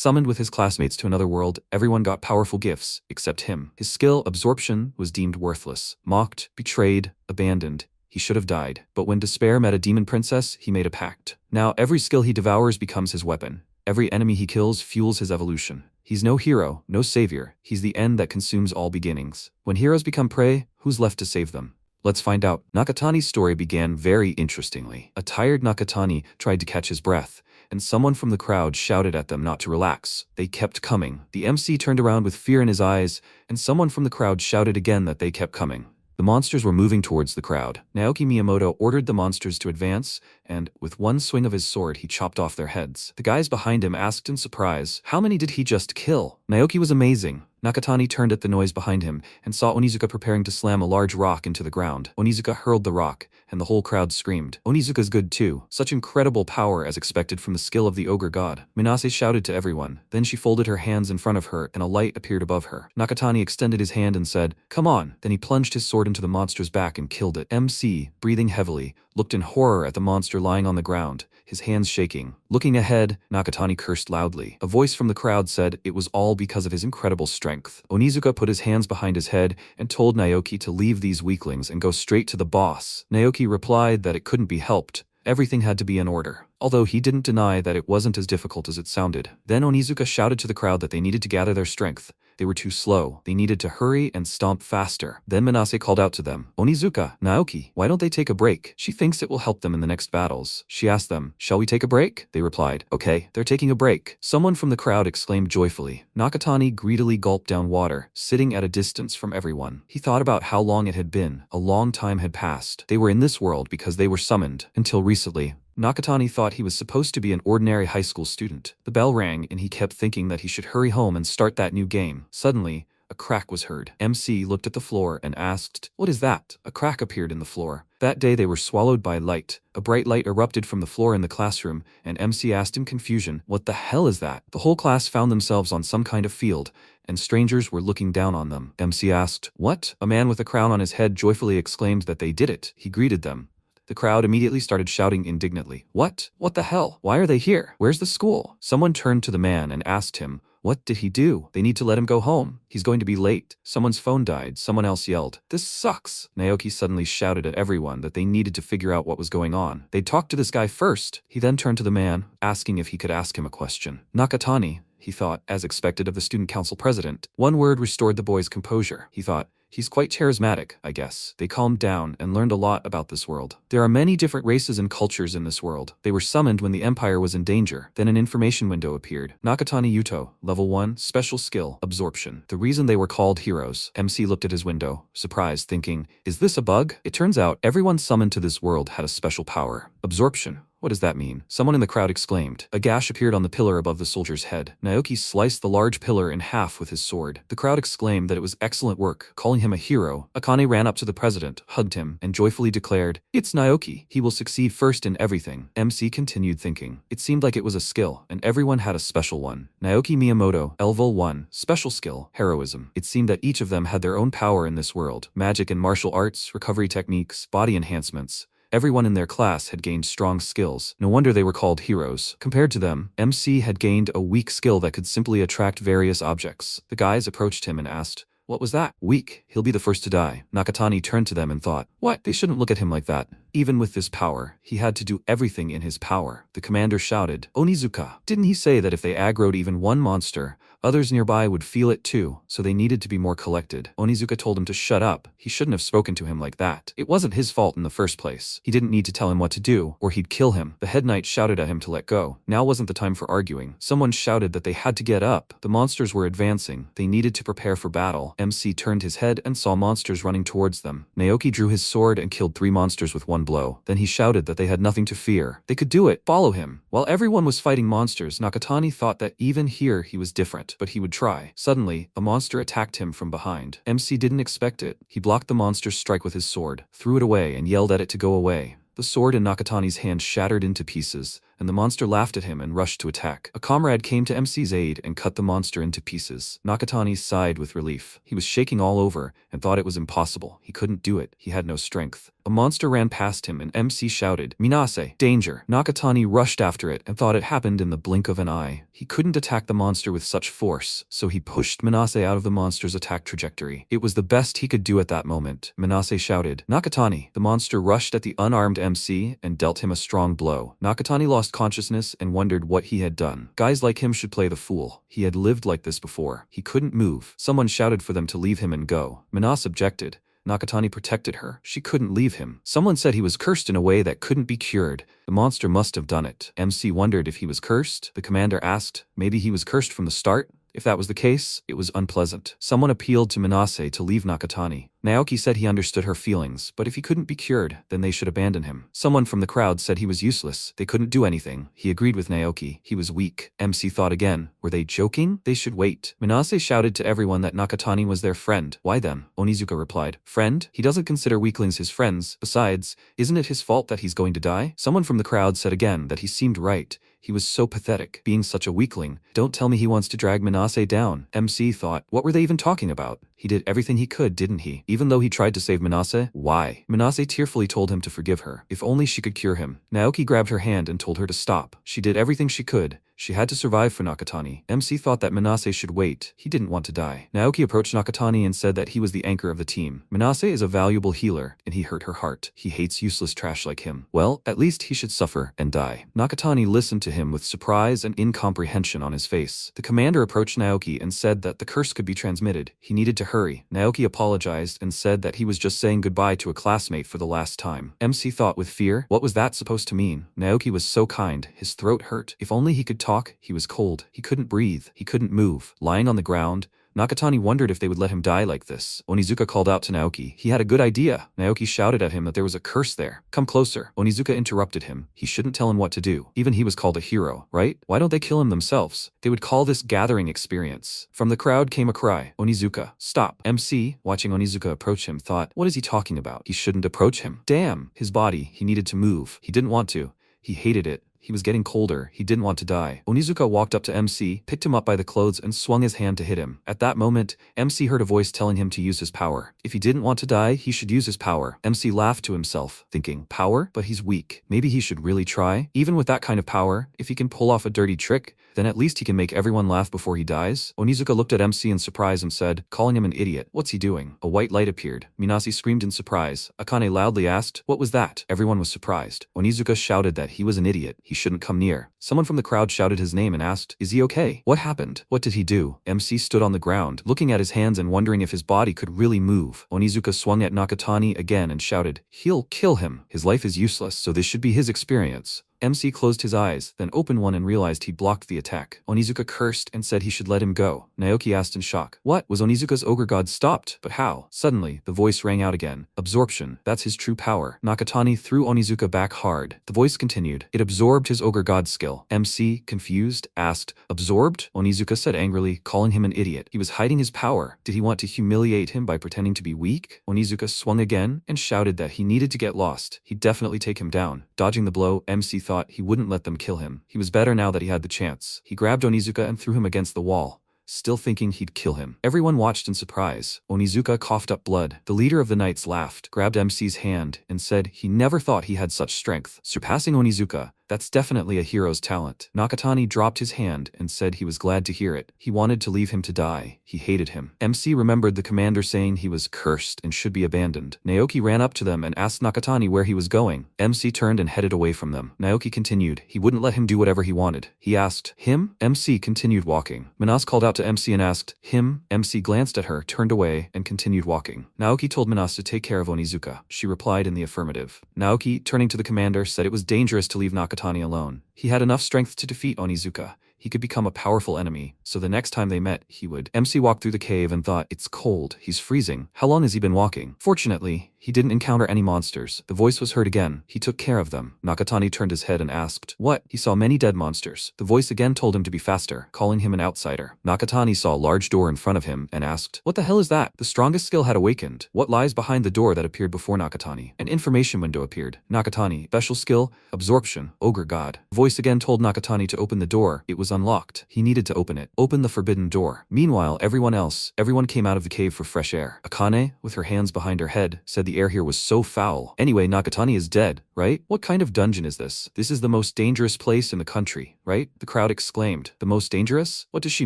Summoned with his classmates to another world, everyone got powerful gifts, except him. His skill, absorption, was deemed worthless. Mocked, betrayed, abandoned. He should have died. But when despair met a demon princess, he made a pact. Now every skill he devours becomes his weapon. Every enemy he kills fuels his evolution. He's no hero, no savior. He's the end that consumes all beginnings. When heroes become prey, who's left to save them? Let's find out. Nakatani's story began very interestingly. A tired Nakatani tried to catch his breath, and someone from the crowd shouted at them not to relax. They kept coming. The MC turned around with fear in his eyes, and someone from the crowd shouted again that they kept coming. The monsters were moving towards the crowd. Naoki Miyamoto ordered the monsters to advance, and, with one swing of his sword, he chopped off their heads. The guys behind him asked in surprise, how many did he just kill? Naoki was amazing. Nakatani turned at the noise behind him and saw Onizuka preparing to slam a large rock into the ground. Onizuka hurled the rock, and the whole crowd screamed. Onizuka's good too. Such incredible power as expected from the skill of the ogre god. Minase shouted to everyone. Then she folded her hands in front of her and a light appeared above her. Nakatani extended his hand and said, come on. Then he plunged his sword into the monster's back and killed it. MC, breathing heavily, looked in horror at the monster lying on the ground, his hands shaking. Looking ahead, Nakatani cursed loudly. A voice from the crowd said it was all because of his incredible strength. Onizuka put his hands behind his head and told Naoki to leave these weaklings and go straight to the boss. Naoki replied that it couldn't be helped. Everything had to be in order, although he didn't deny that it wasn't as difficult as it sounded. Then Onizuka shouted to the crowd that they needed to gather their strength. They were too slow. They needed to hurry and stomp faster. Then Minase called out to them, Onizuka, Naoki, why don't they take a break? She thinks it will help them in the next battles. She asked them, shall we take a break? They replied, okay, they're taking a break. Someone from the crowd exclaimed joyfully. Nakatani greedily gulped down water, sitting at a distance from everyone. He thought about how long it had been. A long time had passed. They were in this world because they were summoned. Until recently, Nakatani thought he was supposed to be an ordinary high school student. The bell rang and he kept thinking that he should hurry home and start that new game. Suddenly, a crack was heard. MC looked at the floor and asked, what is that? A crack appeared in the floor. That day they were swallowed by light. A bright light erupted from the floor in the classroom, and MC asked in confusion, what the hell is that? The whole class found themselves on some kind of field, and strangers were looking down on them. MC asked, what? A man with a crown on his head joyfully exclaimed that they did it. He greeted them. The crowd immediately started shouting indignantly. What? What the hell? Why are they here? Where's the school? Someone turned to the man and asked him, what did he do? They need to let him go home. He's going to be late. Someone's phone died. Someone else yelled, this sucks. Naoki suddenly shouted at everyone that they needed to figure out what was going on. They'd talk to this guy first. He then turned to the man, asking if he could ask him a question. Nakatani, he thought, as expected of the student council president. One word restored the boy's composure. He thought, he's quite charismatic, I guess. They calmed down and learned a lot about this world. There are many different races and cultures in this world. They were summoned when the empire was in danger. Then an information window appeared. Nakatani Yuto, level 1, special skill, absorption. The reason they were called heroes. MC looked at his window, surprised, thinking, is this a bug? It turns out everyone summoned to this world had a special power. Absorption. What does that mean? Someone in the crowd exclaimed. A gash appeared on the pillar above the soldier's head. Naoki sliced the large pillar in half with his sword. The crowd exclaimed that it was excellent work, calling him a hero. Akane ran up to the president, hugged him, and joyfully declared, it's Naoki. He will succeed first in everything. MC continued thinking. It seemed like it was a skill, and everyone had a special one. Naoki Miyamoto, Level 1, special skill, heroism. It seemed that each of them had their own power in this world. Magic and martial arts, recovery techniques, body enhancements. Everyone in their class had gained strong skills. No wonder they were called heroes. Compared to them, MC had gained a weak skill that could simply attract various objects. The guys approached him and asked, what was that? Weak. He'll be the first to die. Nakatani turned to them and thought, what? They shouldn't look at him like that. Even with this power, he had to do everything in his power. The commander shouted, Onizuka, didn't he say that if they aggroed even one monster, others nearby would feel it too, so they needed to be more collected? Onizuka told him to shut up. He shouldn't have spoken to him like that. It wasn't his fault in the first place. He didn't need to tell him what to do, or he'd kill him. The head knight shouted at him to let go. Now wasn't the time for arguing. Someone shouted that they had to get up. The monsters were advancing. They needed to prepare for battle. MC turned his head and saw monsters running towards them. Naoki drew his sword and killed 3 monsters with one blow. Then he shouted that they had nothing to fear. They could do it. Follow him. While everyone was fighting monsters, Nakatani thought that even here he was different, but he would try. Suddenly, a monster attacked him from behind. MC didn't expect it. He blocked the monster's strike with his sword, threw it away and yelled at it to go away. The sword in Nakatani's hand shattered into pieces, and the monster laughed at him and rushed to attack. A comrade came to MC's aid and cut the monster into pieces. Nakatani sighed with relief. He was shaking all over and thought it was impossible. He couldn't do it. He had no strength. A monster ran past him and MC shouted, "Minase, danger!" Nakatani rushed after it and thought it happened in the blink of an eye. He couldn't attack the monster with such force, so he pushed Minase out of the monster's attack trajectory. It was the best he could do at that moment. Minase shouted, "Nakatani!" The monster rushed at the unarmed MC and dealt him a strong blow. Nakatani lost consciousness and wondered what he had done. Guys like him should play the fool. He had lived like this before. He couldn't move. Someone shouted for them to leave him and go. Minase objected. Nakatani protected her. She couldn't leave him. Someone said he was cursed in a way that couldn't be cured. The monster must have done it. MC wondered if he was cursed. The commander asked, maybe he was cursed from the start? If that was the case, it was unpleasant. Someone appealed to Minase to leave Nakatani. Naoki said he understood her feelings, but if he couldn't be cured, then they should abandon him. Someone from the crowd said he was useless. They couldn't do anything. He agreed with Naoki. He was weak. MC thought again. Were they joking? They should wait. Minase shouted to everyone that Nakatani was their friend. Why then? Onizuka replied. Friend? He doesn't consider weaklings his friends. Besides, isn't it his fault that he's going to die? Someone from the crowd said again that he seemed right. He was so pathetic, being such a weakling. Don't tell me he wants to drag Minase down. MC thought, what were they even talking about? He did everything he could, didn't he? Even though he tried to save Minase? Why? Minase tearfully told him to forgive her. If only she could cure him. Naoki grabbed her hand and told her to stop. She did everything she could. She had to survive for Nakatani. MC thought that Minase should wait. He didn't want to die. Naoki approached Nakatani and said that he was the anchor of the team. Minase is a valuable healer, and he hurt her heart. He hates useless trash like him. Well, at least he should suffer and die. Nakatani listened to him with surprise and incomprehension on his face. The commander approached Naoki and said that the curse could be transmitted. He needed to hurry. Naoki apologized and said that he was just saying goodbye to a classmate for the last time. MC thought with fear, what was that supposed to mean? Naoki was so kind. His throat hurt. If only he could talk. He was cold. He couldn't breathe. He couldn't move. Lying on the ground, Nakatani wondered if they would let him die like this. Onizuka called out to Naoki. He had a good idea. Naoki shouted at him that there was a curse there. Come closer. Onizuka interrupted him. He shouldn't tell him what to do. Even he was called a hero, right? Why don't they kill him themselves? They would call this gathering experience. From the crowd came a cry. Onizuka, stop. MC, watching Onizuka approach him, thought, what is he talking about? He shouldn't approach him. Damn. His body. He needed to move. He didn't want to. He hated it. He was getting colder. He didn't want to die. Onizuka walked up to MC, picked him up by the clothes, and swung his hand to hit him. At that moment, MC heard a voice telling him to use his power. If he didn't want to die, he should use his power. MC laughed to himself, thinking, power? But he's weak. Maybe he should really try? Even with that kind of power, if he can pull off a dirty trick, then at least he can make everyone laugh before he dies. Onizuka looked at MC in surprise and said, calling him an idiot. What's he doing? A white light appeared. Minase screamed in surprise. Akane loudly asked, what was that? Everyone was surprised. Onizuka shouted that he was an idiot. He shouldn't come near. Someone from the crowd shouted his name and asked, is he okay? What happened? What did he do? MC stood on the ground, looking at his hands and wondering if his body could really move. Onizuka swung at Nakatani again and shouted, he'll kill him. His life is useless, so this should be his experience. MC closed his eyes, then opened one and realized he blocked the attack. Onizuka cursed and said he should let him go. Naoki asked in shock. What? Was Onizuka's ogre god stopped? But how? Suddenly, the voice rang out again. Absorption. That's his true power. Nakatani threw Onizuka back hard. The voice continued. It absorbed his ogre god skill. MC, confused, asked, absorbed? Onizuka said angrily, calling him an idiot. He was hiding his power. Did he want to humiliate him by pretending to be weak? Onizuka swung again and shouted that he needed to get lost. He'd definitely take him down. Dodging the blow, MC thought he wouldn't let them kill him. He was better now that he had the chance. He grabbed Onizuka and threw him against the wall, still thinking he'd kill him. Everyone watched in surprise. Onizuka coughed up blood. The leader of the knights laughed, grabbed MC's hand, and said he never thought he had such strength. Surpassing Onizuka, that's definitely a hero's talent. Nakatani dropped his hand and said he was glad to hear it. He wanted to leave him to die. He hated him. MC remembered the commander saying he was cursed and should be abandoned. Naoki ran up to them and asked Nakatani where he was going. MC turned and headed away from them. Naoki continued. He wouldn't let him do whatever he wanted. He asked, him? MC continued walking. Minase called out to MC and asked, him? MC glanced at her, turned away, and continued walking. Naoki told Minase to take care of Onizuka. She replied in the affirmative. Naoki, turning to the commander, said it was dangerous to leave Nakatani alone. He had enough strength to defeat Onizuka. He could become a powerful enemy, so the next time they met, he would. MC walked through the cave and thought, it's cold, he's freezing. How long has he been walking? Fortunately, He didn't encounter any monsters. The voice was heard again. He took care of them. Nakatani turned his head and asked, "What?" He saw many dead monsters. The voice again told him to be faster, calling him an outsider. Nakatani saw a large door in front of him and asked, "What the hell is that?" The strongest skill had awakened. What lies behind the door that appeared before Nakatani? An information window appeared. Nakatani, special skill, absorption, ogre god. Voice again told Nakatani to open the door. It was unlocked. He needed to open it. Open the forbidden door. Meanwhile, everyone came out of the cave for fresh air. Akane, with her hands behind her head, said the air here was so foul. Anyway, Nakatani is dead, right? What kind of dungeon is this? This is the most dangerous place in the country, right? The crowd exclaimed. The most dangerous? What does she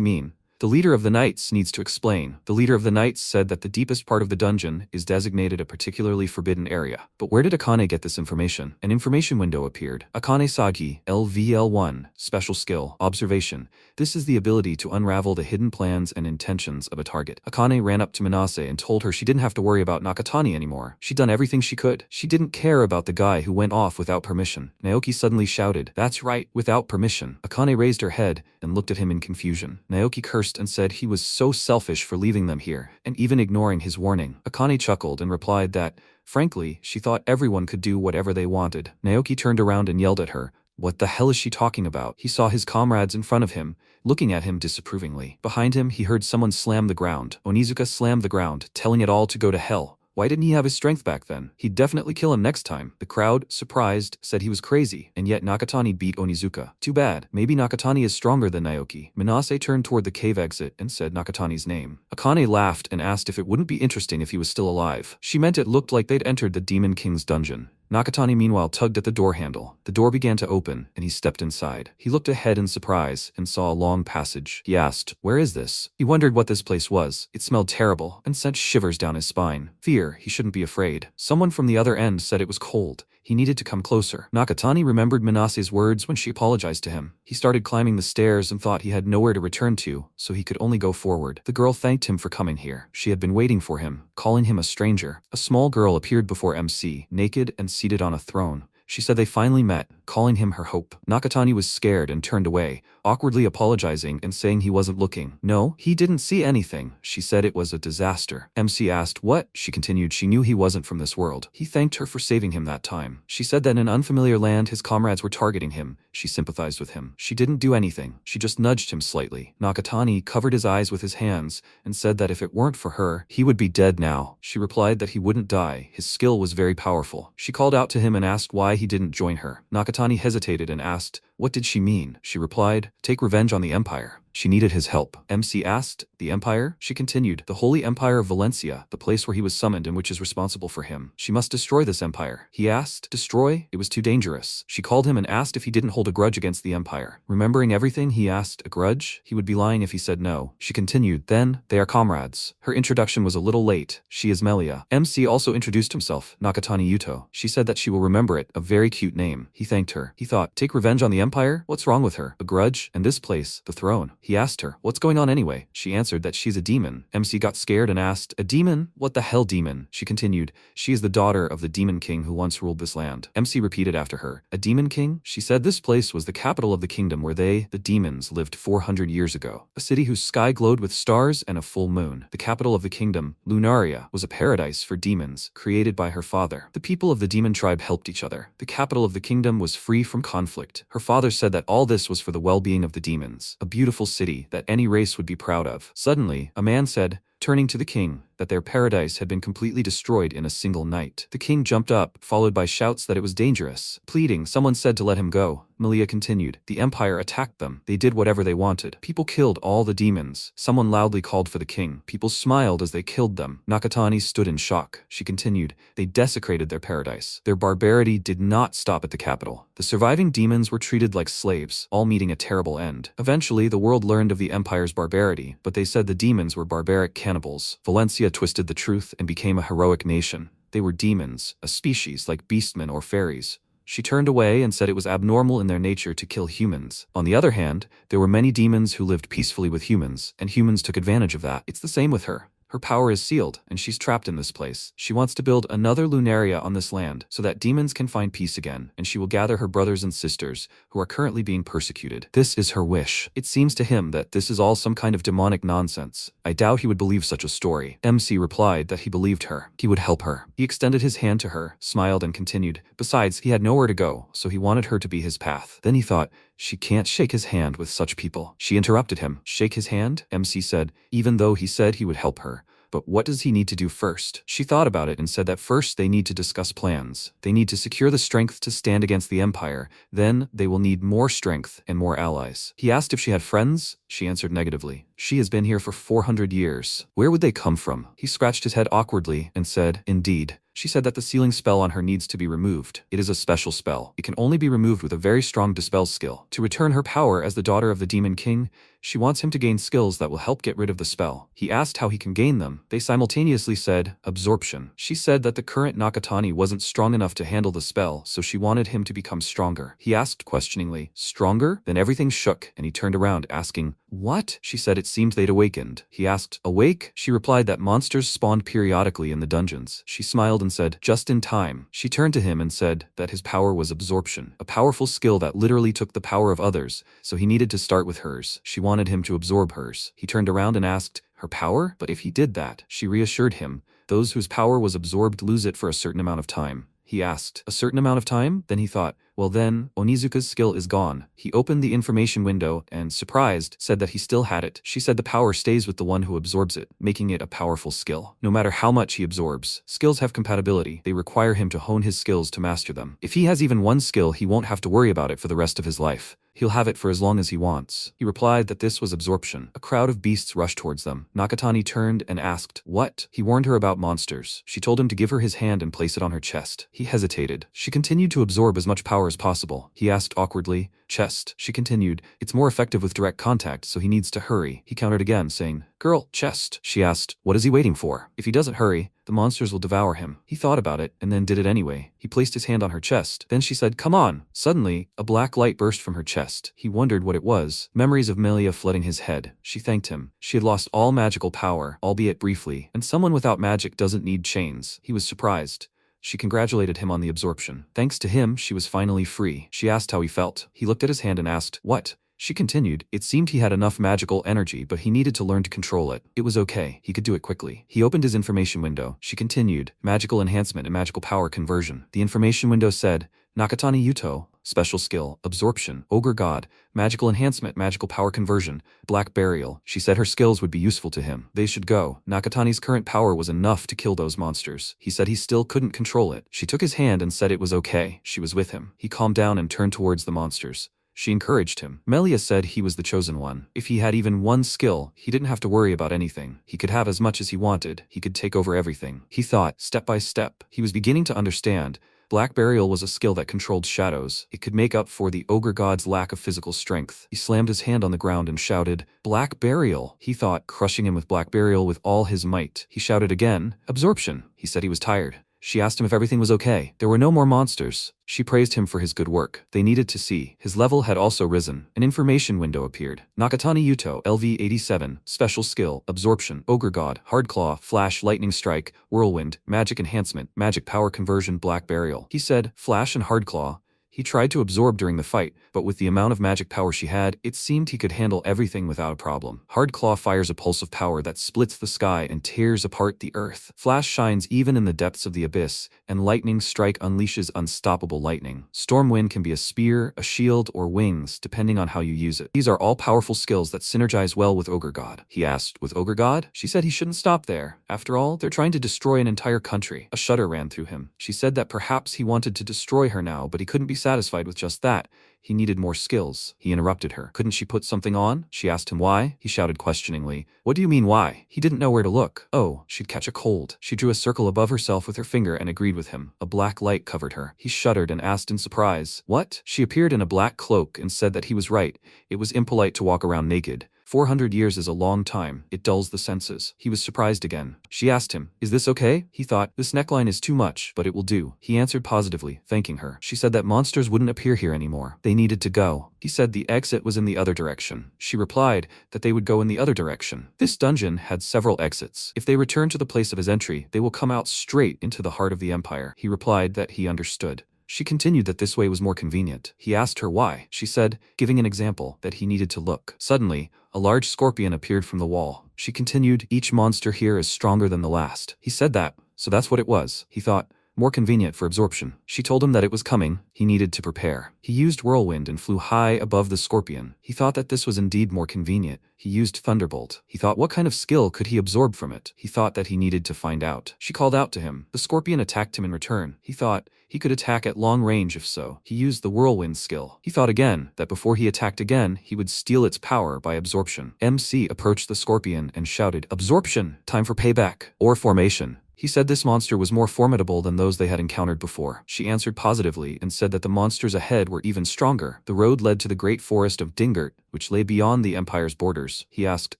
mean? The leader of the knights needs to explain. The leader of the knights said that the deepest part of the dungeon is designated a particularly forbidden area. But where did Akane get this information? An information window appeared. Akane Sagi, LVL1, special skill, observation. This is the ability to unravel the hidden plans and intentions of a target. Akane ran up to Minase and told her she didn't have to worry about Nakatani anymore. She'd done everything she could. She didn't care about the guy who went off without permission. Naoki suddenly shouted, "That's right, without permission." Akane raised her head and looked at him in confusion. Naoki cursed and said he was so selfish for leaving them here, and even ignoring his warning. Akane chuckled and replied that, frankly, she thought everyone could do whatever they wanted. Naoki turned around and yelled at her. What the hell is she talking about? He saw his comrades in front of him, looking at him disapprovingly. Behind him, he heard someone slam the ground. Onizuka slammed the ground, telling it all to go to hell. Why didn't he have his strength back then? He'd definitely kill him next time. The crowd, surprised, said he was crazy, and yet Nakatani beat Onizuka. Too bad. Maybe Nakatani is stronger than Naoki. Minase turned toward the cave exit and said Nakatani's name. Akane laughed and asked if it wouldn't be interesting if he was still alive. She meant it looked like they'd entered the Demon King's dungeon. Nakatani meanwhile tugged at the door handle. The door began to open, and he stepped inside. He looked ahead in surprise and saw a long passage. He asked, "Where is this?" He wondered what this place was. It smelled terrible and sent shivers down his spine. Fear, he shouldn't be afraid. Someone from the other end said it was cold. He needed to come closer. Nakatani remembered Minase's words when she apologized to him. He started climbing the stairs and thought he had nowhere to return to, so he could only go forward. The girl thanked him for coming here. She had been waiting for him, calling him a stranger. A small girl appeared before MC, naked and seated on a throne. She said they finally met, calling him her hope. Nakatani was scared and turned away, awkwardly apologizing and saying he wasn't looking. No, he didn't see anything. She said it was a disaster. MC asked what? She continued she knew he wasn't from this world. He thanked her for saving him that time. She said that in an unfamiliar land his comrades were targeting him. She sympathized with him. She didn't do anything. She just nudged him slightly. Nakatani covered his eyes with his hands and said that if it weren't for her, he would be dead now. She replied that he wouldn't die. His skill was very powerful. She called out to him and asked why he didn't join her. Nakatani hesitated and asked, what did she mean? She replied, take revenge on the Empire. She needed his help. MC asked, the Empire? She continued, the Holy Empire of Valencia, the place where he was summoned and which is responsible for him. She must destroy this empire. He asked, destroy? It was too dangerous. She called him and asked if he didn't hold a grudge against the Empire. Remembering everything, he asked, a grudge? He would be lying if he said no. She continued, then, they are comrades. Her introduction was a little late. She is Melia. MC also introduced himself, Nakatani Yuto. She said that she will remember it, a very cute name. He thanked her. He thought, take revenge on the Empire? What's wrong with her? A grudge? And this place, the throne. He asked her, what's going on anyway? She answered that she's a demon. MC got scared and asked, a demon? What the hell demon? She continued, she is the daughter of the demon king who once ruled this land. MC repeated after her, a demon king? She said this place was the capital of the kingdom where they, the demons, lived 400 years ago. A city whose sky glowed with stars and a full moon. The capital of the kingdom, Lunaria, was a paradise for demons, created by her father. The people of the demon tribe helped each other. The capital of the kingdom was free from conflict. Her father said that all this was for the well-being of the demons. A beautiful city that any race would be proud of. Suddenly, a man said, turning to the king, that their paradise had been completely destroyed in a single night. The king jumped up, followed by shouts that it was dangerous. Pleading, someone said to let him go. Melia continued, the Empire attacked them. They did whatever they wanted. People killed all the demons. Someone loudly called for the king. People smiled as they killed them. Nakatani stood in shock. She continued, they desecrated their paradise. Their barbarity did not stop at the capital. The surviving demons were treated like slaves, all meeting a terrible end. Eventually, the world learned of the Empire's barbarity, but they said the demons were barbaric cannibals. Valencia twisted the truth and became a heroic nation. They were demons, a species like beastmen or fairies. She turned away and said it was abnormal in their nature to kill humans. On the other hand, there were many demons who lived peacefully with humans, and humans took advantage of that. It's the same with her. Her power is sealed, and she's trapped in this place. She wants to build another Lunaria on this land so that demons can find peace again, and she will gather her brothers and sisters who are currently being persecuted. This is her wish. It seems to him that this is all some kind of demonic nonsense. I doubt he would believe such a story. MC replied that he believed her. He would help her. He extended his hand to her, smiled and continued. Besides, he had nowhere to go, so he wanted her to be his path. Then he thought, she can't shake his hand with such people. She interrupted him. Shake his hand? MC said, even though he said he would help her. But what does he need to do first? She thought about it and said that first they need to discuss plans. They need to secure the strength to stand against the Empire. Then they will need more strength and more allies. He asked if she had friends. She answered negatively. She has been here for 400 years. Where would they come from? He scratched his head awkwardly and said, indeed. She said that the sealing spell on her needs to be removed. It is a special spell. It can only be removed with a very strong dispel skill. To return her power as the daughter of the Demon King, she wants him to gain skills that will help get rid of the spell. He asked how he can gain them. They simultaneously said, absorption. She said that the current Nakatani wasn't strong enough to handle the spell, so she wanted him to become stronger. He asked questioningly, stronger? Then everything shook, and he turned around, asking, what? She said it seemed they'd awakened. He asked, awake? She replied that monsters spawned periodically in the dungeons. She smiled and said, just in time. She turned to him and said that his power was absorption, a powerful skill that literally took the power of others, so he needed to start with hers. She wanted him to absorb hers. He turned around and asked, her power? But if he did that, she reassured him, those whose power was absorbed lose it for a certain amount of time. He asked, a certain amount of time? Then he thought, well then, Onizuka's skill is gone. He opened the information window and, surprised, said that he still had it. She said the power stays with the one who absorbs it, making it a powerful skill. No matter how much he absorbs, skills have compatibility. They require him to hone his skills to master them. If he has even one skill, he won't have to worry about it for the rest of his life. He'll have it for as long as he wants. He replied that this was absorption. A crowd of beasts rushed towards them. Nakatani turned and asked, what? He warned her about monsters. She told him to give her his hand and place it on her chest. He hesitated. She continued to absorb as much power as possible. He asked awkwardly, chest. She continued, it's more effective with direct contact, so he needs to hurry. He countered again, saying, girl, chest. She asked, what is he waiting for? If he doesn't hurry, the monsters will devour him. He thought about it, and then did it anyway. He placed his hand on her chest. Then she said, come on. Suddenly, a black light burst from her chest. He wondered what it was. Memories of Melia flooding his head. She thanked him. She had lost all magical power, albeit briefly, and someone without magic doesn't need chains. He was surprised. She congratulated him on the absorption. Thanks to him, she was finally free. She asked how he felt. He looked at his hand and asked, what? She continued, it seemed he had enough magical energy, but he needed to learn to control it. It was okay. He could do it quickly. He opened his information window. She continued, magical enhancement and magical power conversion. The information window said, Nakatani Yuto, special skill, absorption, ogre god, magical enhancement, magical power conversion, black burial. She said her skills would be useful to him. They should go. Nakatani's current power was enough to kill those monsters. He said he still couldn't control it. She took his hand and said it was okay. She was with him. He calmed down and turned towards the monsters. She encouraged him. Melia said he was the chosen one. If he had even one skill, he didn't have to worry about anything. He could have as much as he wanted. He could take over everything. He thought, step by step. He was beginning to understand. Black Burial was a skill that controlled shadows. It could make up for the ogre god's lack of physical strength. He slammed his hand on the ground and shouted, Black Burial. He thought, crushing him with Black Burial with all his might. He shouted again, Absorption. He said he was tired. She asked him if everything was okay. There were no more monsters. She praised him for his good work. They needed to see. His level had also risen. An information window appeared. Nakatani Yuto, LV87, special skill, absorption, ogre god, hard claw, flash, lightning strike, whirlwind, magic enhancement, magic power conversion, black burial. He said, flash and hard claw. He tried to absorb during the fight, but with the amount of magic power she had, it seemed he could handle everything without a problem. Hard Claw fires a pulse of power that splits the sky and tears apart the earth. Flash shines even in the depths of the abyss, and Lightning Strike unleashes unstoppable lightning. Storm Wind can be a spear, a shield, or wings, depending on how you use it. These are all powerful skills that synergize well with Ogre God. He asked, with Ogre God? She said he shouldn't stop there. After all, they're trying to destroy an entire country. A shudder ran through him. She said that perhaps he wanted to destroy her now, but he couldn't be satisfied with just that. He needed more skills. He interrupted her. Couldn't she put something on? She asked him why. He shouted questioningly. What do you mean why? He didn't know where to look. Oh, she'd catch a cold. She drew a circle above herself with her finger and agreed with him. A black light covered her. He shuddered and asked in surprise, what? She appeared in a black cloak and said that he was right. It was impolite to walk around naked. 400 years is a long time. It dulls the senses. He was surprised again. She asked him, "Is this okay?" He thought, "This neckline is too much, but it will do." He answered positively, thanking her. She said that monsters wouldn't appear here anymore. They needed to go. He said the exit was in the other direction. She replied that they would go in the other direction. This dungeon had several exits. If they return to the place of his entry, they will come out straight into the heart of the empire. He replied that he understood. She continued that this way was more convenient. He asked her why. She said, giving an example, that he needed to look. Suddenly, a large scorpion appeared from the wall. She continued, "Each monster here is stronger than the last." He said that, so that's what it was. He thought, more convenient for absorption. She told him that it was coming. He needed to prepare. He used whirlwind and flew high above the scorpion. He thought that this was indeed more convenient. He used thunderbolt. He thought, what kind of skill could he absorb from it? He thought that he needed to find out. She called out to him. The scorpion attacked him in return. He thought he could attack at long range if so. He used the whirlwind skill. He thought again that before he attacked again, he would steal its power by absorption. MC approached the scorpion and shouted, "Absorption! Time for payback!" Or formation. He said this monster was more formidable than those they had encountered before. She answered positively and said that the monsters ahead were even stronger. The road led to the great forest of Dingert, which lay beyond the empire's borders. He asked,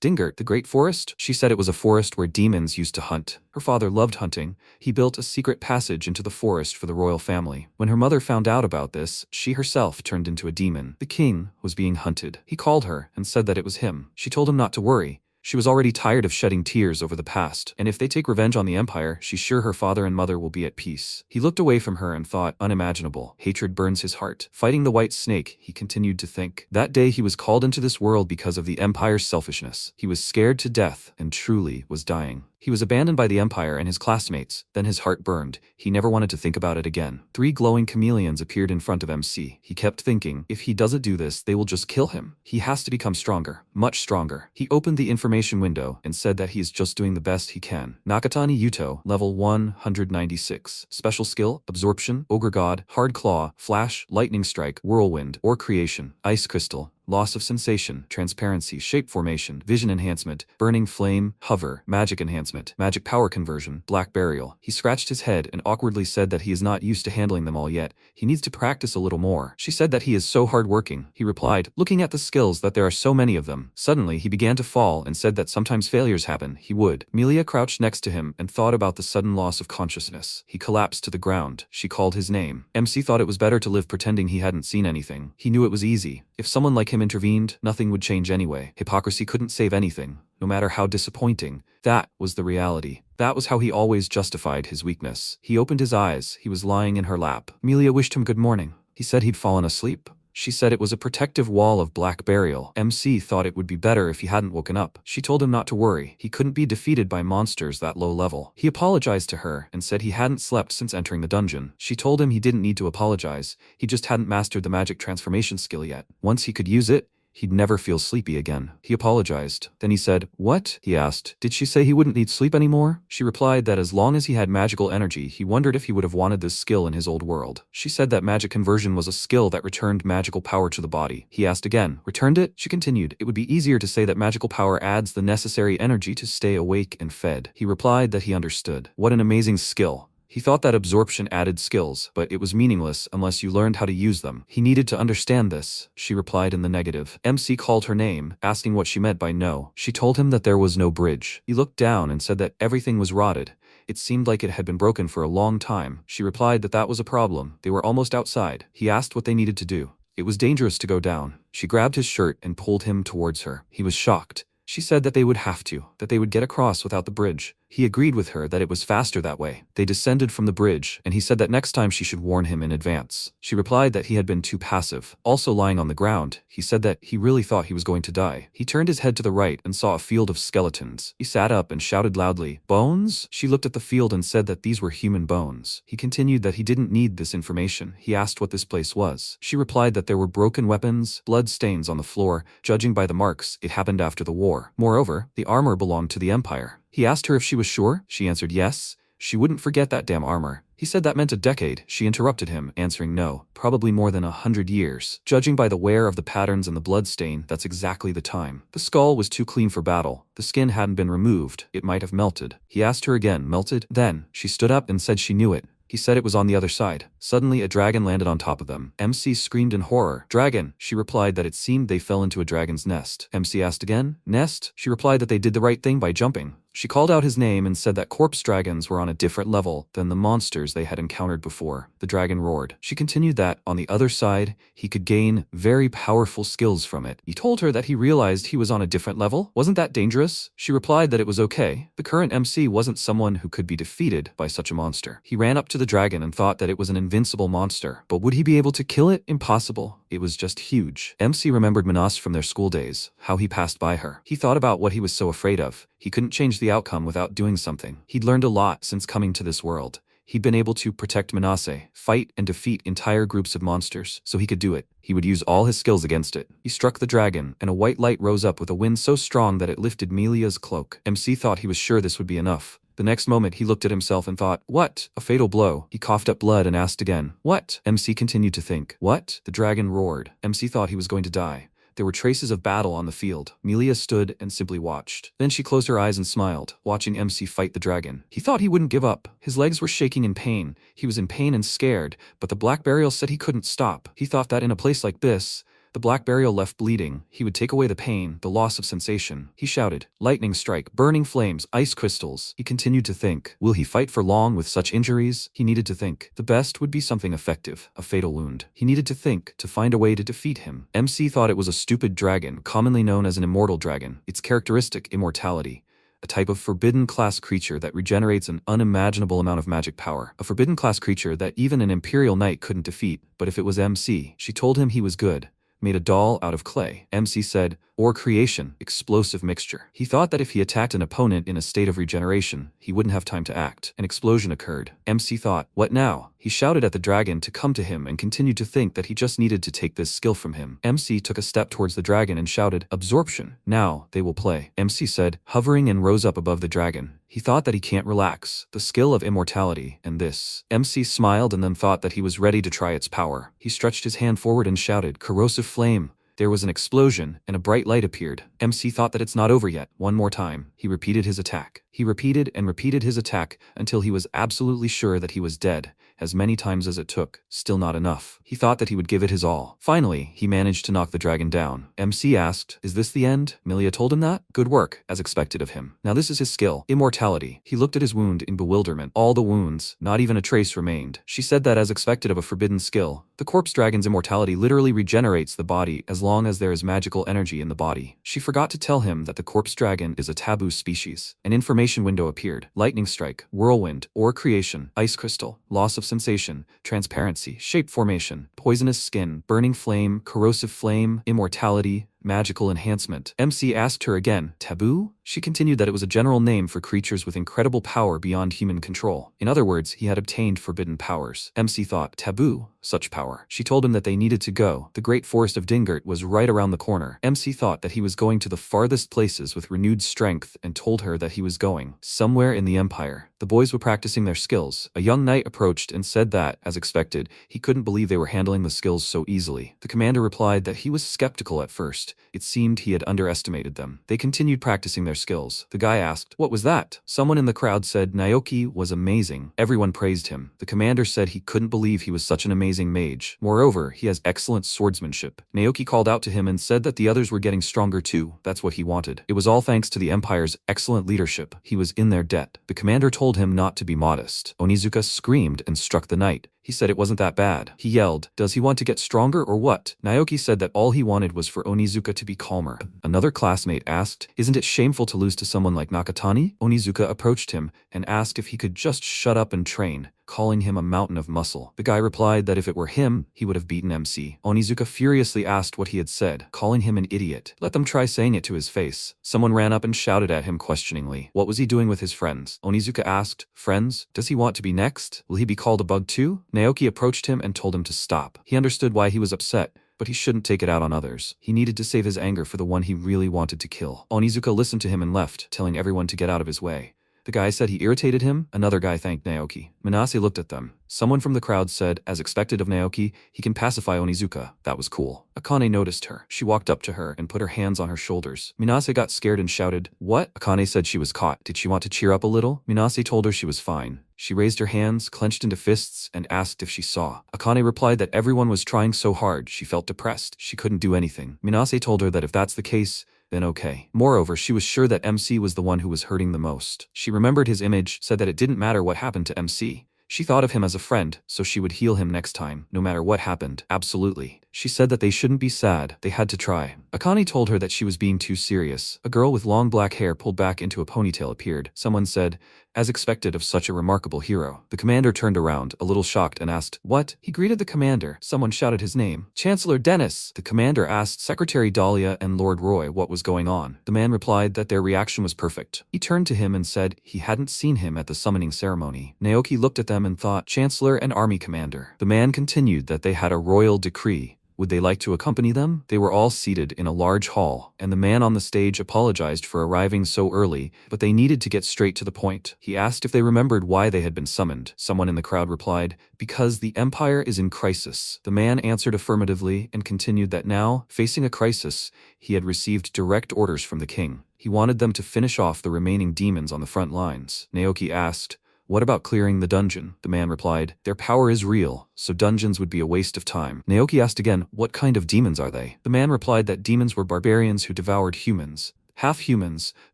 "Dingert, the great forest?" She said it was a forest where demons used to hunt. Her father loved hunting. He built a secret passage into the forest for the royal family. When her mother found out about this, she herself turned into a demon. The king was being hunted. He called her and said that it was him. She told him not to worry. She was already tired of shedding tears over the past, and if they take revenge on the empire, she's sure her father and mother will be at peace. He looked away from her and thought, unimaginable. Hatred burns his heart. Fighting the white snake, he continued to think. That day he was called into this world because of the empire's selfishness. He was scared to death and truly was dying. He was abandoned by the empire and his classmates. Then his heart burned. He never wanted to think about it again. 3 glowing chameleons appeared in front of MC. He kept thinking, if he doesn't do this, they will just kill him. He has to become stronger. Much stronger. He opened the information window and said that he is just doing the best he can. Nakatani Yuto, level 196. Special skill, absorption, ogre god, hard claw, flash, lightning strike, whirlwind, or creation, ice crystal. Loss of sensation, transparency, shape formation, vision enhancement, burning flame, hover, magic enhancement, magic power conversion, black burial. He scratched his head and awkwardly said that he is not used to handling them all yet. He needs to practice a little more. She said that he is so hardworking. He replied, looking at the skills that there are so many of them. Suddenly he began to fall and said that sometimes failures happen. He would. Melia crouched next to him and thought about the sudden loss of consciousness. He collapsed to the ground. She called his name. MC thought it was better to live pretending he hadn't seen anything. He knew it was easy. If someone like him intervened, nothing would change anyway. Hypocrisy couldn't save anything, no matter how disappointing. That was the reality. That was how he always justified his weakness. He opened his eyes. He was lying in her lap. Melia wished him good morning. He said he'd fallen asleep. She said it was a protective wall of black burial. MC thought it would be better if he hadn't woken up. She told him not to worry. He couldn't be defeated by monsters that low level. He apologized to her and said he hadn't slept since entering the dungeon. She told him he didn't need to apologize. He just hadn't mastered the magic transformation skill yet. Once he could use it, he'd never feel sleepy again. He apologized. Then he said, "What?" He asked. Did she say he wouldn't need sleep anymore? She replied that as long as he had magical energy, he wondered if he would have wanted this skill in his old world. She said that magic conversion was a skill that returned magical power to the body. He asked again, "Returned it?" She continued, "It would be easier to say that magical power adds the necessary energy to stay awake and fed." He replied that he understood. What an amazing skill. He thought that absorption added skills, but it was meaningless unless you learned how to use them. He needed to understand this. She replied in the negative. MC called her name, asking what she meant by no. She told him that there was no bridge. He looked down and said that everything was rotted. It seemed like it had been broken for a long time. She replied that that was a problem. They were almost outside. He asked what they needed to do. It was dangerous to go down. She grabbed his shirt and pulled him towards her. He was shocked. She said that they would have to, that they would get across without the bridge. He agreed with her that it was faster that way. They descended from the bridge, and he said that next time she should warn him in advance. She replied that he had been too passive. Also lying on the ground, he said that he really thought he was going to die. He turned his head to the right and saw a field of skeletons. He sat up and shouted loudly, "Bones?" She looked at the field and said that these were human bones. He continued that he didn't need this information. He asked what this place was. She replied that there were broken weapons, blood stains on the floor. Judging by the marks, it happened after the war. Moreover, the armor belonged to the empire. He asked her if she was sure. She answered yes. She wouldn't forget that damn armor. He said that meant a decade. She interrupted him, answering no, probably more than 100 years. Judging by the wear of the patterns and the blood stain, that's exactly the time. The skull was too clean for battle. The skin hadn't been removed. It might have melted. He asked her again, melted? Then, she stood up and said she knew it. He said it was on the other side. Suddenly a dragon landed on top of them. MC screamed in horror. Dragon. She replied that it seemed they fell into a dragon's nest. MC asked again. Nest? She replied that they did the right thing by jumping. She called out his name and said that corpse dragons were on a different level than the monsters they had encountered before. The dragon roared. She continued that, on the other side, he could gain very powerful skills from it. He told her that he realized he was on a different level. Wasn't that dangerous? She replied that it was okay. The current MC wasn't someone who could be defeated by such a monster. He ran up to the dragon and thought that it was an invincible monster. But would he be able to kill it? Impossible. It was just huge. MC remembered Minas from their school days, how he passed by her. He thought about what he was so afraid of. He couldn't change the outcome without doing something. He'd learned a lot since coming to this world. He'd been able to protect Manase, fight and defeat entire groups of monsters, so he could do it. He would use all his skills against it. He struck the dragon, and a white light rose up with a wind so strong that it lifted Melia's cloak. MC thought he was sure this would be enough. The next moment he looked at himself and thought, what? A fatal blow. He coughed up blood and asked again, what? MC continued to think, what? The dragon roared. MC thought he was going to die. There were traces of battle on the field. Melia stood and simply watched. Then she closed her eyes and smiled, watching MC fight the dragon. He thought he wouldn't give up. His legs were shaking in pain. He was in pain and scared, but the black burial said he couldn't stop. He thought that in a place like this, the black burial left bleeding. He would take away the pain, the loss of sensation. He shouted, lightning strike, burning flames, ice crystals. He continued to think, will he fight for long with such injuries? He needed to think. The best would be something effective, a fatal wound. He needed to think, to find a way to defeat him. MC thought it was a stupid dragon, commonly known as an immortal dragon. Its characteristic, immortality. A type of forbidden class creature that regenerates an unimaginable amount of magic power. A forbidden class creature that even an imperial knight couldn't defeat. But if it was MC, she told him he was good. Made a doll out of clay. MC said, or creation, explosive mixture. He thought that if he attacked an opponent in a state of regeneration, he wouldn't have time to act. An explosion occurred. MC thought, what now? He shouted at the dragon to come to him and continued to think that he just needed to take this skill from him. MC took a step towards the dragon and shouted, absorption. Now, they will play. MC said, hovering and rose up above the dragon. He thought that he can't relax. The skill of immortality, and this. MC smiled and then thought that he was ready to try its power. He stretched his hand forward and shouted, corrosive flame. There was an explosion, and a bright light appeared. MC thought that it's not over yet. One more time. He repeated his attack. He repeated and repeated his attack until he was absolutely sure that he was dead. As many times as it took, still not enough. He thought that he would give it his all. Finally, he managed to knock the dragon down. MC asked, is this the end? Melia told him that. Good work, as expected of him. Now this is his skill, immortality. He looked at his wound in bewilderment. All the wounds, not even a trace remained. She said that as expected of a forbidden skill, the corpse dragon's immortality literally regenerates the body as long as there is magical energy in the body. She forgot to tell him that the corpse dragon is a taboo species. An information window appeared. Lightning strike, whirlwind, ore creation, ice crystal, loss of sensation, transparency, shape formation, poisonous skin, burning flame, corrosive flame, immortality, magical enhancement. MC asked her again, taboo? She continued that it was a general name for creatures with incredible power beyond human control. In other words, he had obtained forbidden powers. MC thought, taboo? Such power. She told him that they needed to go. The great forest of Dingert was right around the corner. MC thought that he was going to the farthest places with renewed strength and told her that he was going somewhere in the empire. The boys were practicing their skills. A young knight approached and said that, as expected, he couldn't believe they were handling the skills so easily. The commander replied that he was skeptical at first. It seemed he had underestimated them. They continued practicing their skills. The guy asked, what was that? Someone in the crowd said Naoki was amazing. Everyone praised him. The commander said he couldn't believe he was such an amazing mage. Moreover, he has excellent swordsmanship. Naoki called out to him and said that the others were getting stronger too. That's what he wanted. It was all thanks to the Empire's excellent leadership. He was in their debt. The commander told him not to be modest. Onizuka screamed and struck the knight. He said it wasn't that bad. He yelled, does he want to get stronger or what? Naoki said that all he wanted was for Onizuka to be calmer. Another classmate asked, isn't it shameful to lose to someone like Nakatani? Onizuka approached him and asked if he could just shut up and train, calling him a mountain of muscle. The guy replied that if it were him, he would have beaten MC. Onizuka furiously asked what he had said, calling him an idiot. Let them try saying it to his face. Someone ran up and shouted at him questioningly. What was he doing with his friends? Onizuka asked, friends? Does he want to be next? Will he be called a bug too? Naoki approached him and told him to stop. He understood why he was upset, but he shouldn't take it out on others. He needed to save his anger for the one he really wanted to kill. Onizuka listened to him and left, telling everyone to get out of his way. The guy said he irritated him. Another guy thanked Naoki. Minase looked at them. Someone from the crowd said, as expected of Naoki, he can pacify Onizuka. That was cool. Akane noticed her. She walked up to her and put her hands on her shoulders. Minase got scared and shouted, "What?" Akane said she was caught. Did she want to cheer up a little? Minase told her she was fine. She raised her hands, clenched into fists, and asked if she saw. Akane replied that everyone was trying so hard, she felt depressed. She couldn't do anything. Minase told her that if that's the case, then okay. Moreover, she was sure that MC was the one who was hurting the most. She remembered his image, said that it didn't matter what happened to MC. She thought of him as a friend, so she would heal him next time, no matter what happened. Absolutely. She said that they shouldn't be sad, they had to try. Akane told her that she was being too serious. A girl with long black hair pulled back into a ponytail appeared. Someone said, as expected of such a remarkable hero. The commander turned around, a little shocked, and asked, "What?" He greeted the commander. Someone shouted his name. "Chancellor Dennis!" The commander asked Secretary Dahlia and Lord Roy what was going on. The man replied that their reaction was perfect. He turned to him and said he hadn't seen him at the summoning ceremony. Naoki looked at them and thought, Chancellor and army commander. The man continued that they had a royal decree. Would they like to accompany them? They were all seated in a large hall, and the man on the stage apologized for arriving so early, but they needed to get straight to the point. He asked if they remembered why they had been summoned. Someone in the crowd replied, "Because the empire is in crisis." The man answered affirmatively and continued that now, facing a crisis, he had received direct orders from the king. He wanted them to finish off the remaining demons on the front lines. Naoki asked, "What about clearing the dungeon?" The man replied, "Their power is real, so dungeons would be a waste of time." Naoki asked again, "What kind of demons are they?" The man replied that demons were barbarians who devoured humans. Half-humans,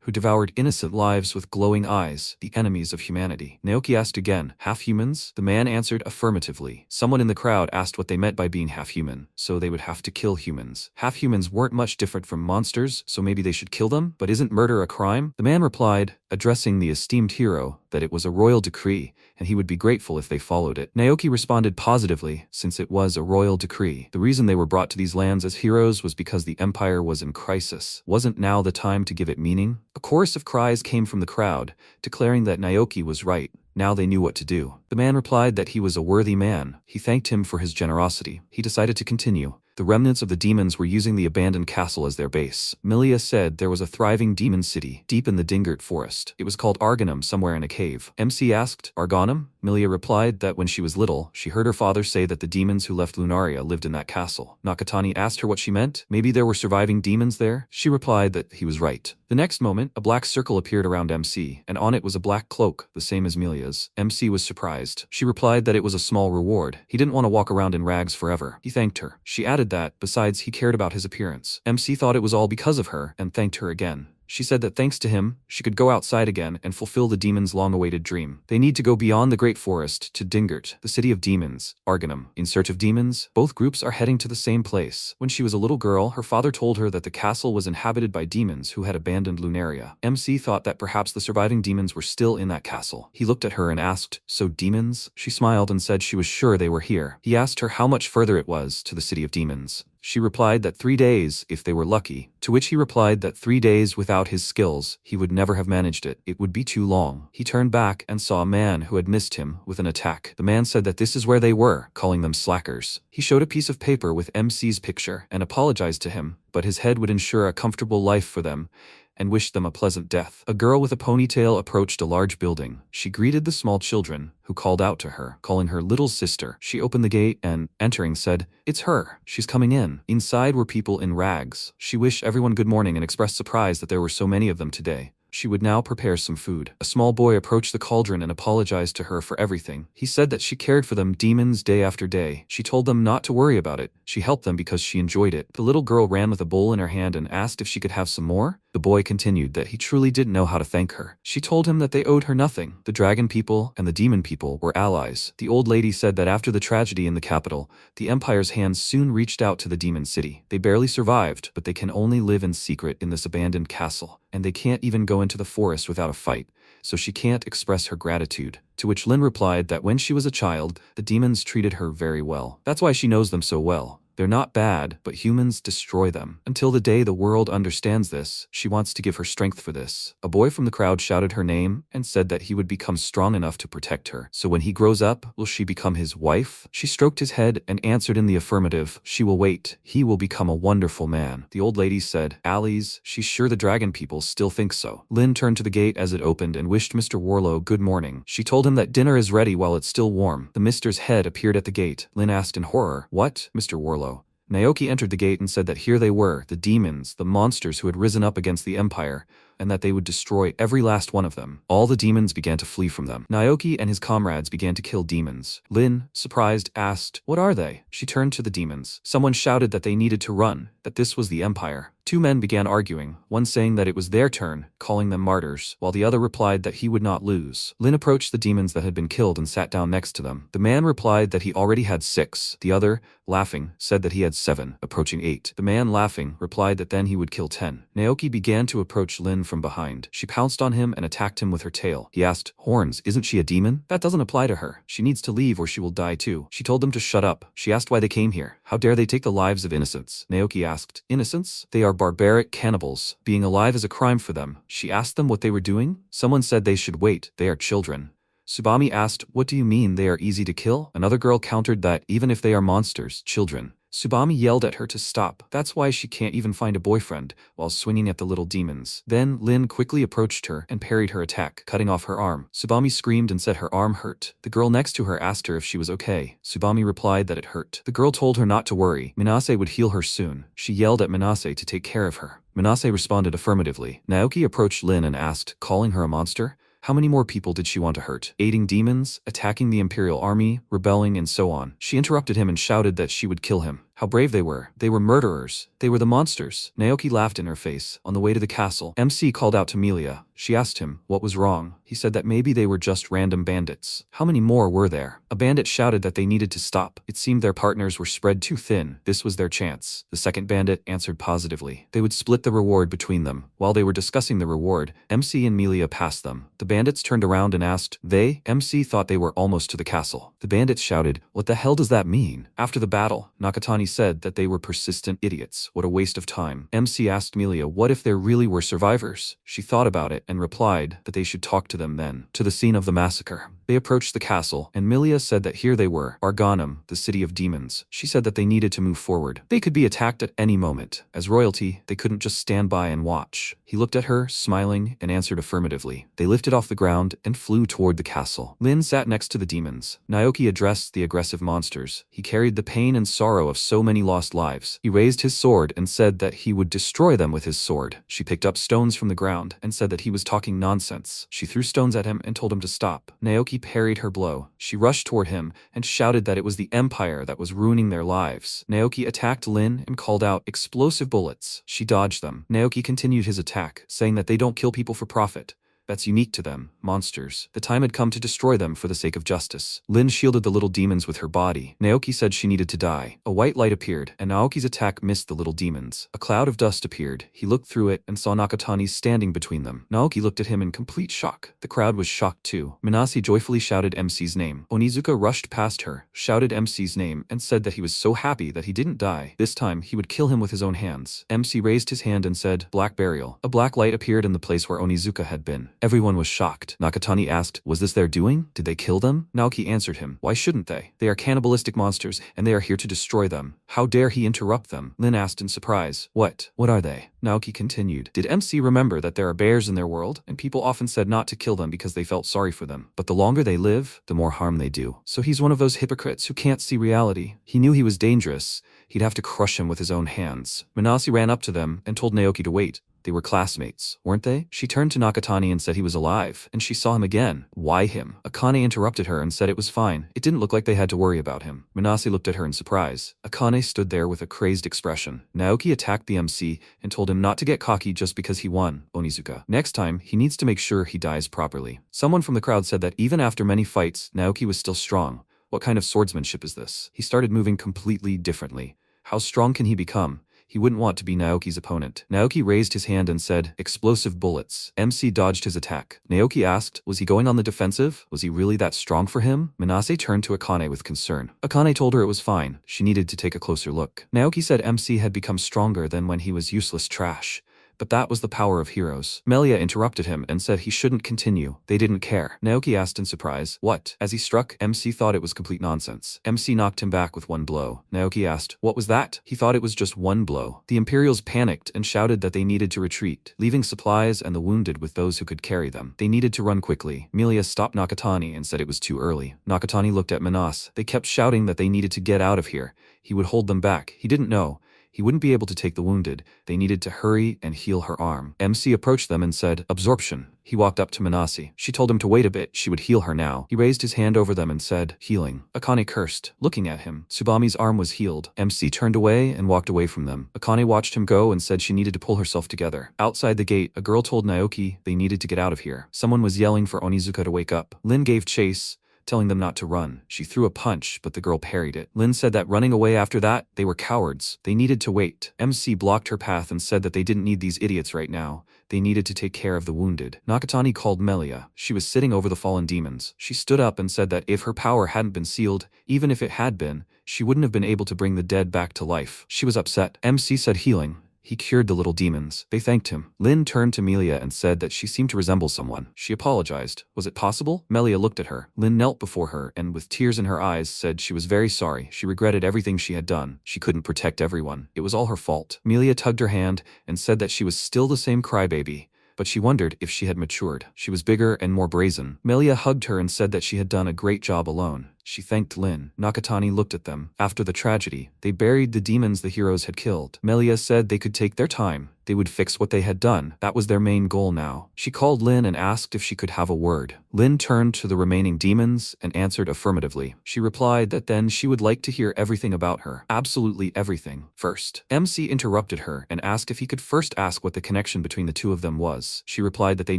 who devoured innocent lives with glowing eyes, the enemies of humanity. Naoki asked again, half-humans? The man answered affirmatively. Someone in the crowd asked what they meant by being half-human, so they would have to kill humans. Half-humans weren't much different from monsters, so maybe they should kill them? But isn't murder a crime? The man replied, addressing the esteemed hero, that it was a royal decree, and he would be grateful if they followed it. Naoki responded positively, since it was a royal decree. The reason they were brought to these lands as heroes was because the empire was in crisis. Wasn't now the time to give it meaning? A chorus of cries came from the crowd, declaring that Naoki was right. Now they knew what to do. The man replied that he was a worthy man. He thanked him for his generosity. He decided to continue. The remnants of the demons were using the abandoned castle as their base. Milia said there was a thriving demon city, deep in the Dingert forest. It was called Argonam, somewhere in a cave. MC asked, "Argonam?" Milia replied that when she was little, she heard her father say that the demons who left Lunaria lived in that castle. Nakatani asked her what she meant. Maybe there were surviving demons there? She replied that he was right. The next moment, a black circle appeared around MC, and on it was a black cloak, the same as Milia's. MC was surprised. She replied that it was a small reward. He didn't want to walk around in rags forever. He thanked her. She added that, besides, he cared about his appearance. MC thought it was all because of her, and thanked her again. She said that thanks to him, she could go outside again and fulfill the demon's long-awaited dream. They need to go beyond the Great Forest to Dingert, the city of demons, Argonam. In search of demons, both groups are heading to the same place. When she was a little girl, her father told her that the castle was inhabited by demons who had abandoned Lunaria. MC thought that perhaps the surviving demons were still in that castle. He looked at her and asked, "So demons?" She smiled and said she was sure they were here. He asked her how much further it was to the city of demons. She replied that 3 days, if they were lucky, to which he replied that 3 days without his skills, he would never have managed it. It would be too long. He turned back and saw a man who had missed him with an attack. The man said that this is where they were, calling them slackers. He showed a piece of paper with MC's picture and apologized to him, but his head would ensure a comfortable life for them, and wished them a pleasant death. A girl with a ponytail approached a large building. She greeted the small children, who called out to her, calling her little sister. She opened the gate and, entering, said, "It's her. She's coming in." Inside were people in rags. She wished everyone good morning and expressed surprise that there were so many of them today. She would now prepare some food. A small boy approached the cauldron and apologized to her for everything. He said that she cared for them demons day after day. She told them not to worry about it. She helped them because she enjoyed it. The little girl ran with a bowl in her hand and asked if she could have some more. The boy continued that he truly didn't know how to thank her. She told him that they owed her nothing. The dragon people and the demon people were allies. The old lady said that after the tragedy in the capital, the Empire's hands soon reached out to the demon city. They barely survived, but they can only live in secret in this abandoned castle, and they can't even go into the forest without a fight, so she can't express her gratitude. To which Lin replied that when she was a child, the demons treated her very well. That's why she knows them so well. They're not bad, but humans destroy them. Until the day the world understands this, she wants to give her strength for this. A boy from the crowd shouted her name and said that he would become strong enough to protect her. So when he grows up, will she become his wife? She stroked his head and answered in the affirmative. She will wait. He will become a wonderful man. The old lady said, Ali's, she's sure the dragon people still think so. Lin turned to the gate as it opened and wished Mr. Warlow good morning. She told him that dinner is ready while it's still warm. The mister's head appeared at the gate. Lin asked in horror, What, Mr. Warlow? Naoki entered the gate and said that here they were, the demons, the monsters who had risen up against the Empire, and that they would destroy every last one of them. All the demons began to flee from them. Naoki and his comrades began to kill demons. Lin, surprised, asked, What are they? She turned to the demons. Someone shouted that they needed to run, that this was the Empire. Two men began arguing, one saying that it was their turn, calling them martyrs, while the other replied that he would not lose. Lin approached the demons that had been killed and sat down next to them. The man replied that he already had 6. The other, laughing, said that he had 7, approaching 8. The man, laughing, replied that then he would kill 10. Naoki began to approach Lin from behind. She pounced on him and attacked him with her tail. He asked, Horns, isn't she a demon? That doesn't apply to her. She needs to leave or she will die too. She told them to shut up. She asked why they came here. How dare they take the lives of innocents? Naoki asked, Innocents? They are barbaric cannibals. Being alive is a crime for them. She asked them what they were doing. Someone said they should wait. They are children. Tsubami asked, What do you mean they are easy to kill? Another girl countered that even if they are monsters, children. Tsubami yelled at her to stop. That's why she can't even find a boyfriend, while swinging at the little demons. Then Lin quickly approached her and parried her attack, cutting off her arm. Tsubami screamed and said her arm hurt. The girl next to her asked her if she was okay. Tsubami replied that it hurt. The girl told her not to worry. Minase would heal her soon. She yelled at Minase to take care of her. Minase responded affirmatively. Naoki approached Lin and asked, calling her a monster? How many more people did she want to hurt? Aiding demons, attacking the Imperial army, rebelling, and so on. She interrupted him and shouted that she would kill him. How brave they were. They were murderers. They were the monsters. Naoki laughed in her face. On the way to the castle, MC called out to Melia. She asked him what was wrong. He said that maybe they were just random bandits. How many more were there? A bandit shouted that they needed to stop. It seemed their partners were spread too thin. This was their chance. The second bandit answered positively. They would split the reward between them. While they were discussing the reward, MC and Melia passed them. The bandits turned around and asked, MC thought they were almost to the castle. The bandits shouted, What the hell does that mean? After the battle, Nakatani said that they were persistent idiots. What a waste of time. MC asked Melia what if there really were survivors. She thought about it and replied that they should talk to them then. To the scene of the massacre. They approached the castle, and Melia said that here they were, Argonam, the city of demons. She said that they needed to move forward. They could be attacked at any moment. As royalty, they couldn't just stand by and watch. He looked at her, smiling, and answered affirmatively. They lifted off the ground and flew toward the castle. Lin sat next to the demons. Naoki addressed the aggressive monsters. He carried the pain and sorrow of so many lost lives. He raised his sword and said that he would destroy them with his sword. She picked up stones from the ground and said that he was talking nonsense. She threw stones at him and told him to stop. Naoki parried her blow. She rushed toward him and shouted that it was the Empire that was ruining their lives. Naoki attacked Lin and called out explosive bullets. She dodged them. Naoki continued his attack, saying that they don't kill people for profit. That's unique to them, monsters. The time had come to destroy them for the sake of justice. Lin shielded the little demons with her body. Naoki said she needed to die. A white light appeared, and Naoki's attack missed the little demons. A cloud of dust appeared. He looked through it and saw Nakatani standing between them. Naoki looked at him in complete shock. The crowd was shocked too. Minase joyfully shouted MC's name. Onizuka rushed past her, shouted MC's name, and said that he was so happy that he didn't die. This time, he would kill him with his own hands. MC raised his hand and said, Black burial. A black light appeared in the place where Onizuka had been. Everyone was shocked. Nakatani asked, was this their doing? Did they kill them? Naoki answered him, why shouldn't they? They are cannibalistic monsters, and they are here to destroy them. How dare he interrupt them? Lin asked in surprise. What are they? Naoki continued. Did MC remember that there are bears in their world, and people often said not to kill them because they felt sorry for them. But the longer they live, the more harm they do. So he's one of those hypocrites who can't see reality. He knew he was dangerous. He'd have to crush him with his own hands. Minase ran up to them and told Naoki to wait. They were classmates, weren't they? She turned to Nakatani and said he was alive, and she saw him again. Why him? Akane interrupted her and said it was fine. It didn't look like they had to worry about him. Minase looked at her in surprise. Akane stood there with a crazed expression. Naoki attacked the MC and told him not to get cocky just because he won, Onizuka. Next time, he needs to make sure he dies properly. Someone from the crowd said that even after many fights, Naoki was still strong. What kind of swordsmanship is this? He started moving completely differently. How strong can he become? He wouldn't want to be Naoki's opponent. Naoki raised his hand and said, "Explosive bullets." MC dodged his attack. Naoki asked, was he going on the defensive? Was he really that strong for him? Manase turned to Akane with concern. Akane told her it was fine. She needed to take a closer look. Naoki said MC had become stronger than when he was useless trash. But that was the power of heroes. Melia interrupted him and said he shouldn't continue. They didn't care. Naoki asked in surprise, "What?" As he struck, MC thought it was complete nonsense. MC knocked him back with one blow. Naoki asked, "What was that?" He thought it was just one blow. The Imperials panicked and shouted that they needed to retreat, leaving supplies and the wounded with those who could carry them. They needed to run quickly. Melia stopped Nakatani and said it was too early. Nakatani looked at Manase. They kept shouting that they needed to get out of here. He would hold them back. He didn't know. He wouldn't be able to take the wounded. They needed to hurry and heal her arm. MC approached them and said, "Absorption." He walked up to Manase. She told him to wait a bit. She would heal her now. He raised his hand over them and said, "Healing." Akane cursed, looking at him. Tsubami's arm was healed. MC turned away and walked away from them. Akane watched him go and said she needed to pull herself together. Outside the gate, a girl told Naoki they needed to get out of here. Someone was yelling for Onizuka to wake up. Lin gave chase, telling them not to run. She threw a punch, but the girl parried it. Lin said that running away after that, they were cowards. They needed to wait. MC blocked her path and said that they didn't need these idiots right now. They needed to take care of the wounded. Nakatani called Melia. She was sitting over the fallen demons. She stood up and said that if her power hadn't been sealed, even if it had been, she wouldn't have been able to bring the dead back to life. She was upset. MC said healing. He cured the little demons. They thanked him. Lin turned to Melia and said that she seemed to resemble someone. She apologized. Was it possible? Melia looked at her. Lin knelt before her and with tears in her eyes said she was very sorry. She regretted everything she had done. She couldn't protect everyone. It was all her fault. Melia tugged her hand and said that she was still the same crybaby, but she wondered if she had matured. She was bigger and more brazen. Melia hugged her and said that she had done a great job alone. She thanked Lin. Nakatani looked at them. After the tragedy, they buried the demons the heroes had killed. Melia said they could take their time. They would fix what they had done. That was their main goal now. She called Lin and asked if she could have a word. Lin turned to the remaining demons and answered affirmatively. She replied that then she would like to hear everything about her. Absolutely everything. First, MC interrupted her and asked if he could first ask what the connection between the two of them was. She replied that they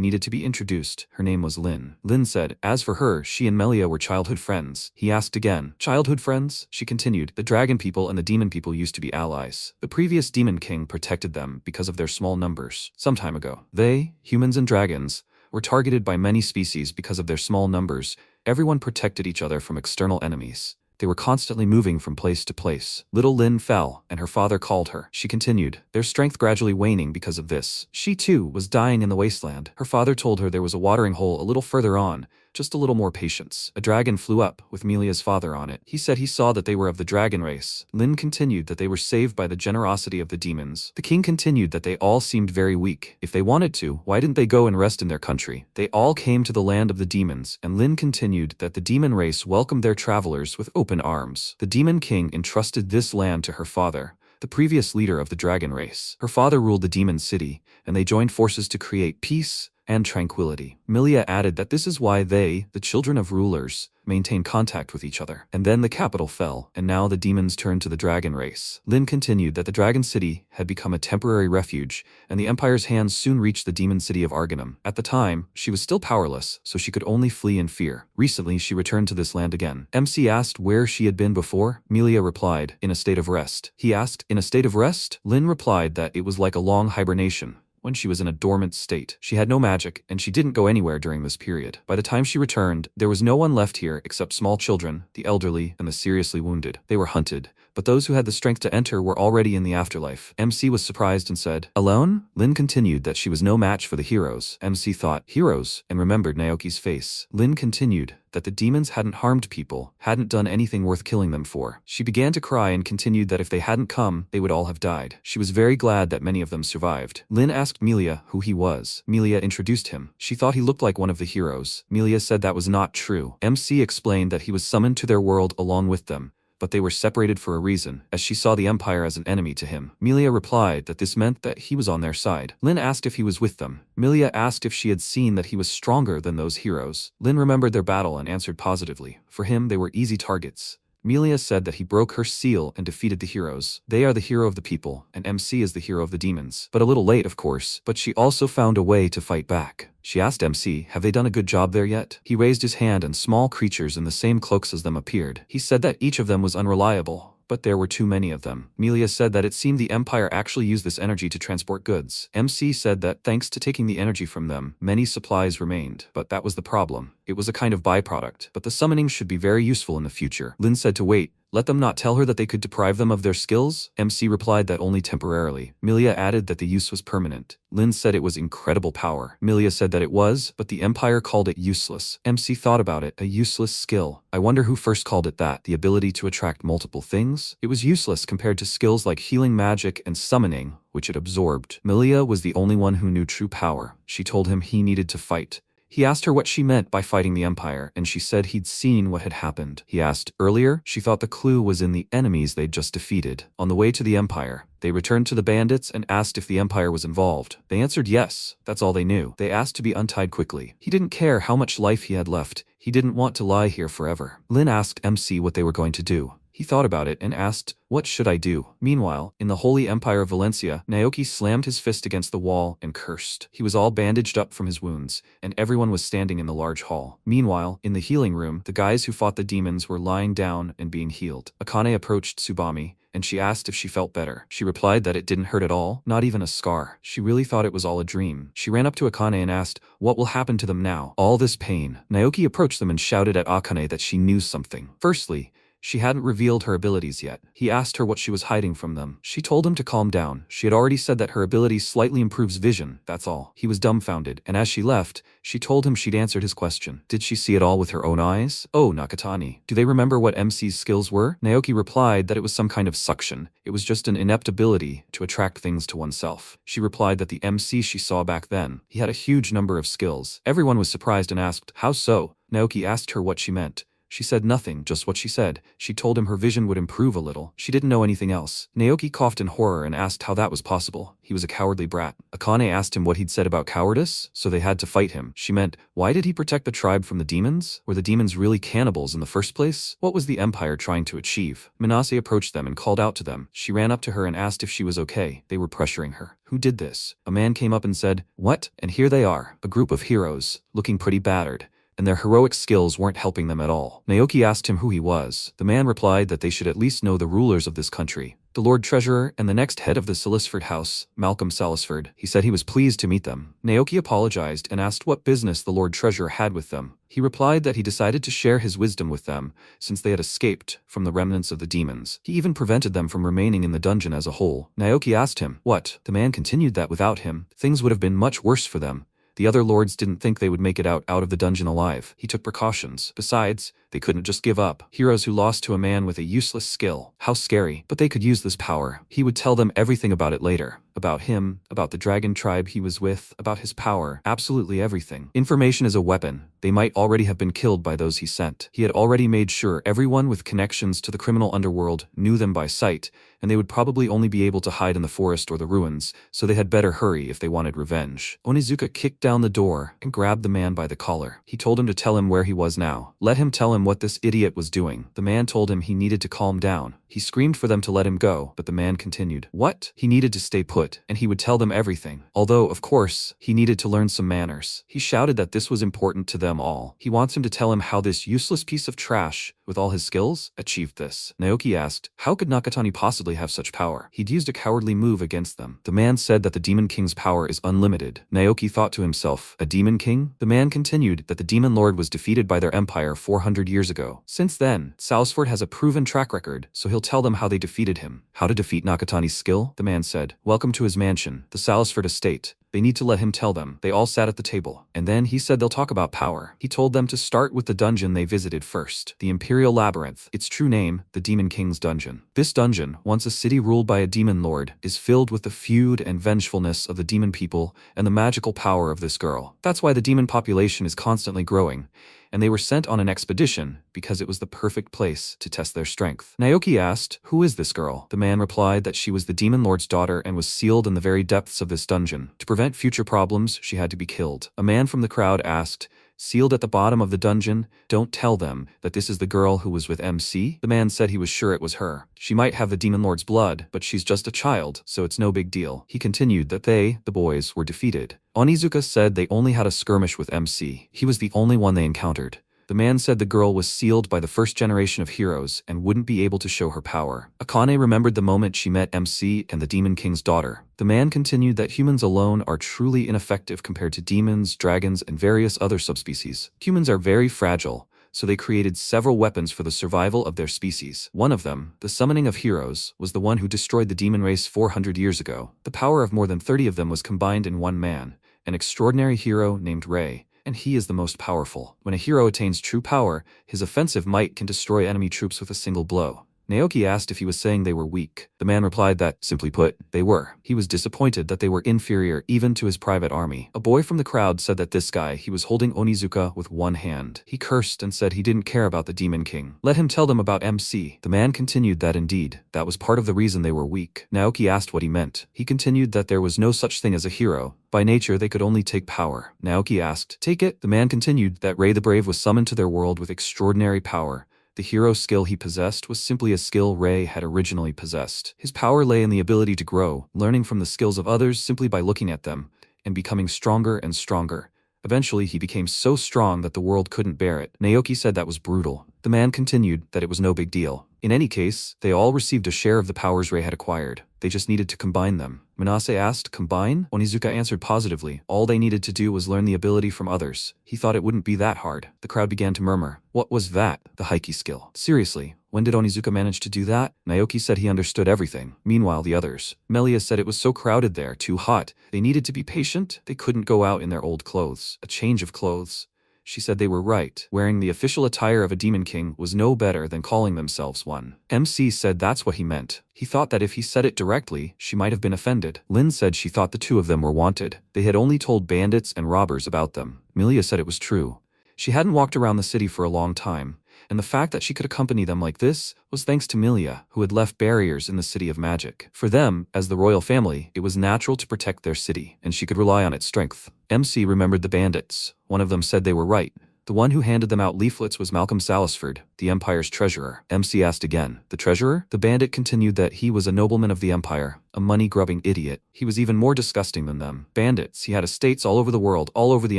needed to be introduced. Her name was Lin. Lin said, as for her, she and Melia were childhood friends. He asked again, "Childhood friends?" She continued, "The dragon people and the demon people used to be allies. The previous demon king protected them because of their small numbers. Some time ago, they, humans and dragons, were targeted by many species because of their small numbers. Everyone protected each other from external enemies. They were constantly moving from place to place. Little Lin fell, and her father called her. She continued, their strength gradually waning because of this. She too was dying in the wasteland. Her father told her there was a watering hole a little further on, just a little more patience. A dragon flew up, with Melia's father on it. He said he saw that they were of the dragon race. Lin continued that they were saved by the generosity of the demons. The king continued that they all seemed very weak. If they wanted to, why didn't they go and rest in their country? They all came to the land of the demons, and Lin continued that the demon race welcomed their travelers with open arms. The demon king entrusted this land to her father, the previous leader of the dragon race. Her father ruled the demon city, and they joined forces to create peace and tranquility. Melia added that this is why they, the children of rulers, maintain contact with each other. And then the capital fell, and now the demons turned to the dragon race. Lin continued that the dragon city had become a temporary refuge, and the empire's hands soon reached the demon city of Argonam. At the time, she was still powerless, so she could only flee in fear. Recently, she returned to this land again. MC asked where she had been before. Melia replied, in a state of rest. He asked, in a state of rest? Lin replied that it was like a long hibernation. When she was in a dormant state. She had no magic, and she didn't go anywhere during this period. By the time she returned, there was no one left here except small children, the elderly, and the seriously wounded. They were hunted, but those who had the strength to enter were already in the afterlife. MC was surprised and said, alone? Lin continued that she was no match for the heroes. MC thought, heroes, and remembered Naoki's face. Lin continued that the demons hadn't harmed people, hadn't done anything worth killing them for. She began to cry and continued that if they hadn't come, they would all have died. She was very glad that many of them survived. Lin asked Melia who he was. Melia introduced him. She thought he looked like one of the heroes. Melia said that was not true. MC explained that he was summoned to their world along with them, but they were separated for a reason, as she saw the Empire as an enemy to him. Melia replied that this meant that he was on their side. Lin asked if he was with them. Melia asked if she had seen that he was stronger than those heroes. Lin remembered their battle and answered positively. For him, they were easy targets. Melia said that he broke her seal and defeated the heroes. They are the hero of the people, and MC is the hero of the demons. But a little late, of course, but she also found a way to fight back. She asked MC, have they done a good job there yet? He raised his hand and small creatures in the same cloaks as them appeared. He said that each of them was unreliable, but there were too many of them. Melia said that it seemed the Empire actually used this energy to transport goods. MC said that thanks to taking the energy from them, many supplies remained, but that was the problem. It was a kind of byproduct, but the summoning should be very useful in the future. Lin said to wait. Let them not tell her that they could deprive them of their skills? MC replied that only temporarily. Melia added that the use was permanent. Lin said it was incredible power. Melia said that it was, but the Empire called it useless. MC thought about it, a useless skill. I wonder who first called it that, the ability to attract multiple things? It was useless compared to skills like healing magic and summoning, which it absorbed. Melia was the only one who knew true power. She told him he needed to fight. He asked her what she meant by fighting the Empire, and she said he'd seen what had happened. He asked earlier, she thought the clue was in the enemies they'd just defeated. On the way to the Empire, they returned to the bandits and asked if the Empire was involved. They answered yes, that's all they knew. They asked to be untied quickly. He didn't care how much life he had left. He didn't want to lie here forever. Lin asked MC what they were going to do. He thought about it and asked, what should I do? Meanwhile, in the Holy Empire of Valencia, Naoki slammed his fist against the wall and cursed. He was all bandaged up from his wounds, and everyone was standing in the large hall. Meanwhile, in the healing room, the guys who fought the demons were lying down and being healed. Akane approached Tsubami, and she asked if she felt better. She replied that it didn't hurt at all, not even a scar. She really thought it was all a dream. She ran up to Akane and asked, what will happen to them now? All this pain. Naoki approached them and shouted at Akane that she knew something. Firstly, she hadn't revealed her abilities yet. He asked her what she was hiding from them. She told him to calm down. She had already said that her ability slightly improves vision, that's all. He was dumbfounded, and as she left, she told him she'd answered his question. Did she see it all with her own eyes? Oh, Nakatani. Do they remember what MC's skills were? Naoki replied that it was some kind of suction. It was just an inept ability to attract things to oneself. She replied that the MC she saw back then, he had a huge number of skills. Everyone was surprised and asked, how so? Naoki asked her what she meant. She said nothing, just what she said. She told him her vision would improve a little. She didn't know anything else. Naoki coughed in horror and asked how that was possible. He was a cowardly brat. Akane asked him what he'd said about cowardice, so they had to fight him. She meant, why did he protect the tribe from the demons? Were the demons really cannibals in the first place? What was the Empire trying to achieve? Minase approached them and called out to them. She ran up to her and asked if she was okay. They were pressuring her. Who did this? A man came up and said, what? And here they are, a group of heroes, looking pretty battered. And their heroic skills weren't helping them at all. Naoki asked him who he was. The man replied that they should at least know the rulers of this country, the Lord Treasurer and the next head of the Salisford House, Malcolm Salisford. He said he was pleased to meet them. Naoki apologized and asked what business the Lord Treasurer had with them. He replied that he decided to share his wisdom with them since they had escaped from the remnants of the demons. He even prevented them from remaining in the dungeon as a whole. Naoki asked him, what? The man continued that without him, things would have been much worse for them. The other lords didn't think they would make it out of the dungeon alive. He took precautions. Besides, they couldn't just give up. Heroes who lost to a man with a useless skill. How scary. But they could use this power. He would tell them everything about it later. About him, about the dragon tribe he was with, about his power, absolutely everything. Information is a weapon. They might already have been killed by those he sent. He had already made sure everyone with connections to the criminal underworld knew them by sight, and they would probably only be able to hide in the forest or the ruins, so they had better hurry if they wanted revenge. Onizuka kicked down the door and grabbed the man by the collar. He told him to tell him where he was now. Let him tell him what this idiot was doing. The man told him he needed to calm down. He screamed for them to let him go, but the man continued. What? He needed to stay put, and he would tell them everything. Although, of course, he needed to learn some manners. He shouted that this was important to them all. He wants him to tell him how this useless piece of trash, with all his skills, achieved this. Naoki asked, how could Nakatani possibly have such power? He'd used a cowardly move against them. The man said that the Demon King's power is unlimited. Naoki thought to himself, a Demon King? The man continued that the Demon Lord was defeated by their empire 400 years ago. Since then, Salisford has a proven track record, so he'll tell them how they defeated him. How to defeat Nakatani's skill? The man said. Welcome to his mansion, the Salisford estate. They need to let him tell them. They all sat at the table. And then he said they'll talk about power. He told them to start with the dungeon they visited first. The Imperial Labyrinth. Its true name, the Demon King's Dungeon. This dungeon, once a city ruled by a demon lord, is filled with the feud and vengefulness of the demon people and the magical power of this girl. That's why the demon population is constantly growing. And they were sent on an expedition because it was the perfect place to test their strength. Naoki asked, who is this girl? The man replied that she was the demon lord's daughter and was sealed in the very depths of this dungeon. To prevent future problems, she had to be killed. A man from the crowd asked, sealed at the bottom of the dungeon, don't tell them that this is the girl who was with MC? The man said he was sure it was her. She might have the demon lord's blood, but she's just a child, so it's no big deal. He continued that they, the boys, were defeated. Onizuka said they only had a skirmish with MC. He was the only one they encountered. The man said the girl was sealed by the first generation of heroes and wouldn't be able to show her power. Akane remembered the moment she met MC and the Demon King's daughter. The man continued that humans alone are truly ineffective compared to demons, dragons, and various other subspecies. Humans are very fragile, so they created several weapons for the survival of their species. One of them, the summoning of heroes, was the one who destroyed the demon race 400 years ago. The power of more than 30 of them was combined in one man, an extraordinary hero named Rei, and he is the most powerful. When a hero attains true power, his offensive might can destroy enemy troops with a single blow. Naoki asked if he was saying they were weak. The man replied that, simply put, they were. He was disappointed that they were inferior even to his private army. A boy from the crowd said that this guy, he was holding Onizuka with one hand. He cursed and said he didn't care about the Demon King. Let him tell them about MC. The man continued that indeed, that was part of the reason they were weak. Naoki asked what he meant. He continued that there was no such thing as a hero. By nature, they could only take power. Naoki asked, take it? The man continued that Rei the Brave was summoned to their world with extraordinary power. The hero skill he possessed was simply a skill Rei had originally possessed. His power lay in the ability to grow, learning from the skills of others simply by looking at them, and becoming stronger and stronger. Eventually, he became so strong that the world couldn't bear it. Naoki said that was brutal. The man continued that it was no big deal. In any case, they all received a share of the powers Rei had acquired. They just needed to combine them. Manase asked, combine? Onizuka answered positively. All they needed to do was learn the ability from others. He thought it wouldn't be that hard. The crowd began to murmur. What was that? The Heike skill. Seriously, when did Onizuka manage to do that? Naoki said he understood everything. Meanwhile, the others. Melia said it was so crowded there, too hot. They needed to be patient. They couldn't go out in their old clothes. A change of clothes. She said they were right. Wearing the official attire of a Demon King was no better than calling themselves one. MC said that's what he meant. He thought that if he said it directly, she might have been offended. Lin said she thought the two of them were wanted. They had only told bandits and robbers about them. Melia said it was true. She hadn't walked around the city for a long time, and the fact that she could accompany them like this was thanks to Melia, who had left barriers in the City of Magic. For them, as the royal family, it was natural to protect their city, and she could rely on its strength. MC remembered the bandits. One of them said they were right. The one who handed them out leaflets was Malcolm Salisford, the Empire's treasurer. MC asked again, the treasurer? The bandit continued that he was a nobleman of the Empire, a money-grubbing idiot. He was even more disgusting than them. Bandits, he had estates all over the world, all over the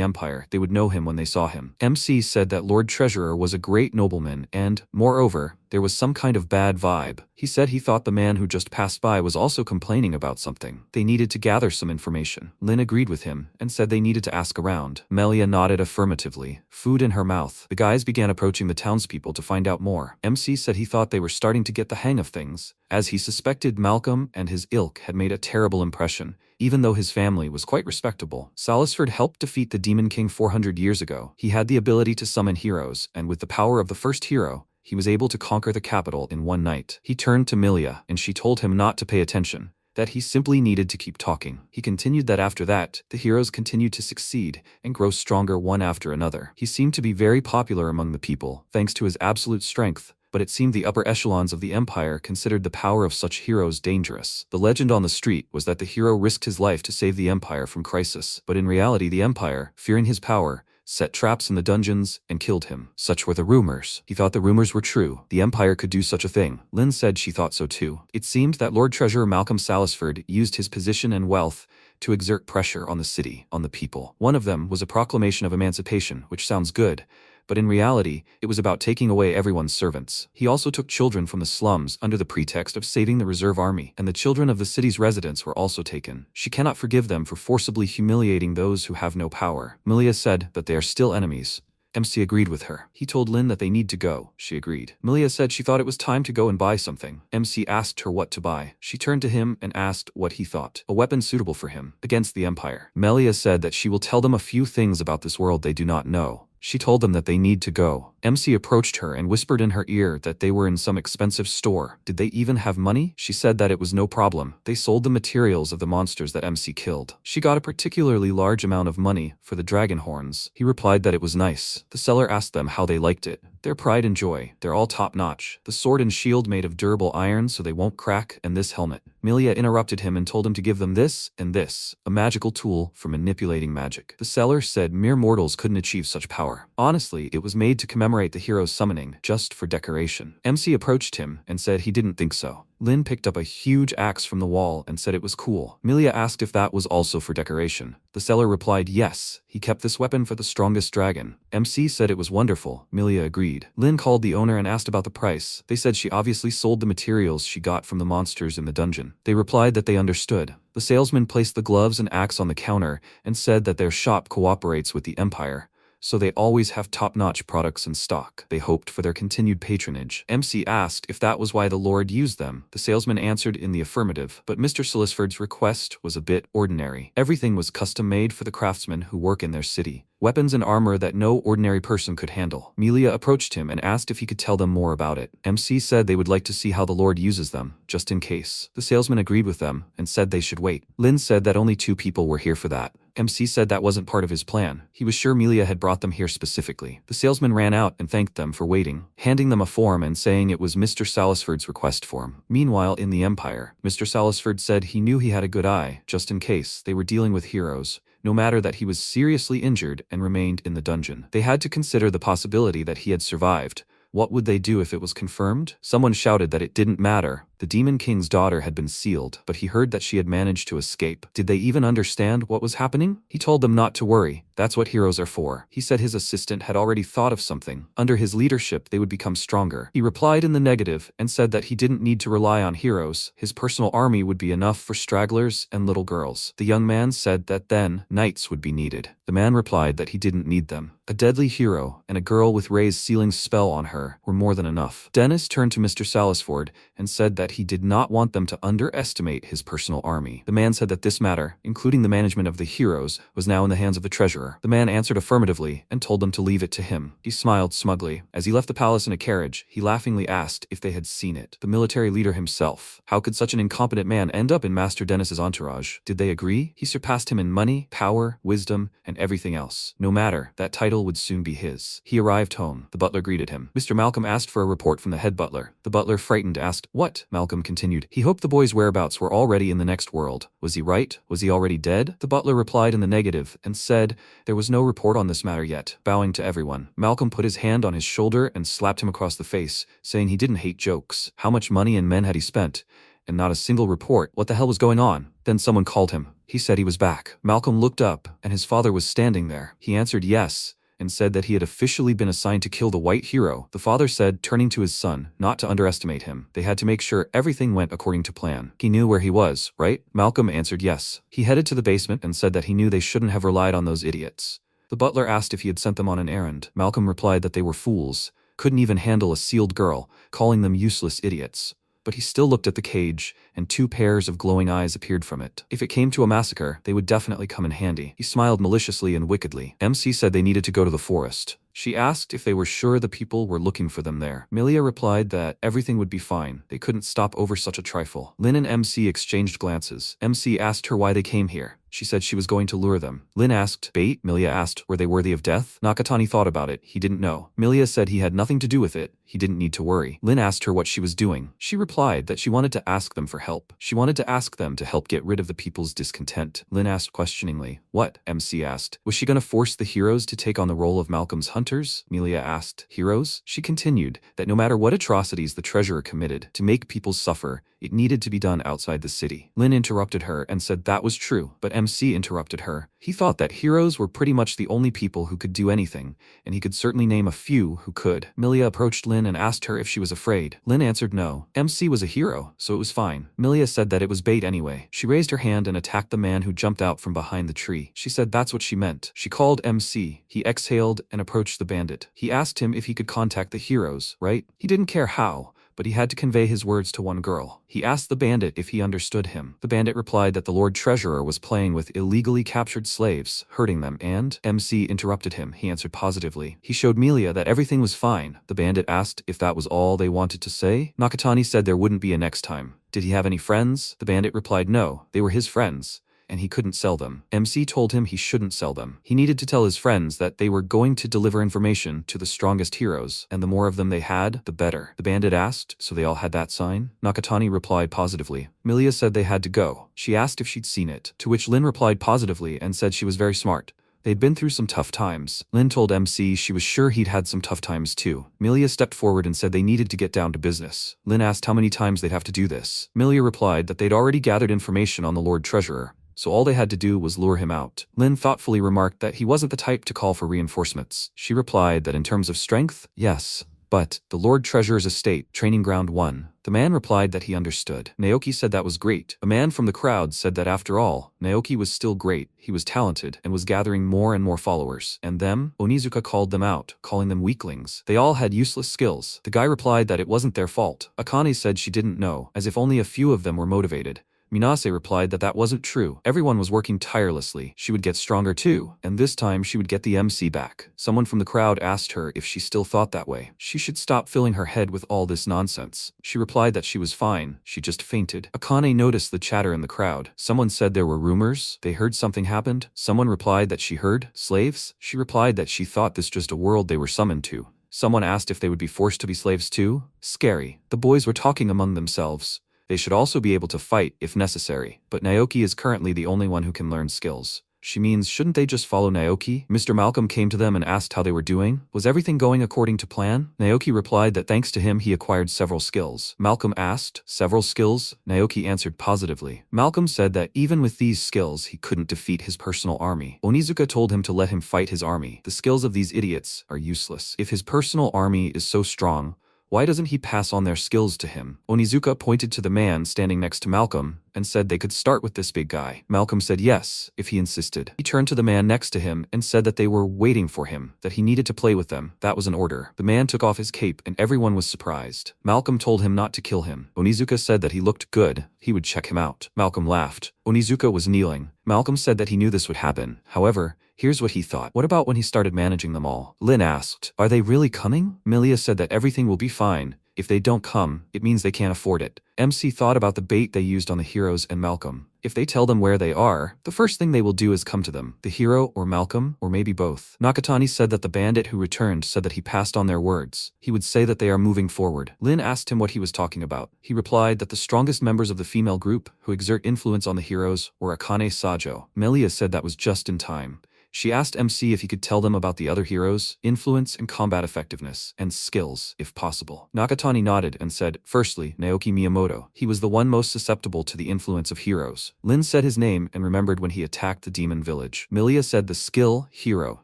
Empire. They would know him when they saw him. MC said that Lord Treasurer was a great nobleman and, moreover, there was some kind of bad vibe. He said he thought the man who just passed by was also complaining about something. They needed to gather some information. Lin agreed with him and said they needed to ask around. Melia nodded affirmatively, food in her mouth. The guys began approaching the townspeople to find out more. MC said he thought they were starting to get the hang of things, as he suspected Malcolm and his ilk had made a terrible impression, even though his family was quite respectable. Salisford helped defeat the Demon King 400 years ago. He had the ability to summon heroes, and with the power of the first hero, he was able to conquer the capital in one night. He turned to Melia, and she told him not to pay attention, that he simply needed to keep talking. He continued that after that, the heroes continued to succeed and grow stronger one after another. He seemed to be very popular among the people, thanks to his absolute strength, but it seemed the upper echelons of the Empire considered the power of such heroes dangerous. The legend on the street was that the hero risked his life to save the Empire from crisis, but in reality the Empire, fearing his power, set traps in the dungeons and killed him. Such were the rumors. He thought the rumors were true. The Empire could do such a thing. Lin said she thought so too. It seemed that Lord Treasurer Malcolm Salisford used his position and wealth to exert pressure on the city, on the people. One of them was a proclamation of emancipation, which sounds good, but in reality, it was about taking away everyone's servants. He also took children from the slums under the pretext of saving the reserve army, and the children of the city's residents were also taken. She cannot forgive them for forcibly humiliating those who have no power. Melia said that they are still enemies. MC agreed with her. He told Lin that they need to go. She agreed. Melia said she thought it was time to go and buy something. MC asked her what to buy. She turned to him and asked what he thought. A weapon suitable for him, against the Empire. Melia said that she will tell them a few things about this world they do not know. She told them that they need to go. MC approached her and whispered in her ear that they were in some expensive store. Did they even have money? She said that it was no problem. They sold the materials of the monsters that MC killed. She got a particularly large amount of money for the dragon horns. He replied that it was nice. The seller asked them how they liked it. Their pride and joy. They're all top-notch. The sword and shield made of durable iron so they won't crack, and this helmet. Melia interrupted him and told him to give them this and this, a magical tool for manipulating magic. The seller said mere mortals couldn't achieve such power. war. Honestly, it was made to commemorate the hero's summoning, just for decoration. MC approached him and said he didn't think so. Lin picked up a huge axe from the wall and said it was cool. Milia asked if that was also for decoration. The seller replied yes, he kept this weapon for the strongest dragon. MC said it was wonderful. Milia agreed. Lin called the owner and asked about the price. They said she obviously sold the materials she got from the monsters in the dungeon. They replied that they understood. The salesman placed the gloves and axe on the counter and said that their shop cooperates with the Empire, so they always have top-notch products in stock. They hoped for their continued patronage. MC asked if that was why the Lord used them. The salesman answered in the affirmative, but Mr. Silisford's request was a bit ordinary. Everything was custom-made for the craftsmen who work in their city. Weapons and armor that no ordinary person could handle. Milia approached him and asked if he could tell them more about it. MC said they would like to see how the Lord uses them, just in case. The salesman agreed with them and said they should wait. Lin said that only 2 people were here for that. MC said that wasn't part of his plan. He was sure Milia had brought them here specifically. The salesman ran out and thanked them for waiting, handing them a form and saying it was Mr. Salisford's request form. Meanwhile, in the Empire, Mr. Salisford said he knew he had a good eye, just in case they were dealing with heroes, no matter that he was seriously injured and remained in the dungeon. They had to consider the possibility that he had survived. What would they do if it was confirmed? Someone shouted that it didn't matter. The Demon King's daughter had been sealed, but he heard that she had managed to escape. Did they even understand what was happening? He told them not to worry. That's what heroes are for. He said his assistant had already thought of something. Under his leadership, they would become stronger. He replied in the negative and said that he didn't need to rely on heroes. His personal army would be enough for stragglers and little girls. The young man said that then knights would be needed. The man replied that he didn't need them. A deadly hero and a girl with Ray's sealing spell on her were more than enough. Dennis turned to Mr. Salisford and said that he did not want them to underestimate his personal army. The man said that this matter, including the management of the heroes, was now in the hands of the treasurer. The man answered affirmatively and told them to leave it to him. He smiled smugly. As he left the palace in a carriage, he laughingly asked if they had seen it. The military leader himself. How could such an incompetent man end up in Master Dennis's entourage? Did they agree? He surpassed him in money, power, wisdom, and everything else. No matter, that title would soon be his. He arrived home. The butler greeted him. Mr. Malcolm asked for a report from the head butler. The butler, frightened, asked, "What?" Malcolm continued. He hoped the boy's whereabouts were already in the next world. Was he right? Was he already dead? The butler replied in the negative and said there was no report on this matter yet, bowing to everyone. Malcolm put his hand on his shoulder and slapped him across the face, saying he didn't hate jokes. How much money and men had he spent? And not a single report. What the hell was going on? Then someone called him. He said he was back. Malcolm looked up, and his father was standing there. He answered yes, and said that he had officially been assigned to kill the white hero. The father said, turning to his son, not to underestimate him. They had to make sure everything went according to plan. He knew where he was, right? Malcolm answered yes. He headed to the basement and said that he knew they shouldn't have relied on those idiots. The butler asked if he had sent them on an errand. Malcolm replied that they were fools, couldn't even handle a sealed girl, calling them useless idiots. But he still looked at the cage, and 2 pairs of glowing eyes appeared from it. If it came to a massacre, they would definitely come in handy. He smiled maliciously and wickedly. MC said they needed to go to the forest. She asked if they were sure the people were looking for them there. Milia replied that everything would be fine. They couldn't stop over such a trifle. Lin and MC exchanged glances. MC asked her why they came here. She said she was going to lure them. Lin asked, bait? Milia asked, were they worthy of death? Nakatani thought about it. He didn't know. Milia said he had nothing to do with it. He didn't need to worry. Lin asked her what she was doing. She replied that she wanted to ask them for help. She wanted to ask them to help get rid of the people's discontent. Lin asked questioningly, what? MC asked. Was she going to force the heroes to take on the role of Malcolm's hunters? Milia asked. Heroes? She continued that no matter what atrocities the treasurer committed, to make people suffer, it needed to be done outside the city. Lin interrupted her and said that was true, but MC interrupted her. He thought that heroes were pretty much the only people who could do anything, and he could certainly name a few who could. Milia approached Lin and asked her if she was afraid. Lin answered no. MC was a hero, so it was fine. Milia said that it was bait anyway. She raised her hand and attacked the man who jumped out from behind the tree. She said that's what she meant. She called MC. He exhaled and approached the bandit. He asked him if he could contact the heroes, right? He didn't care how, but he had to convey his words to one girl. He asked the bandit if he understood him. The bandit replied that the Lord Treasurer was playing with illegally captured slaves, hurting them, and MC interrupted him. He answered positively. He showed Milia that everything was fine. The bandit asked if that was all they wanted to say. Nakatani said there wouldn't be a next time. Did he have any friends? The bandit replied no, they were his friends, and he couldn't sell them. MC told him he shouldn't sell them. He needed to tell his friends that they were going to deliver information to the strongest heroes, and the more of them they had, the better. The bandit asked, so they all had that sign? Nakatani replied positively. Milia said they had to go. She asked if she'd seen it, to which Lin replied positively and said she was very smart. They'd been through some tough times. Lin told MC she was sure he'd had some tough times too. Milia stepped forward and said they needed to get down to business. Lin asked how many times they'd have to do this. Milia replied that they'd already gathered information on the Lord Treasurer, so all they had to do was lure him out. Lin thoughtfully remarked that he wasn't the type to call for reinforcements. She replied that in terms of strength, yes, but the Lord Treasurer's estate, training ground 1. The man replied that he understood. Naoki said that was great. A man from the crowd said that after all, Naoki was still great, he was talented, and was gathering more and more followers. And them? Onizuka called them out, calling them weaklings. They all had useless skills. The guy replied that it wasn't their fault. Akane said she didn't know, as if only a few of them were motivated. Minase replied that that wasn't true. Everyone was working tirelessly. She would get stronger too, and this time she would get the MC back. Someone from the crowd asked her if she still thought that way. She should stop filling her head with all this nonsense. She replied that she was fine, she just fainted. Akane noticed the chatter in the crowd. Someone said there were rumors, they heard something happened. Someone replied that she heard slaves. She replied that she thought this just a world they were summoned to. Someone asked if they would be forced to be slaves too. Scary. The boys were talking among themselves. They should also be able to fight if necessary, but Naoki is currently the only one who can learn skills. She means shouldn't they just follow Naoki? Mr. Malcolm came to them and asked how they were doing. Was everything going according to plan? Naoki replied that thanks to him he acquired several skills. Malcolm asked, several skills? Naoki answered positively. Malcolm said that even with these skills he couldn't defeat his personal army. Onizuka told him to let him fight his army. The skills of these idiots are useless. If his personal army is so strong, why doesn't he pass on their skills to him? Onizuka pointed to the man standing next to Malcolm and said they could start with this big guy. Malcolm said yes, if he insisted. He turned to the man next to him and said that they were waiting for him, that he needed to play with them. That was an order. The man took off his cape and everyone was surprised. Malcolm told him not to kill him. Onizuka said that he looked good. He would check him out. Malcolm laughed. Onizuka was kneeling. Malcolm said that he knew this would happen. However, here's what he thought. What about when he started managing them all? Lin asked, are they really coming? Milia said that everything will be fine. If they don't come, it means they can't afford it. MC thought about the bait they used on the heroes and Malcolm. If they tell them where they are, the first thing they will do is come to them. The hero or Malcolm, or maybe both. Nakatani said that the bandit who returned said that he passed on their words. He would say that they are moving forward. Lin asked him what he was talking about. He replied that the strongest members of the female group who exert influence on the heroes were Akane Sajo. Melia said that was just in time. She asked MC if he could tell them about the other heroes, influence and combat effectiveness, and skills, if possible. Nakatani nodded and said, firstly, Naoki Miyamoto. He was the one most susceptible to the influence of heroes. Lin said his name and remembered when he attacked the demon village. Milia said the skill, hero.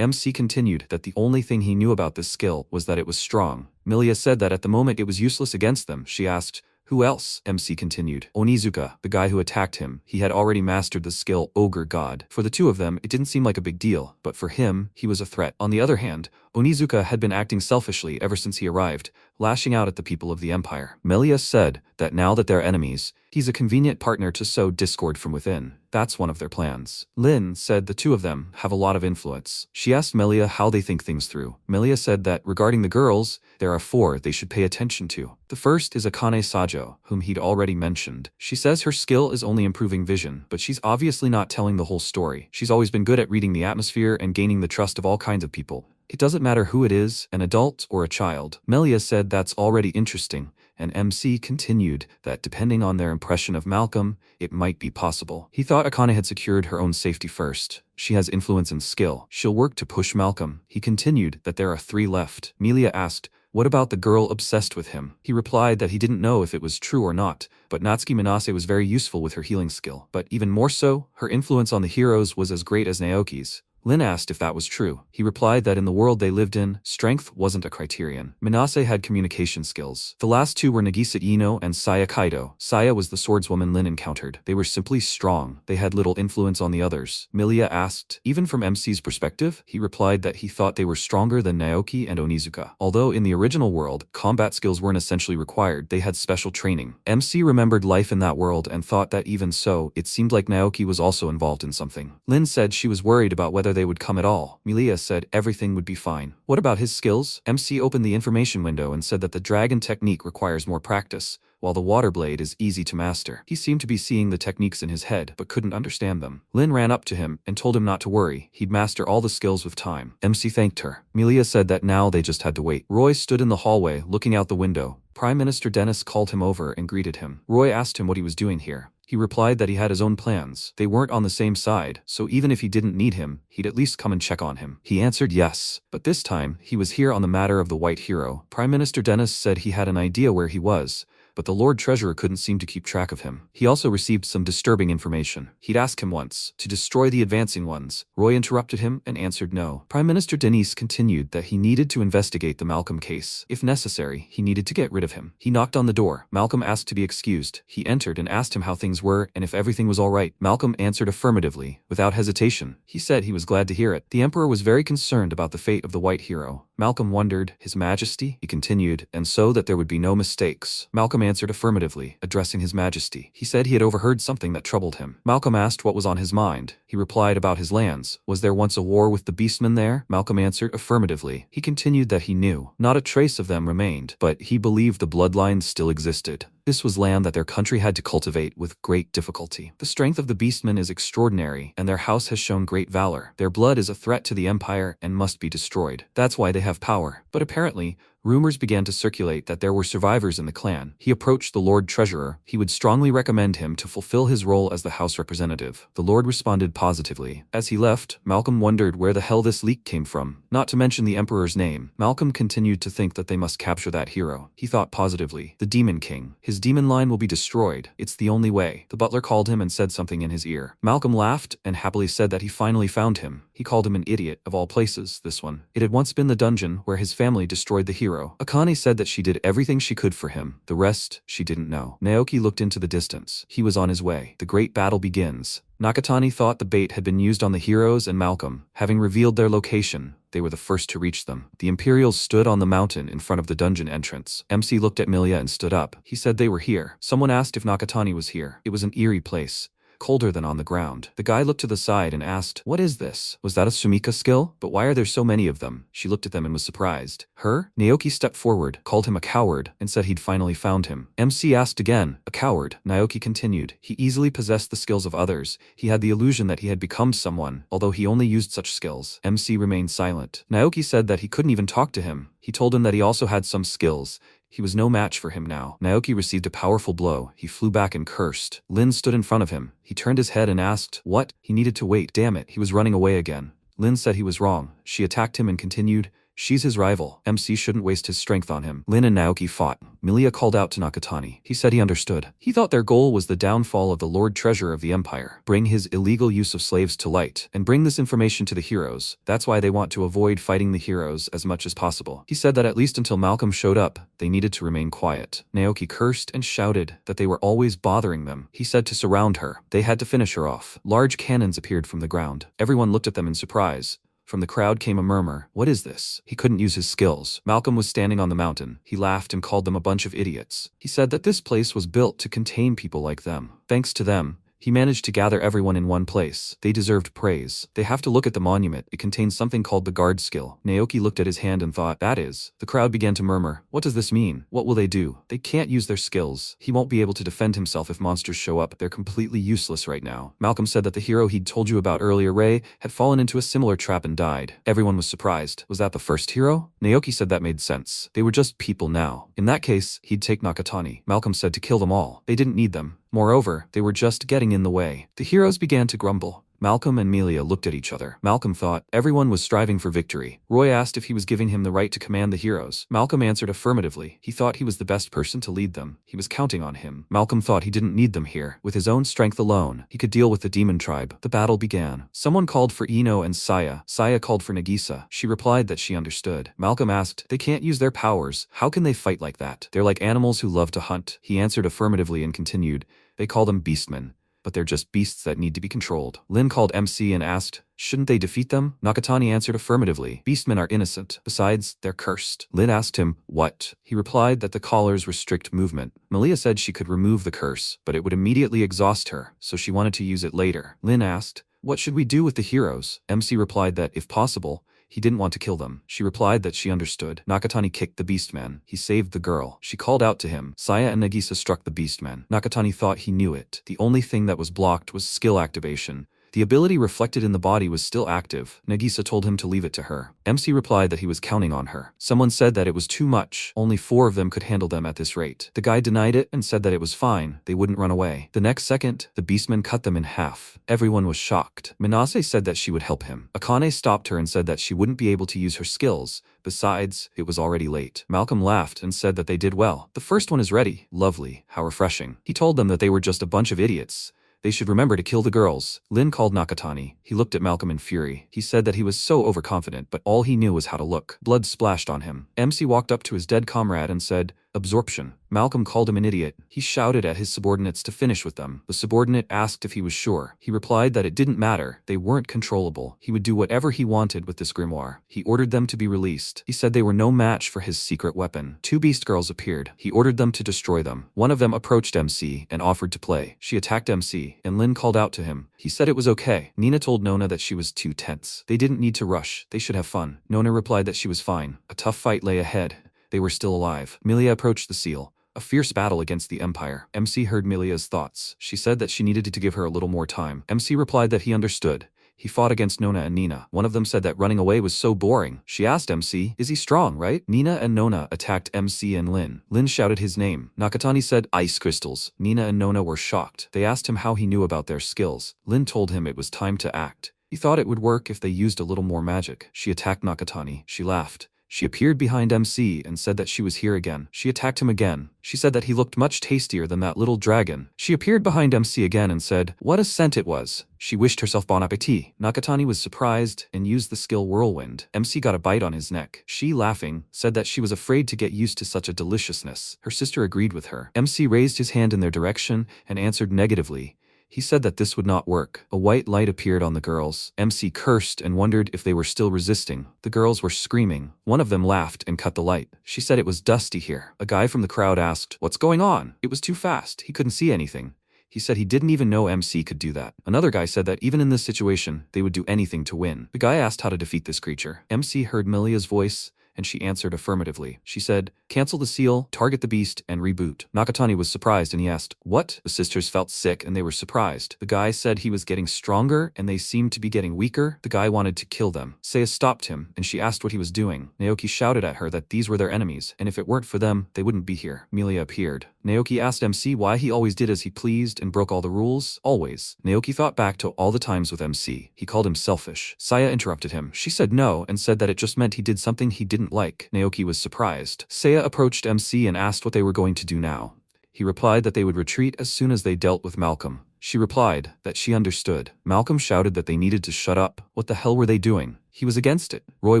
MC continued that the only thing he knew about this skill was that it was strong. Milia said that at the moment it was useless against them. She asked, who else? MC continued. Onizuka, the guy who attacked him. He had already mastered the skill Ogre God. For the two of them, it didn't seem like a big deal, but for him, he was a threat. On the other hand, Onizuka had been acting selfishly ever since he arrived, lashing out at the people of the Empire. Melia said that now that they're enemies, he's a convenient partner to sow discord from within. That's one of their plans. Lin said the two of them have a lot of influence. She asked Melia how they think things through. Melia said that regarding the girls, there are 4 they should pay attention to. The first is Akane Sajo, whom he'd already mentioned. She says her skill is only improving vision, but she's obviously not telling the whole story. She's always been good at reading the atmosphere and gaining the trust of all kinds of people. It doesn't matter who it is, an adult or a child. Melia said that's already interesting, and MC continued that depending on their impression of Malcolm, it might be possible. He thought Akane had secured her own safety first. She has influence and skill. She'll work to push Malcolm. He continued that there are 3 left. Melia asked, what about the girl obsessed with him? He replied that he didn't know if it was true or not, but Natsuki Minase was very useful with her healing skill. But even more so, her influence on the heroes was as great as Naoki's. Lin asked if that was true. He replied that in the world they lived in, strength wasn't a criterion. Minase had communication skills. The last 2 were Nagisa Ino and Saya Kaido. Saya was the swordswoman Lin encountered. They were simply strong. They had little influence on the others. Milia asked, even from MC's perspective? He replied that he thought they were stronger than Naoki and Onizuka. Although in the original world, combat skills weren't essentially required, they had special training. MC remembered life in that world and thought that even so, it seemed like Naoki was also involved in something. Lin said she was worried about whether they would come at all. Milia said everything would be fine. What about his skills? MC opened the information window and said that the dragon technique requires more practice, while the water blade is easy to master. He seemed to be seeing the techniques in his head, but couldn't understand them. Lin ran up to him and told him not to worry, he'd master all the skills with time. MC thanked her. Melia said that now they just had to wait. Roy stood in the hallway, looking out the window. Prime Minister Dennis called him over and greeted him. Roy asked him what he was doing here. He replied that he had his own plans. They weren't on the same side, so even if he didn't need him, he'd at least come and check on him. He answered yes, but this time, he was here on the matter of the White Hero. Prime Minister Dennis said he had an idea where he was, but the Lord Treasurer couldn't seem to keep track of him. He also received some disturbing information. He'd asked him once to destroy the advancing ones. Roy interrupted him and answered no. Prime Minister Denise continued that he needed to investigate the Malcolm case. If necessary, he needed to get rid of him. He knocked on the door. Malcolm asked to be excused. He entered and asked him how things were and if everything was all right. Malcolm answered affirmatively, without hesitation. He said he was glad to hear it. The Emperor was very concerned about the fate of the White Hero. Malcolm wondered, His Majesty? He continued, and so that there would be no mistakes. Malcolm answered affirmatively, addressing His Majesty. He said he had overheard something that troubled him. Malcolm asked what was on his mind. He replied about his lands. Was there once a war with the beastmen there? Malcolm answered affirmatively. He continued that he knew. Not a trace of them remained, but he believed the bloodlines still existed. This was land that their country had to cultivate with great difficulty. The strength of the beastmen is extraordinary, and their house has shown great valor. Their blood is a threat to the Empire and must be destroyed. That's why they have power. But apparently, rumors began to circulate that there were survivors in the clan. He approached the Lord Treasurer. He would strongly recommend him to fulfill his role as the House representative. The Lord responded positively. As he left, Malcolm wondered where the hell this leak came from, not to mention the Emperor's name. Malcolm continued to think that they must capture that hero. He thought positively. The Demon King. His demon line will be destroyed. It's the only way. The butler called him and said something in his ear. Malcolm laughed and happily said that he finally found him. He called him an idiot, of all places, this one. It had once been the dungeon where his family destroyed the hero. Akane said that she did everything she could for him. The rest, she didn't know. Naoki looked into the distance. He was on his way. The great battle begins. Nakatani thought the bait had been used on the heroes and Malcolm. Having revealed their location, they were the first to reach them. The Imperials stood on the mountain in front of the dungeon entrance. MC looked at Milia and stood up. He said they were here. Someone asked if Nakatani was here. It was an eerie place, colder than on the ground. The guy looked to the side and asked, "What is this? Was that a Sumika skill? But why are there so many of them?" She looked at them and was surprised. Her? Naoki stepped forward, called him a coward, and said he'd finally found him. MC asked again, "A coward?" Naoki continued, "He easily possessed the skills of others. He had the illusion that he had become someone, although he only used such skills." MC remained silent. Naoki said that he couldn't even talk to him. He told him that he also had some skills. He was no match for him now. Naoki received a powerful blow. He flew back and cursed. Lin stood in front of him. He turned his head and asked, "What?" He needed to wait. Damn it, he was running away again. Lin said he was wrong. She attacked him and continued, "She's his rival. MC shouldn't waste his strength on him." Lin and Naoki fought. Milia called out to Nakatani. He said he understood. He thought their goal was the downfall of the Lord Treasurer of the Empire, bring his illegal use of slaves to light, and bring this information to the heroes. That's why they want to avoid fighting the heroes as much as possible. He said that at least until Malcolm showed up, they needed to remain quiet. Naoki cursed and shouted that they were always bothering them. He said to surround her. They had to finish her off. Large cannons appeared from the ground. Everyone looked at them in surprise. From the crowd came a murmur. What is this? He couldn't use his skills. Malcolm was standing on the mountain. He laughed and called them a bunch of idiots. He said that this place was built to contain people like them. Thanks to them, he managed to gather everyone in one place. They deserved praise. They have to look at the monument. It contains something called the guard skill. Naoki looked at his hand and thought, that is. The crowd began to murmur. What does this mean? What will they do? They can't use their skills. He won't be able to defend himself if monsters show up. They're completely useless right now. Malcolm said that the hero he'd told you about earlier, Ray, had fallen into a similar trap and died. Everyone was surprised. Was that the first hero? Naoki said that made sense. They were just people now. In that case, he'd take Nakatani. Malcolm said to kill them all. They didn't need them. Moreover, they were just getting in the way. The heroes began to grumble. Malcolm and Melia looked at each other. Malcolm thought everyone was striving for victory. Roy asked if he was giving him the right to command the heroes. Malcolm answered affirmatively. He thought he was the best person to lead them. He was counting on him. Malcolm thought he didn't need them here. With his own strength alone, he could deal with the demon tribe. The battle began. Someone called for Ino and Saya. Saya called for Nagisa. She replied that she understood. Malcolm asked, they can't use their powers. How can they fight like that? They're like animals who love to hunt. He answered affirmatively and continued, they call them beastmen, but they're just beasts that need to be controlled. Lin called MC and asked, shouldn't they defeat them? Nakatani answered affirmatively. Beastmen are innocent. Besides, they're cursed. Lin asked him, what? He replied that the collars restrict movement. Melia said she could remove the curse, but it would immediately exhaust her, so she wanted to use it later. Lin asked, what should we do with the heroes? MC replied that, if possible, He didn't want to kill them. She replied that she understood. Nakatani kicked the beastman. He saved the girl. She called out to him. Saya and Nagisa struck the beastman. Nakatani thought he knew it. The only thing that was blocked was skill activation. The ability reflected in the body was still active. Nagisa told him to leave it to her. MC replied that he was counting on her. Someone said that it was too much. Only 4 of them could handle them at this rate. The guy denied it and said that it was fine. They wouldn't run away. The next second, the beastman cut them in half. Everyone was shocked. Minase said that she would help him. Akane stopped her and said that she wouldn't be able to use her skills. Besides, it was already late. Malcolm laughed and said that they did well. The first one is ready. Lovely. How refreshing. He told them that they were just a bunch of idiots. They should remember to kill the girls. Lin called Nakatani. He looked at Malcolm in fury. He said that he was so overconfident, but all he knew was how to look. Blood splashed on him. MC walked up to his dead comrade and said, "Absorption." Malcolm called him an idiot. He shouted at his subordinates to finish with them. The subordinate asked if he was sure. He replied that it didn't matter. They weren't controllable. He would do whatever he wanted with this grimoire. He ordered them to be released. He said they were no match for his secret weapon. 2 beast girls appeared. He ordered them to destroy them. One of them approached MC and offered to play. She attacked MC, and Lin called out to him. He said it was okay. Nina told Nona that she was too tense. They didn't need to rush. They should have fun. Nona replied that she was fine. A tough fight lay ahead. They were still alive. Milia approached the seal. A fierce battle against the Empire. MC heard Milia's thoughts. She said that she needed to give her a little more time. MC replied that he understood. He fought against Nona and Nina. One of them said that running away was so boring. She asked MC, "Is he strong, right?" Nina and Nona attacked MC and Lin. Lin shouted his name. Nakatani said, "Ice crystals." Nina and Nona were shocked. They asked him how he knew about their skills. Lin told him it was time to act. He thought it would work if they used a little more magic. She attacked Nakatani. She laughed. She appeared behind MC and said that she was here again. She attacked him again. She said that he looked much tastier than that little dragon. She appeared behind MC again and said, "What a scent it was." She wished herself bon appetit. Nakatani was surprised and used the skill whirlwind. MC got a bite on his neck. She, laughing, said that she was afraid to get used to such a deliciousness. Her sister agreed with her. MC raised his hand in their direction and answered negatively. He said that this would not work. A white light appeared on the girls. MC cursed and wondered if they were still resisting. The girls were screaming. One of them laughed and cut the light. She said it was dusty here. A guy from the crowd asked, "What's going on?" It was too fast. He couldn't see anything. He said he didn't even know MC could do that. Another guy said that even in this situation, they would do anything to win. The guy asked how to defeat this creature. MC heard Milia's voice, and she answered affirmatively. She said, "Cancel the seal, target the beast, and reboot." Nakatani was surprised and he asked, "What?" The sisters felt sick and they were surprised. The guy said he was getting stronger and they seemed to be getting weaker. The guy wanted to kill them. Saya stopped him and she asked what he was doing. Naoki shouted at her that these were their enemies and if it weren't for them, they wouldn't be here. Milia appeared. Naoki asked MC why he always did as he pleased and broke all the rules. Always. Naoki thought back to all the times with MC. He called him selfish. Saya interrupted him. She said no and said that it just meant he did something he didn't like. Naoki was surprised. Saya approached MC and asked what they were going to do now. He replied that they would retreat as soon as they dealt with Malcolm. She replied that she understood. Malcolm shouted that they needed to shut up. What the hell were they doing? He was against it. Roy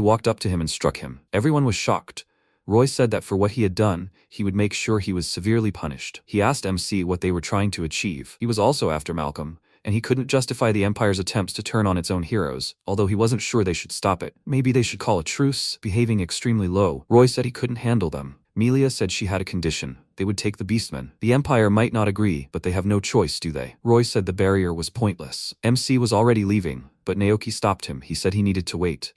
walked up to him and struck him. Everyone was shocked. Roy said that for what he had done, he would make sure he was severely punished. He asked MC what they were trying to achieve. He was also after Malcolm, and he couldn't justify the Empire's attempts to turn on its own heroes, although he wasn't sure they should stop it. Maybe they should call a truce, behaving extremely low. Roy said he couldn't handle them. Milia said she had a condition. They would take the beastmen. The Empire might not agree, but they have no choice, do they? Roy said the barrier was pointless. MC was already leaving, but Naoki stopped him. He said he needed to wait.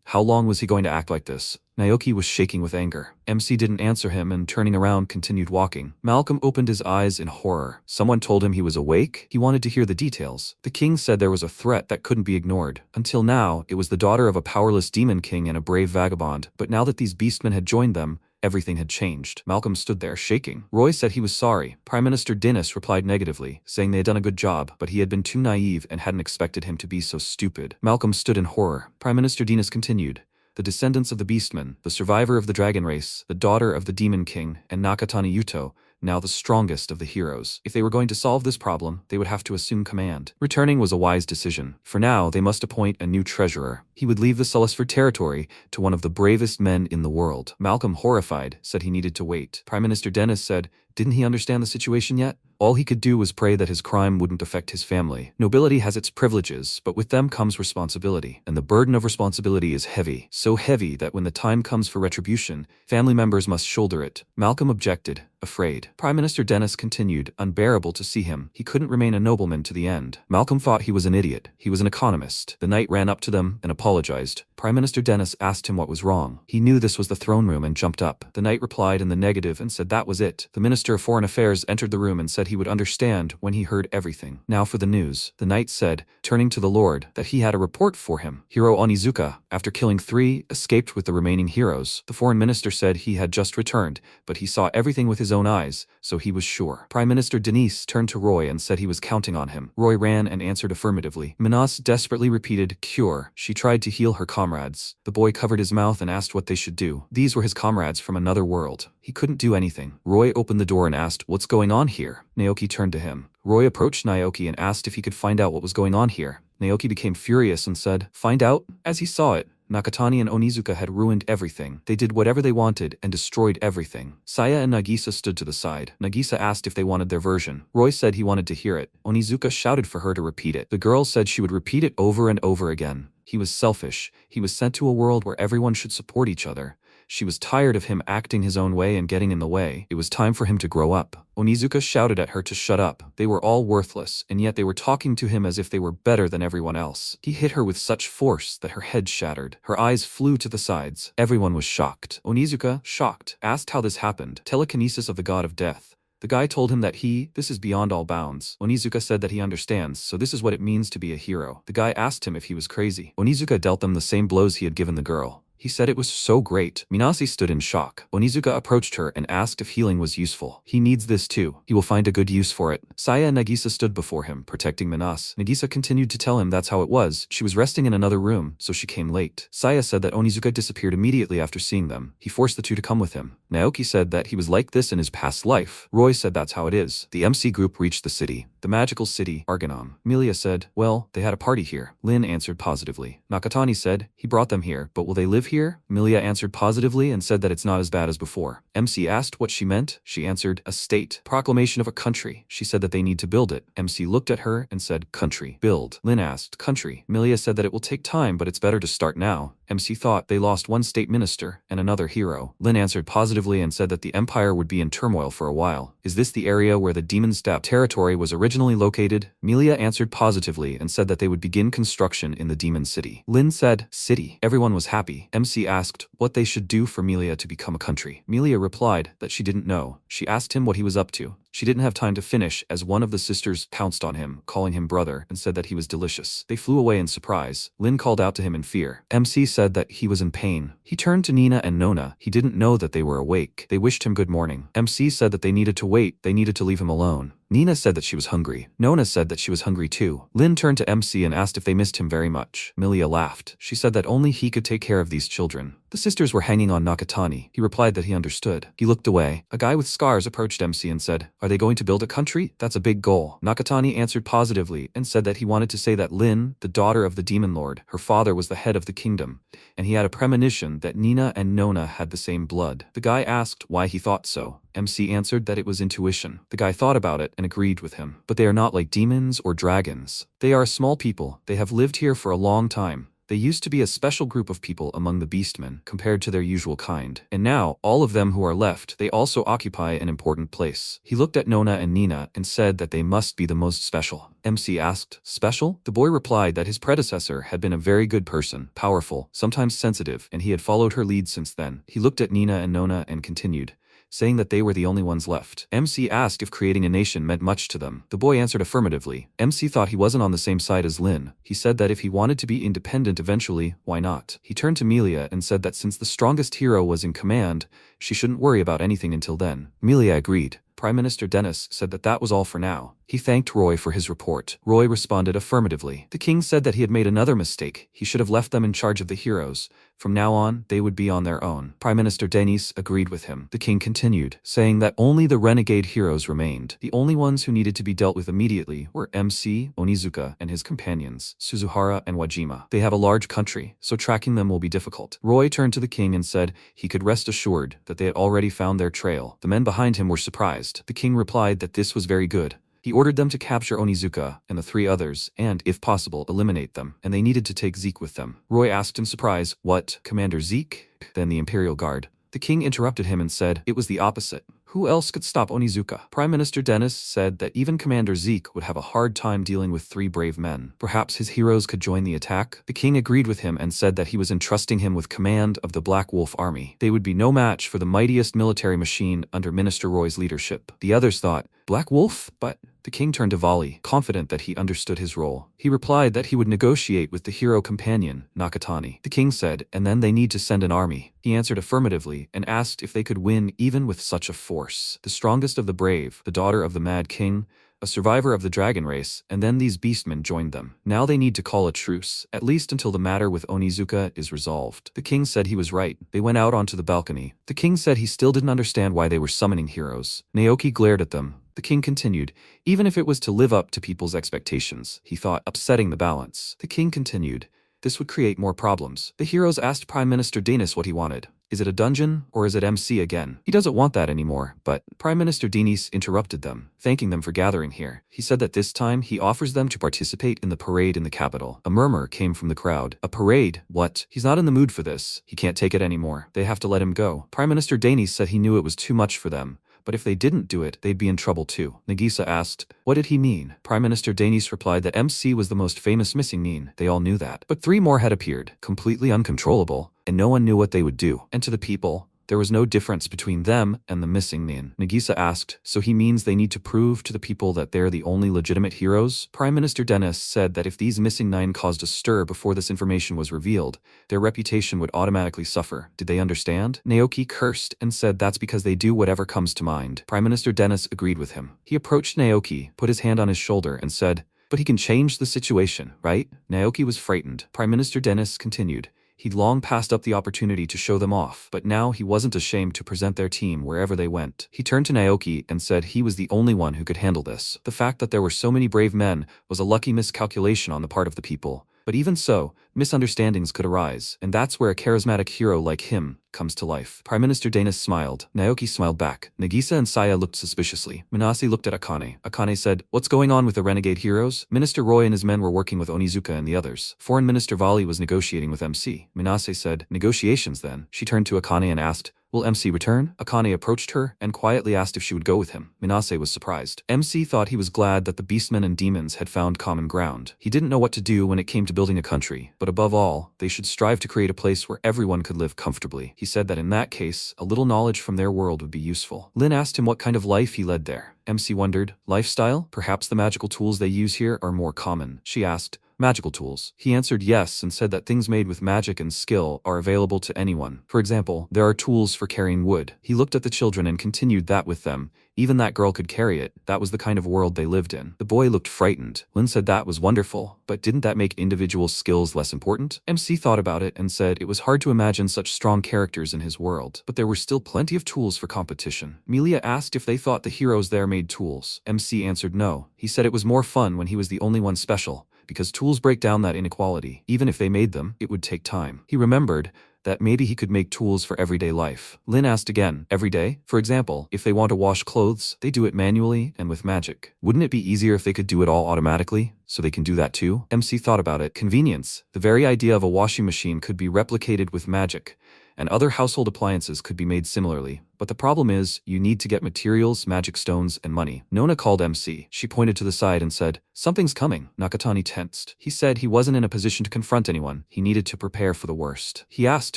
How long was he going to act like this? Naoki was shaking with anger. MC didn't answer him and turning around continued walking. Malcolm opened his eyes in horror. Someone told him he was awake. He wanted to hear the details. The king said there was a threat that couldn't be ignored. Until now, it was the daughter of a powerless demon king and a brave vagabond. But now that these beastmen had joined them, everything had changed. Malcolm stood there, shaking. Roy said he was sorry. Prime Minister Dennis replied negatively, saying they had done a good job, but he had been too naive and hadn't expected him to be so stupid. Malcolm stood in horror. Prime Minister Dennis continued. The descendants of the beastmen, the survivor of the dragon race, the daughter of the demon king, and Nakatani Yuto, now the strongest of the heroes. If they were going to solve this problem, they would have to assume command. Returning was a wise decision. For now, they must appoint a new treasurer. He would leave the Sulisford territory to one of the bravest men in the world. Malcolm, horrified, said he needed to wait. Prime Minister Dennis said, didn't he understand the situation yet? All he could do was pray that his crime wouldn't affect his family. Nobility has its privileges, but with them comes responsibility. And the burden of responsibility is heavy. So heavy that when the time comes for retribution, family members must shoulder it. Malcolm objected, afraid. Prime Minister Dennis continued, unbearable to see him. He couldn't remain a nobleman to the end. Malcolm thought he was an idiot. He was an economist. The knight ran up to them and apologized. Prime Minister Dennis asked him what was wrong. He knew this was the throne room and jumped up. The knight replied in the negative and said that was it. The Minister of Foreign Affairs entered the room and said he would understand when he heard everything. Now for the news. The knight said, turning to the Lord, that he had a report for him. Hero Onizuka, after killing 3, escaped with the remaining heroes. The foreign minister said he had just returned, but he saw everything with his own eyes, so he was sure. Prime Minister Denise turned to Roy and said he was counting on him. Roy ran and answered affirmatively. Minas desperately repeated, cure. She tried to heal her comrades. The boy covered his mouth and asked what they should do. These were his comrades from another world. He couldn't do anything. Roy opened the door and asked, what's going on here? Naoki turned to him. Roy approached Naoki and asked if he could find out what was going on here. Naoki became furious and said, find out? As he saw it, Nakatani and Onizuka had ruined everything. They did whatever they wanted and destroyed everything. Saya and Nagisa stood to the side. Nagisa asked if they wanted their version. Roy said he wanted to hear it. Onizuka shouted for her to repeat it. The girl said she would repeat it over and over again. He was selfish. He was sent to a world where everyone should support each other. She was tired of him acting his own way and getting in the way. It was time for him to grow up. Onizuka shouted at her to shut up. They were all worthless, and yet they were talking to him as if they were better than everyone else. He hit her with such force that her head shattered. Her eyes flew to the sides. Everyone was shocked. Onizuka, shocked, asked how this happened. Telekinesis of the god of death. The guy told him that this is beyond all bounds. Onizuka said that he understands, so this is what it means to be a hero. The guy asked him if he was crazy. Onizuka dealt them the same blows he had given the girl. He said it was so great. Minasi stood in shock. Onizuka approached her and asked if healing was useful. He needs this too. He will find a good use for it. Saya and Nagisa stood before him, protecting Minas. Nagisa continued to tell him that's how it was. She was resting in another room, so she came late. Saya said that Onizuka disappeared immediately after seeing them. He forced the two to come with him. Naoki said that he was like this in his past life. Roy said that's how it is. The MC group reached the city. The magical city, Argonam. Milia said, well, they had a party here. Lin answered positively. Nakatani said, he brought them here, but will they live here? Milia answered positively and said that it's not as bad as before. MC asked what she meant. She answered, a state. Proclamation of a country. She said that they need to build it. MC looked at her and said, country. Build. Lin asked, country. Milia said that it will take time, but it's better to start now. MC thought they lost one state minister and another hero. Lin answered positively and said that the empire would be in turmoil for a while. Is this the area where the demon steppe territory was originally located? Milia answered positively and said that they would begin construction in the demon city. Lin said, city. Everyone was happy. MC asked what they should do for Milia to become a country. Milia replied that she didn't know. She asked him what he was up to. She didn't have time to finish as one of the sisters pounced on him, calling him brother, and said that he was delicious. They flew away in surprise. Lin called out to him in fear. MC said that he was in pain. He turned to Nina and Nona. He didn't know that they were awake. They wished him good morning. MC said that they needed to wait. They needed to leave him alone. Nina said that she was hungry. Nona said that she was hungry too. Lin turned to MC and asked if they missed him very much. Milia laughed. She said that only he could take care of these children. The sisters were hanging on Nakatani. He replied that he understood. He looked away. A guy with scars approached MC and said, are they going to build a country? That's a big goal. Nakatani answered positively and said that he wanted to say that Lin, the daughter of the demon lord, her father was the head of the kingdom, and he had a premonition that Nina and Nona had the same blood. The guy asked why he thought so. MC answered that it was intuition. The guy thought about it and agreed with him. But they are not like demons or dragons. They are a small people. They have lived here for a long time. They used to be a special group of people among the beastmen compared to their usual kind. And now, all of them who are left, they also occupy an important place. He looked at Nona and Nina and said that they must be the most special. MC asked, special? The boy replied that his predecessor had been a very good person, powerful, sometimes sensitive, and he had followed her lead since then. He looked at Nina and Nona and continued, saying that they were the only ones left. MC asked if creating a nation meant much to them. The boy answered affirmatively. MC thought he wasn't on the same side as Lin. He said that if he wanted to be independent eventually, why not? He turned to Milia and said that since the strongest hero was in command, she shouldn't worry about anything until then. Milia agreed. Prime Minister Dennis said that that was all for now. He thanked Roy for his report. Roy responded affirmatively. The king said that he had made another mistake. He should have left them in charge of the heroes. From now on, they would be on their own. Prime Minister Dennis agreed with him. The king continued, saying that only the renegade heroes remained. The only ones who needed to be dealt with immediately were MC, Onizuka, and his companions, Suzuhara and Wajima. They have a large country, so tracking them will be difficult. Roy turned to the king and said he could rest assured that they had already found their trail. The men behind him were surprised. surprised. The king replied that this was very good. He ordered them to capture Onizuka and the 3 others and, if possible, eliminate them, and they needed to take Zeke with them. Roy asked in surprise, "What, Commander Zeke?" Then the Imperial Guard. The king interrupted him and said, "It was the opposite. Who else could stop Onizuka?" Prime Minister Dennis said that even Commander Zeke would have a hard time dealing with 3 brave men. Perhaps his heroes could join the attack? The king agreed with him and said that he was entrusting him with command of the Black Wolf Army. They would be no match for the mightiest military machine under Minister Roy's leadership. The others thought, "Black Wolf? But..." The king turned to Voli, confident that he understood his role. He replied that he would negotiate with the hero companion, Nakatani. The king said, "And then they need to send an army." He answered affirmatively and asked if they could win even with such a force. The strongest of the brave, the daughter of the Mad King, a survivor of the dragon race, and then these beastmen joined them. Now they need to call a truce, at least until the matter with Onizuka is resolved. The king said he was right. They went out onto the balcony. The king said he still didn't understand why they were summoning heroes. Naoki glared at them. The king continued, "Even if it was to live up to people's expectations," he thought, upsetting the balance. The king continued, "This would create more problems." The heroes asked Prime Minister Dennis what he wanted. Is it a dungeon, or is it MC again? He doesn't want that anymore, but Prime Minister Dennis interrupted them, thanking them for gathering here. He said that this time he offers them to participate in the parade in the capital. A murmur came from the crowd. A parade? What? He's not in the mood for this. He can't take it anymore. They have to let him go. Prime Minister Dennis said he knew it was too much for them. But if they didn't do it, they'd be in trouble too. Nagisa asked, "What did he mean?" Prime Minister Dennis replied that MC was the most famous missing mean. They all knew that. But 3 more had appeared, completely uncontrollable, and no one knew what they would do. And to the people, there was no difference between them and the missing men. Nagisa asked, "So he means they need to prove to the people that they're the only legitimate heroes?" Prime Minister Dennis said that if these missing 9 caused a stir before this information was revealed, their reputation would automatically suffer. Did they understand? Naoki cursed and said that's because they do whatever comes to mind. Prime Minister Dennis agreed with him. He approached Naoki, put his hand on his shoulder, and said, "But he can change the situation, right?" Naoki was frightened. Prime Minister Dennis continued, He'd long passed up the opportunity to show them off, but now he wasn't ashamed to present their team wherever they went. He turned to Naoki and said he was the only one who could handle this. The fact that there were so many brave men was a lucky miscalculation on the part of the people. But even so, misunderstandings could arise, and that's where a charismatic hero like him comes to life. Prime Minister Dennis smiled. Naoki smiled back. Nagisa and Saya looked suspiciously. Minase looked at Akane. Akane said, "What's going on with the renegade heroes?" Minister Roy and his men were working with Onizuka and the others. Foreign Minister Voli was negotiating with MC. Minase said, "Negotiations then?" She turned to Akane and asked, "Will MC return?" Akane approached her and quietly asked if she would go with him. Minase was surprised. MC thought he was glad that the beastmen and demons had found common ground. He didn't know what to do when it came to building a country, but above all, they should strive to create a place where everyone could live comfortably. He said that in that case, a little knowledge from their world would be useful. Lin asked him what kind of life he led there. MC wondered, lifestyle? Perhaps the magical tools they use here are more common. She asked, magical tools. He answered yes and said that things made with magic and skill are available to anyone. For example, there are tools for carrying wood. He looked at the children and continued that with them. Even that girl could carry it. That was the kind of world they lived in. The boy looked frightened. Lin said that was wonderful, but didn't that make individual skills less important? MC thought about it and said it was hard to imagine such strong characters in his world, but there were still plenty of tools for competition. Melia asked if they thought the heroes there made tools. MC answered no. He said it was more fun when he was the only one special, because tools break down that inequality. Even if they made them, it would take time. He remembered that maybe he could make tools for everyday life. Lin asked again, every day? For example, if they want to wash clothes, they do it manually and with magic. Wouldn't it be easier if they could do it all automatically? So they can do that too? MC thought about it. Convenience. The very idea of a washing machine could be replicated with magic, and other household appliances could be made similarly. But the problem is, you need to get materials, magic stones, and money. Nona called MC. She pointed to the side and said, "Something's coming." Nakatani tensed. He said he wasn't in a position to confront anyone. He needed to prepare for the worst. He asked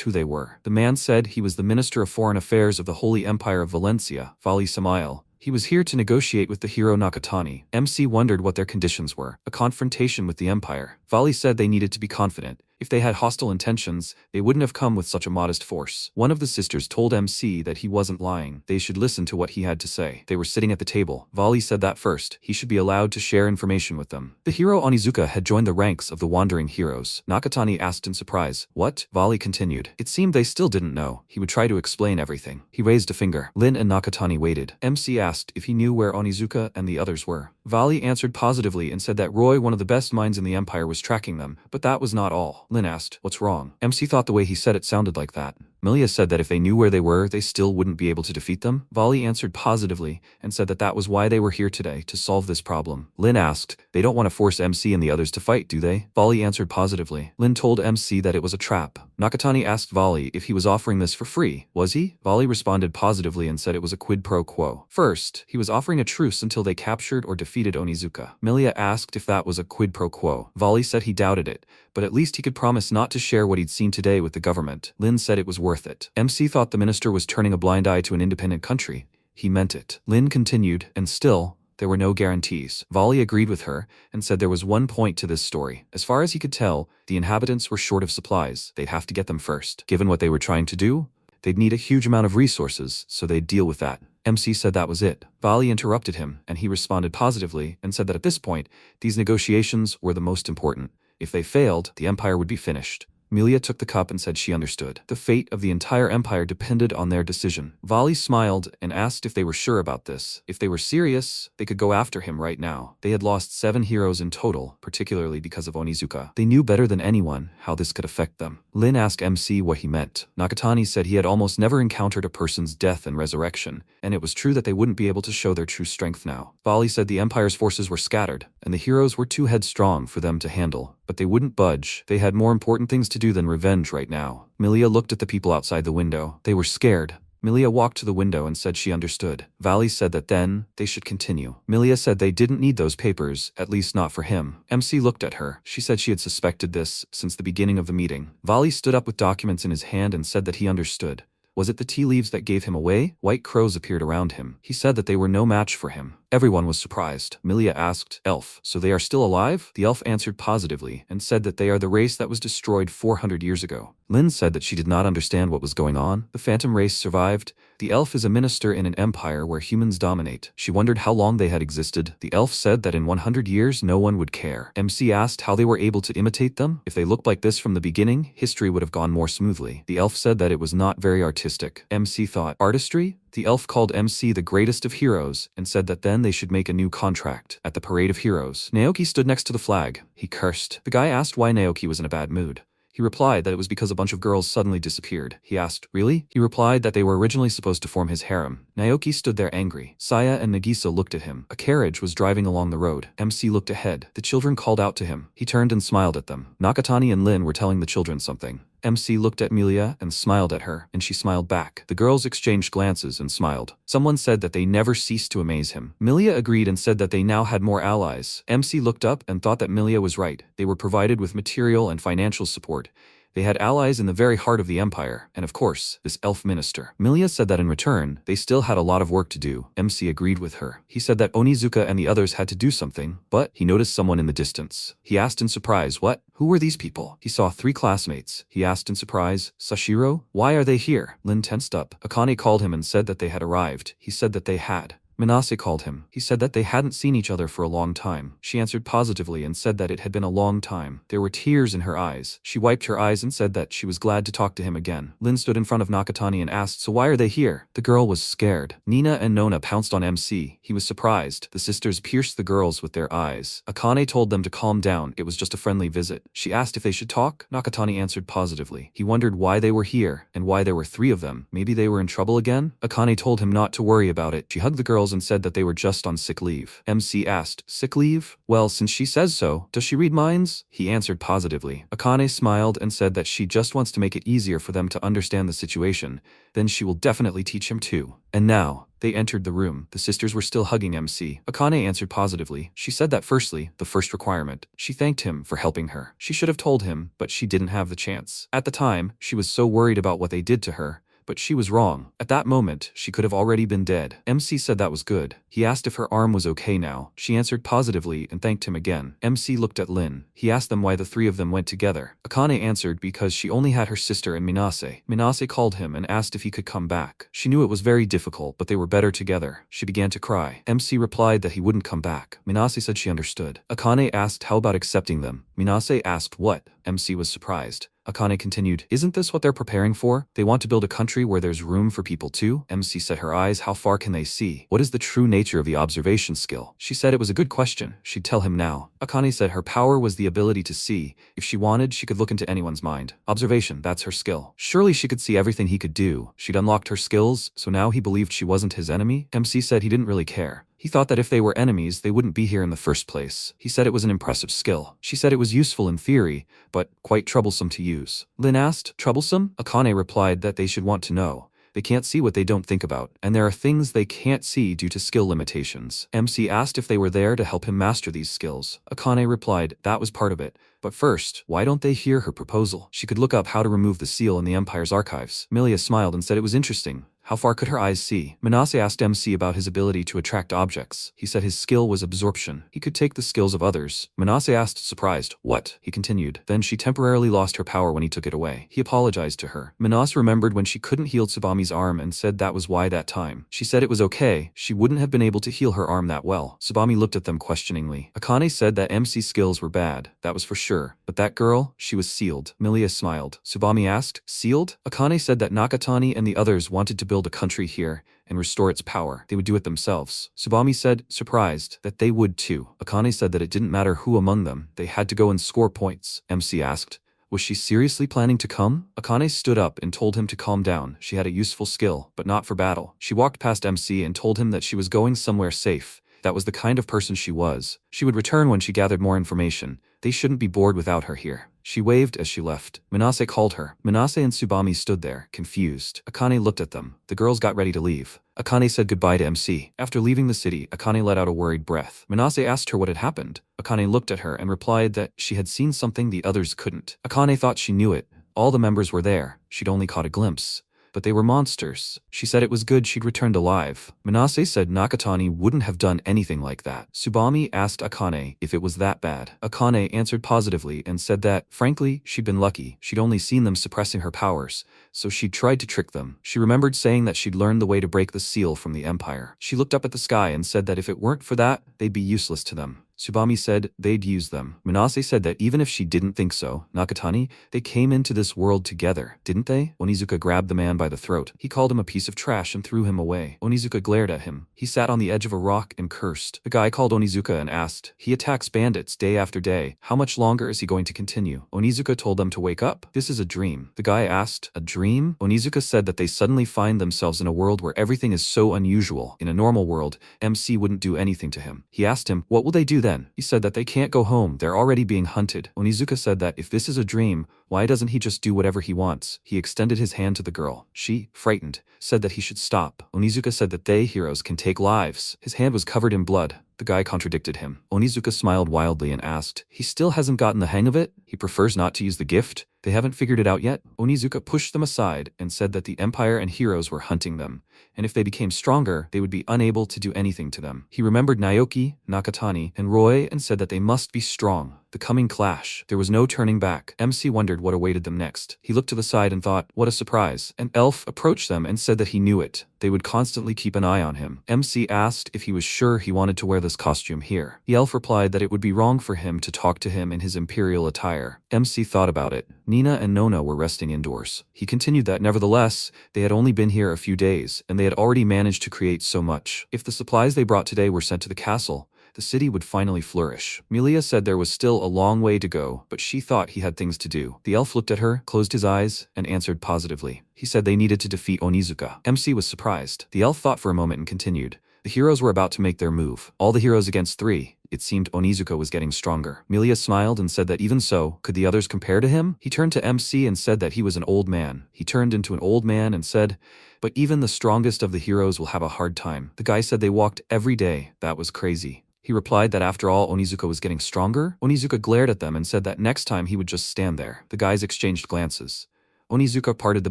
who they were. The man said he was the Minister of Foreign Affairs of the Holy Empire of Valencia, Voli Samael. He was here to negotiate with the hero Nakatani. MC wondered what their conditions were. A confrontation with the Empire. Voli said they needed to be confident. If they had hostile intentions, they wouldn't have come with such a modest force. One of the sisters told MC that he wasn't lying. They should listen to what he had to say. They were sitting at the table. Voli said that first. He should be allowed to share information with them. The hero Onizuka had joined the ranks of the wandering heroes. Nakatani asked in surprise, "What?" Voli continued. It seemed they still didn't know. He would try to explain everything. He raised a finger. Lin and Nakatani waited. MC asked if he knew where Onizuka and the others were. Voli answered positively and said that Roy, one of the best minds in the Empire, was tracking them, but that was not all. Lin asked, "What's wrong?" MC thought the way he said it sounded like that. Milia said that if they knew where they were, they still wouldn't be able to defeat them. Voli answered positively and said that that was why they were here today, to solve this problem. Lin asked, they don't want to force MC and the others to fight, do they? Voli answered positively. Lin told MC that it was a trap. Nakatani asked Voli if he was offering this for free. Was he? Voli responded positively and said it was a quid pro quo. First, he was offering a truce until they captured or defeated Onizuka. Milia asked if that was a quid pro quo. Voli said he doubted it, but at least he could promise not to share what he'd seen today with the government. Lin said it was worth it. MC thought the minister was turning a blind eye to an independent country. He meant it. Lin continued, and still, there were no guarantees. Voli agreed with her and said there was one point to this story. As far as he could tell, the inhabitants were short of supplies. They'd have to get them first. Given what they were trying to do, they'd need a huge amount of resources, so they'd deal with that. MC said that was it. Voli interrupted him, and he responded positively and said that at this point, these negotiations were the most important. If they failed, the empire would be finished. Milia took the cup and said she understood. The fate of the entire empire depended on their decision. Voli smiled and asked if they were sure about this. If they were serious, they could go after him right now. They had lost 7 heroes in total, particularly because of Onizuka. They knew better than anyone how this could affect them. Lin asked MC what he meant. Nakatani said he had almost never encountered a person's death and resurrection, and it was true that they wouldn't be able to show their true strength now. Voli said the empire's forces were scattered, and the heroes were too headstrong for them to handle. But they wouldn't budge. They had more important things to do than revenge right now. Milia looked at the people outside the window. They were scared. Milia walked to the window and said she understood. Voli said that then, they should continue. Milia said they didn't need those papers, at least not for him. MC looked at her. She said she had suspected this since the beginning of the meeting. Voli stood up with documents in his hand and said that he understood. Was it the tea leaves that gave him away? White crows appeared around him. He said that they were no match for him. Everyone was surprised. Milia asked, Elf, so they are still alive? The elf answered positively and said that they are the race that was destroyed 400 years ago. Lin said that she did not understand what was going on. The phantom race survived. The elf is a minister in an empire where humans dominate. She wondered how long they had existed. The elf said that in 100 years no one would care. MC asked how they were able to imitate them. If they looked like this from the beginning, history would have gone more smoothly. The elf said that it was not very artistic. MC thought, artistry? The elf called MC the greatest of heroes and said that then they should make a new contract. At the parade of heroes, Naoki stood next to the flag. He cursed. The guy asked why Naoki was in a bad mood. He replied that it was because a bunch of girls suddenly disappeared. He asked, really? He replied that they were originally supposed to form his harem. Naoki stood there angry. Saya and Nagisa looked at him. A carriage was driving along the road. MC looked ahead. The children called out to him. He turned and smiled at them. Nakatani and Lin were telling the children something. MC looked at Milia and smiled at her, and she smiled back. The girls exchanged glances and smiled. Someone said that they never ceased to amaze him. Milia agreed and said that they now had more allies. MC looked up and thought that Milia was right. They were provided with material and financial support. They had allies in the very heart of the empire, and of course, this elf minister. Milia said that in return, they still had a lot of work to do. MC agreed with her. He said that Onizuka and the others had to do something, but he noticed someone in the distance. He asked in surprise, what? Who were these people? He saw 3 classmates. He asked in surprise, Sashiro? Why are they here? Lin tensed up. Akane called him and said that they had arrived. He said that they had. Minase called him. He said that they hadn't seen each other for a long time. She answered positively and said that it had been a long time. There were tears in her eyes. She wiped her eyes and said that she was glad to talk to him again. Lin stood in front of Nakatani and asked, so why are they here? The girl was scared. Nina and Nona pounced on MC. He was surprised. The sisters pierced the girls with their eyes. Akane told them to calm down. It was just a friendly visit. She asked if they should talk. Nakatani answered positively. He wondered why they were here and why there were 3 of them. Maybe they were in trouble again? Akane told him not to worry about it. She hugged the girls and said that they were just on sick leave. MC asked, sick leave? Well, since she says so, does she read minds? He answered positively. Akane smiled and said that she just wants to make it easier for them to understand the situation. Then she will definitely teach him too. And now, they entered the room. The sisters were still hugging MC. Akane answered positively. She said that firstly, the first requirement. She thanked him for helping her. She should have told him, but she didn't have the chance. At the time, she was so worried about what they did to her. But she was wrong. At that moment, she could have already been dead. MC said that was good. He asked if her arm was okay now. She answered positively and thanked him again. MC looked at Lin. He asked them why the 3 of them went together. Akane answered because she only had her sister and Minase. Minase called him and asked if he could come back. She knew it was very difficult, but they were better together. She began to cry. MC replied that he wouldn't come back. Minase said she understood. Akane asked how about accepting them. Minase asked what? MC was surprised. Akane continued. Isn't this what they're preparing for? They want to build a country where there's room for people too? MC said her eyes. How far can they see? What is the true nature of the observation skill? She said it was a good question. She'd tell him now. Akane said her power was the ability to see. If she wanted, she could look into anyone's mind. Observation, that's her skill. Surely she could see everything he could do. She'd unlocked her skills, so now he believed she wasn't his enemy? MC said he didn't really care. He thought that if they were enemies, they wouldn't be here in the first place. He said it was an impressive skill. She said it was useful in theory, but quite troublesome to use. Lin asked, troublesome? Akane replied that they should want to know. They can't see what they don't think about, and there are things they can't see due to skill limitations. MC asked if they were there to help him master these skills. Akane replied that was part of it. But first, why don't they hear her proposal? She could look up how to remove the seal in the Empire's archives. Milia smiled and said it was interesting. How far could her eyes see? Manase asked MC about his ability to attract objects. He said his skill was absorption. He could take the skills of others. Manase asked, surprised. What? He continued. Then she temporarily lost her power when he took it away. He apologized to her. Manase remembered when she couldn't heal Tsubami's arm and said that was why that time. She said it was okay. She wouldn't have been able to heal her arm that well. Tsubami looked at them questioningly. Akane said that MC's skills were bad. That was for sure. But that girl, she was sealed. Milia smiled. Tsubami asked, sealed? Akane said that Nakatani and the others wanted to build a country here and restore its power. They would do it themselves. Tsubami said, surprised, that they would too. Akane said that it didn't matter who among them, they had to go and score points. MC asked, was she seriously planning to come? Akane stood up and told him to calm down. She had a useful skill, but not for battle. She walked past MC and told him that she was going somewhere safe. That was the kind of person she was. She would return when she gathered more information. They shouldn't be bored without her here. She waved as she left. Manase called her. Manase and Tsubami stood there, confused. Akane looked at them. The girls got ready to leave. Akane said goodbye to MC. After leaving the city, Akane let out a worried breath. Manase asked her what had happened. Akane looked at her and replied that she had seen something the others couldn't. Akane thought she knew it. All the members were there. She'd only caught a glimpse. But they were monsters. She said it was good she'd returned alive. Manase said Nakatani wouldn't have done anything like that. Tsubami asked Akane if it was that bad. Akane answered positively and said that, frankly, she'd been lucky. She'd only seen them suppressing her powers, so she'd tried to trick them. She remembered saying that she'd learned the way to break the seal from the Empire. She looked up at the sky and said that if it weren't for that, they'd be useless to them. Tsubami said they'd use them. Manase said that even if she didn't think so, Nakatani, they came into this world together, didn't they? Onizuka grabbed the man by the throat. He called him a piece of trash and threw him away. Onizuka glared at him. He sat on the edge of a rock and cursed. The guy called Onizuka and asked, he attacks bandits day after day. How much longer is he going to continue? Onizuka told them to wake up. This is a dream. The guy asked, a dream? Onizuka said that they suddenly find themselves in a world where everything is so unusual. In a normal world, MC wouldn't do anything to him. He asked him, what will they do then? He said that they can't go home, they're already being hunted. Onizuka said that if this is a dream, why doesn't he just do whatever he wants? He extended his hand to the girl. She, frightened, said that he should stop. Onizuka said that they, heroes, can take lives. His hand was covered in blood. The guy contradicted him. Onizuka smiled wildly and asked, he still hasn't gotten the hang of it? He prefers not to use the gift? They haven't figured it out yet? Onizuka pushed them aside and said that the Empire and heroes were hunting them, and if they became stronger, they would be unable to do anything to them. He remembered Naoki, Nakatani, and Roy and said that they must be strong. The coming clash. There was no turning back. MC wondered what awaited them next. He looked to the side and thought, what a surprise. An elf approached them and said that he knew it. They would constantly keep an eye on him. MC asked if he was sure he wanted to wear this costume here. The elf replied that it would be wrong for him to talk to him in his imperial attire. MC thought about it. Nina and Nona were resting indoors. He continued that nevertheless, they had only been here a few days, and they had already managed to create so much. If the supplies they brought today were sent to the castle, the city would finally flourish. Milia said there was still a long way to go, but she thought he had things to do. The elf looked at her, closed his eyes, and answered positively. He said they needed to defeat Onizuka. MC was surprised. The elf thought for a moment and continued. The heroes were about to make their move. All the heroes against 3. It seemed Onizuka was getting stronger. Milia smiled and said that even so, could the others compare to him? He turned to MC and said that he was an old man. He turned into an old man and said, but even the strongest of the heroes will have a hard time. The guy said they walked every day. That was crazy. He replied that after all, Onizuka was getting stronger. Onizuka glared at them and said that next time he would just stand there. The guys exchanged glances. Onizuka parted the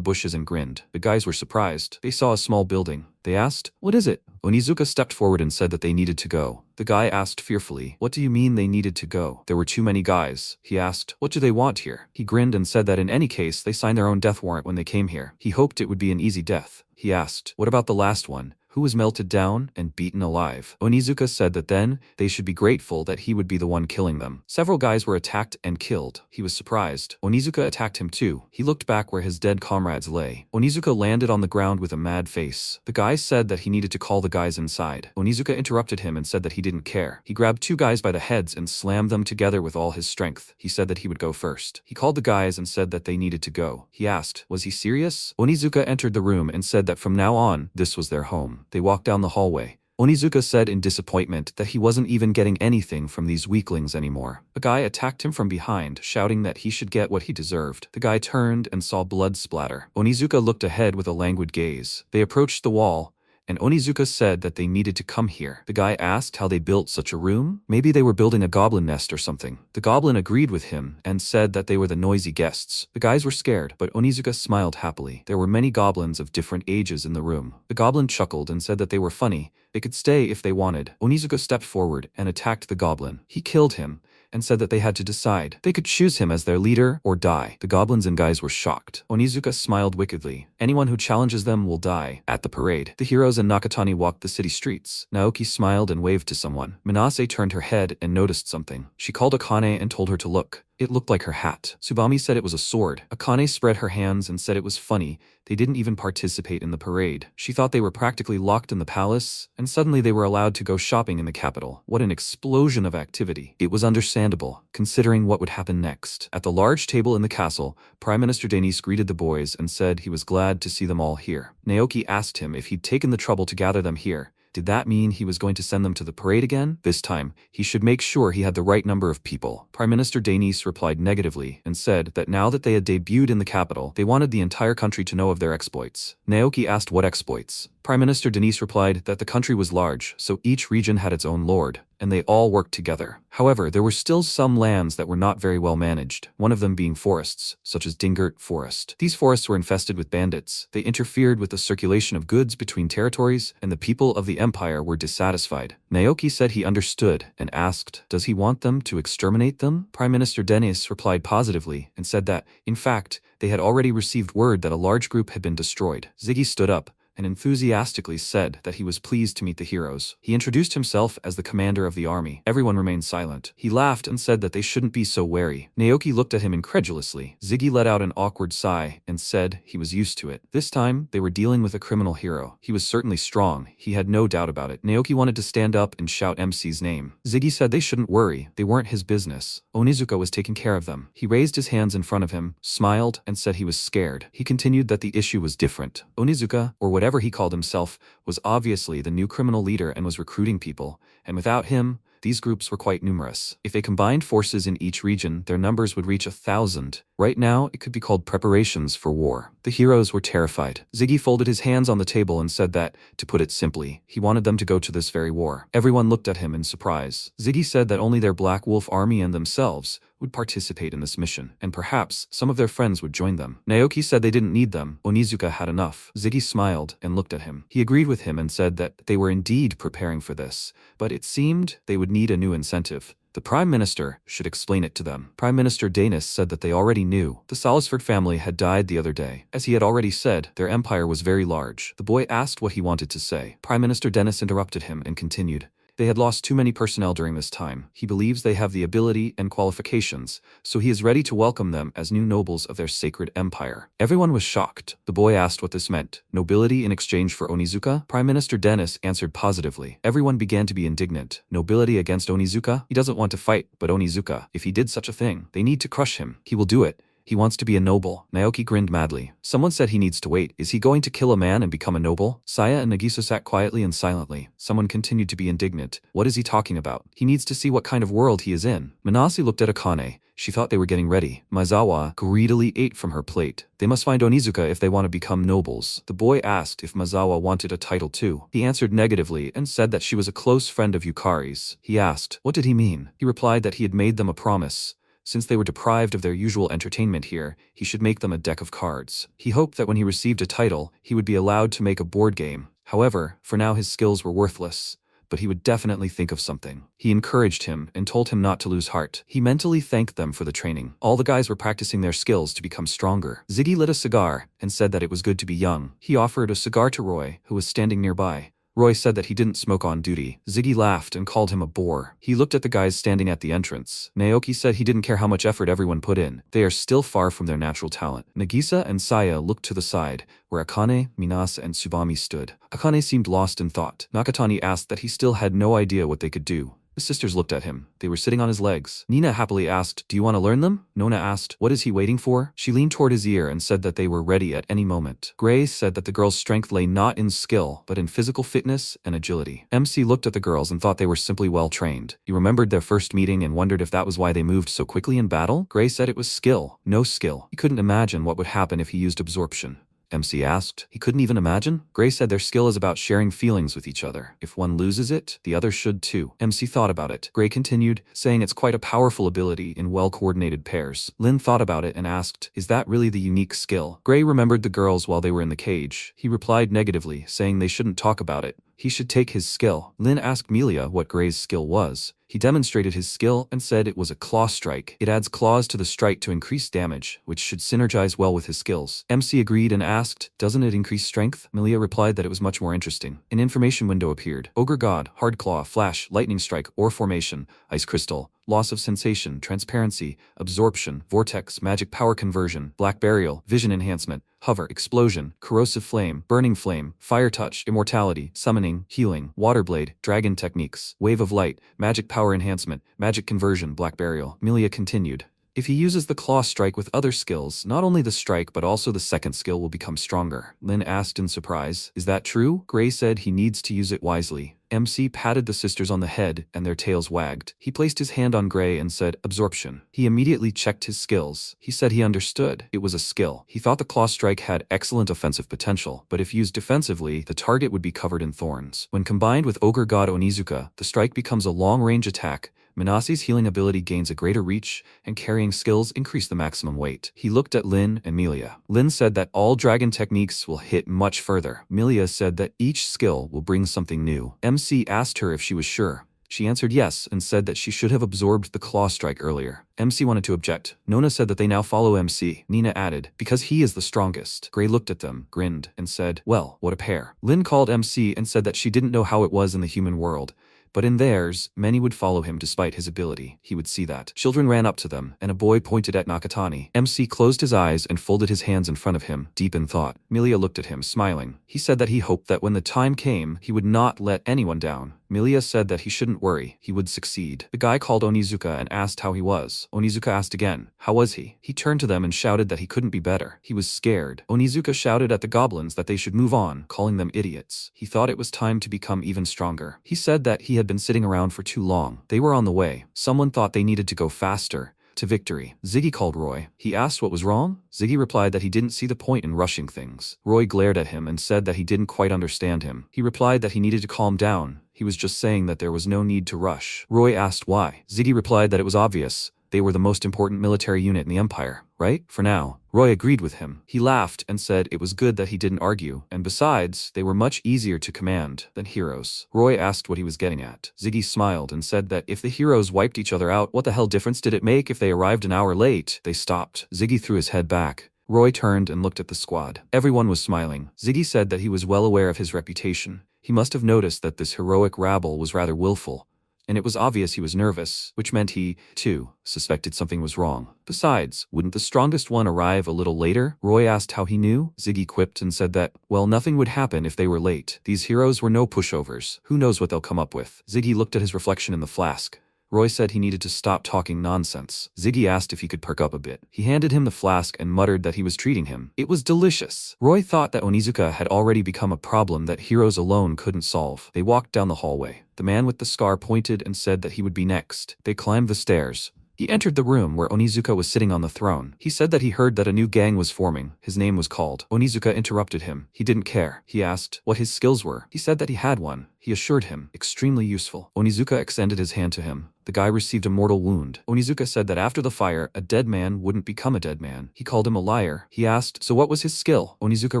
bushes and grinned. The guys were surprised. They saw a small building. They asked, what is it? Onizuka stepped forward and said that they needed to go. The guy asked fearfully, what do you mean they needed to go? There were too many guys. He asked, what do they want here? He grinned and said that in any case, they signed their own death warrant when they came here. He hoped it would be an easy death. He asked, what about the last one? who was melted down and beaten alive. Onizuka said that then they should be grateful that he would be the one killing them. Several guys were attacked and killed. He was surprised. Onizuka attacked him too. He looked back where his dead comrades lay. Onizuka landed on the ground with a mad face. The guy said that he needed to call the guys inside. Onizuka interrupted him and said that he didn't care. He grabbed two guys by the heads and slammed them together with all his strength. He said that he would go first. He called the guys and said that they needed to go. He asked, was he serious? Onizuka entered the room and said that from now on, this was their home. They walked down the hallway. Onizuka said in disappointment that he wasn't even getting anything from these weaklings anymore. A guy attacked him from behind, shouting that he should get what he deserved. The guy turned and saw blood splatter. Onizuka looked ahead with a languid gaze. They approached the wall, and Onizuka said that they needed to come here. The guy asked how they built such a room. Maybe they were building a goblin nest or something. The goblin agreed with him and said that they were the noisy guests. The guys were scared, but Onizuka smiled happily. There were many goblins of different ages in the room. The goblin chuckled and said that they were funny. They could stay if they wanted. Onizuka stepped forward and attacked the goblin. He killed him and said that they had to decide. They could choose him as their leader or die. The goblins and guys were shocked. Onizuka smiled wickedly. Anyone who challenges them will die. At the parade, the heroes and Nakatani walked the city streets. Naoki smiled and waved to someone. Minase turned her head and noticed something. She called Akane and told her to look. It looked like her hat. Tsubami said it was a sword. Akane spread her hands and said it was funny. They didn't even participate in the parade. She thought they were practically locked in the palace, and suddenly they were allowed to go shopping in the capital. What an explosion of activity. It was understandable, considering what would happen next. At the large table in the castle, Prime Minister Denis greeted the boys and said he was glad to see them all here. Naoki asked him if he'd taken the trouble to gather them here. Did that mean he was going to send them to the parade again? This time, he should make sure he had the right number of people. Prime Minister Denis replied negatively and said that now that they had debuted in the capital, they wanted the entire country to know of their exploits. Naoki asked what exploits. Prime Minister Denis replied that the country was large, so each region had its own lord, and they all worked together. However, there were still some lands that were not very well managed, one of them being forests, such as Dingert Forest. These forests were infested with bandits. They interfered with the circulation of goods between territories, and the people of the empire were dissatisfied. Naoki said he understood and asked, does he want them to exterminate them? Prime Minister Denis replied positively and said that, in fact, they had already received word that a large group had been destroyed. Ziggy stood up and enthusiastically said that he was pleased to meet the heroes. He introduced himself as the commander of the army. Everyone remained silent. He laughed and said that they shouldn't be so wary. Naoki looked at him incredulously. Ziggy let out an awkward sigh and said he was used to it. This time, they were dealing with a criminal hero. He was certainly strong. He had no doubt about it. Naoki wanted to stand up and shout MC's name. Ziggy said they shouldn't worry. They weren't his business. Onizuka was taking care of them. He raised his hands in front of him, smiled, and said he was scared. He continued that the issue was different. Onizuka, or whatever he called himself, was obviously the new criminal leader and was recruiting people, and without him, these groups were quite numerous. If they combined forces in each region, their numbers would reach 1,000. Right now, it could be called preparations for war. The heroes were terrified. Ziggy folded his hands on the table and said that, to put it simply, he wanted them to go to this very war. Everyone looked at him in surprise. Ziggy said that only their Black Wolf army and themselves would participate in this mission, and perhaps some of their friends would join them. Naoki said they didn't need them. Onizuka had enough. Ziggy smiled and looked at him. He agreed with him and said that they were indeed preparing for this, but it seemed they would need a new incentive. The Prime Minister should explain it to them. Prime Minister Denis said that they already knew. The Salisford family had died the other day. As he had already said, their empire was very large. The boy asked what he wanted to say. Prime Minister Denis interrupted him and continued. They had lost too many personnel during this time. He believes they have the ability and qualifications, so he is ready to welcome them as new nobles of their sacred empire. Everyone was shocked. The boy asked what this meant. Nobility in exchange for Onizuka? Prime Minister Denis answered positively. Everyone began to be indignant. Nobility against Onizuka? He doesn't want to fight, but Onizuka, if he did such a thing, they need to crush him. He will do it. He wants to be a noble. Naoki grinned madly. Someone said he needs to wait. Is he going to kill a man and become a noble? Saya and Nagisa sat quietly and silently. Someone continued to be indignant. What is he talking about? He needs to see what kind of world he is in. Minase looked at Akane. She thought they were getting ready. Maezawa greedily ate from her plate. They must find Onizuka if they want to become nobles. The boy asked if Maezawa wanted a title too. He answered negatively and said that she was a close friend of Yukari's. He asked, what did he mean? He replied that he had made them a promise. Since they were deprived of their usual entertainment here, he should make them a deck of cards. He hoped that when he received a title, he would be allowed to make a board game. However, for now his skills were worthless, but he would definitely think of something. He encouraged him and told him not to lose heart. He mentally thanked them for the training. All the guys were practicing their skills to become stronger. Ziggy lit a cigar and said that it was good to be young. He offered a cigar to Roy, who was standing nearby. Roy said that he didn't smoke on duty. Ziggy laughed and called him a bore. He looked at the guys standing at the entrance. Naoki said he didn't care how much effort everyone put in. They are still far from their natural talent. Nagisa and Saya looked to the side, where Akane, Minasa and Tsubami stood. Akane seemed lost in thought. Nakatani asked that he still had no idea what they could do. The sisters looked at him. They were sitting on his legs. Nina happily asked, "Do you want to learn them?" Nona asked, "What is he waiting for?" She leaned toward his ear and said that they were ready at any moment. Gray said that the girls' strength lay not in skill, but in physical fitness and agility. MC looked at the girls and thought they were simply well trained. He remembered their first meeting and wondered if that was why they moved so quickly in battle. Gray said it was skill, no skill. He couldn't imagine what would happen if he used absorption. MC asked. He couldn't even imagine? Gray said their skill is about sharing feelings with each other. If one loses it, the other should too. MC thought about it. Gray continued, saying it's quite a powerful ability in well-coordinated pairs. Lin thought about it and asked, is that really the unique skill? Gray remembered the girls while they were in the cage. He replied negatively, saying they shouldn't talk about it. He should take his skill. Lin asked Melia what Gray's skill was. He demonstrated his skill and said it was a claw strike. It adds claws to the strike to increase damage, which should synergize well with his skills. MC agreed and asked, doesn't it increase strength? Melia replied that it was much more interesting. An information window appeared. Ogre God, Hard Claw, Flash, Lightning Strike, Ore Formation, Ice Crystal, Loss of Sensation, Transparency, Absorption, Vortex, Magic Power Conversion, Black Burial, Vision Enhancement, Hover, Explosion, Corrosive Flame, Burning Flame, Fire Touch, Immortality, Summoning, Healing, Water Blade, Dragon Techniques, Wave of Light, Magic Power Enhancement, Magic Conversion, Black Burial. Melia continued. If he uses the claw strike with other skills, not only the strike but also the second skill will become stronger. Lin asked in surprise, is that true? Gray said he needs to use it wisely. MC patted the sisters on the head and their tails wagged. He placed his hand on Gray and said, absorption. He immediately checked his skills. He said he understood. It was a skill. He thought the claw strike had excellent offensive potential, but if used defensively, the target would be covered in thorns. When combined with Ogre God Onizuka, the strike becomes a long-range attack. Minase's healing ability gains a greater reach, and carrying skills increase the maximum weight. He looked at Lin and Melia. Lin said that all dragon techniques will hit much further. Melia said that each skill will bring something new. MC asked her if she was sure. She answered yes and said that she should have absorbed the claw strike earlier. MC wanted to object. Nona said that they now follow MC. Nina added, because he is the strongest. Gray looked at them, grinned, and said, well, what a pair. Lin called MC and said that she didn't know how it was in the human world. But in theirs, many would follow him despite his ability. He would see that. Children ran up to them, and a boy pointed at Nakatani. MC closed his eyes and folded his hands in front of him, deep in thought. Melia looked at him, smiling. He said that he hoped that when the time came, he would not let anyone down. Melia said that he shouldn't worry, he would succeed. The guy called Onizuka and asked how he was. Onizuka asked again, how was he? He turned to them and shouted that he couldn't be better. He was scared. Onizuka shouted at the goblins that they should move on, calling them idiots. He thought it was time to become even stronger. He said that he had been sitting around for too long. They were on the way. Someone thought they needed to go faster. To victory. Ziggy called Roy. He asked what was wrong. Ziggy replied that he didn't see the point in rushing things. Roy glared at him and said that he didn't quite understand him. He replied that he needed to calm down. He was just saying that there was no need to rush. Roy asked why. Ziggy replied that it was obvious. They were the most important military unit in the Empire, right? For now. Roy agreed with him. He laughed and said it was good that he didn't argue, and besides, they were much easier to command than heroes. Roy asked what he was getting at. Ziggy smiled and said that if the heroes wiped each other out, what the hell difference did it make if they arrived an hour late? They stopped. Ziggy threw his head back. Roy turned and looked at the squad. Everyone was smiling. Ziggy said that he was well aware of his reputation. He must have noticed that this heroic rabble was rather willful. And it was obvious he was nervous, which meant he, too, suspected something was wrong. Besides, wouldn't the strongest one arrive a little later? Roy asked how he knew. Ziggy quipped and said that, well, nothing would happen if they were late. These heroes were no pushovers. Who knows what they'll come up with? Ziggy looked at his reflection in the flask. Roy said he needed to stop talking nonsense. Ziggy asked if he could perk up a bit. He handed him the flask and muttered that he was treating him. It was delicious. Roy thought that Onizuka had already become a problem that heroes alone couldn't solve. They walked down the hallway. The man with the scar pointed and said that he would be next. They climbed the stairs. He entered the room where Onizuka was sitting on the throne. He said that he heard that a new gang was forming. His name was called. Onizuka interrupted him. He didn't care. He asked what his skills were. He said that he had one. He assured him, extremely useful. Onizuka extended his hand to him. The guy received a mortal wound. Onizuka said that after the fire, a dead man wouldn't become a dead man. He called him a liar. He asked, so what was his skill? Onizuka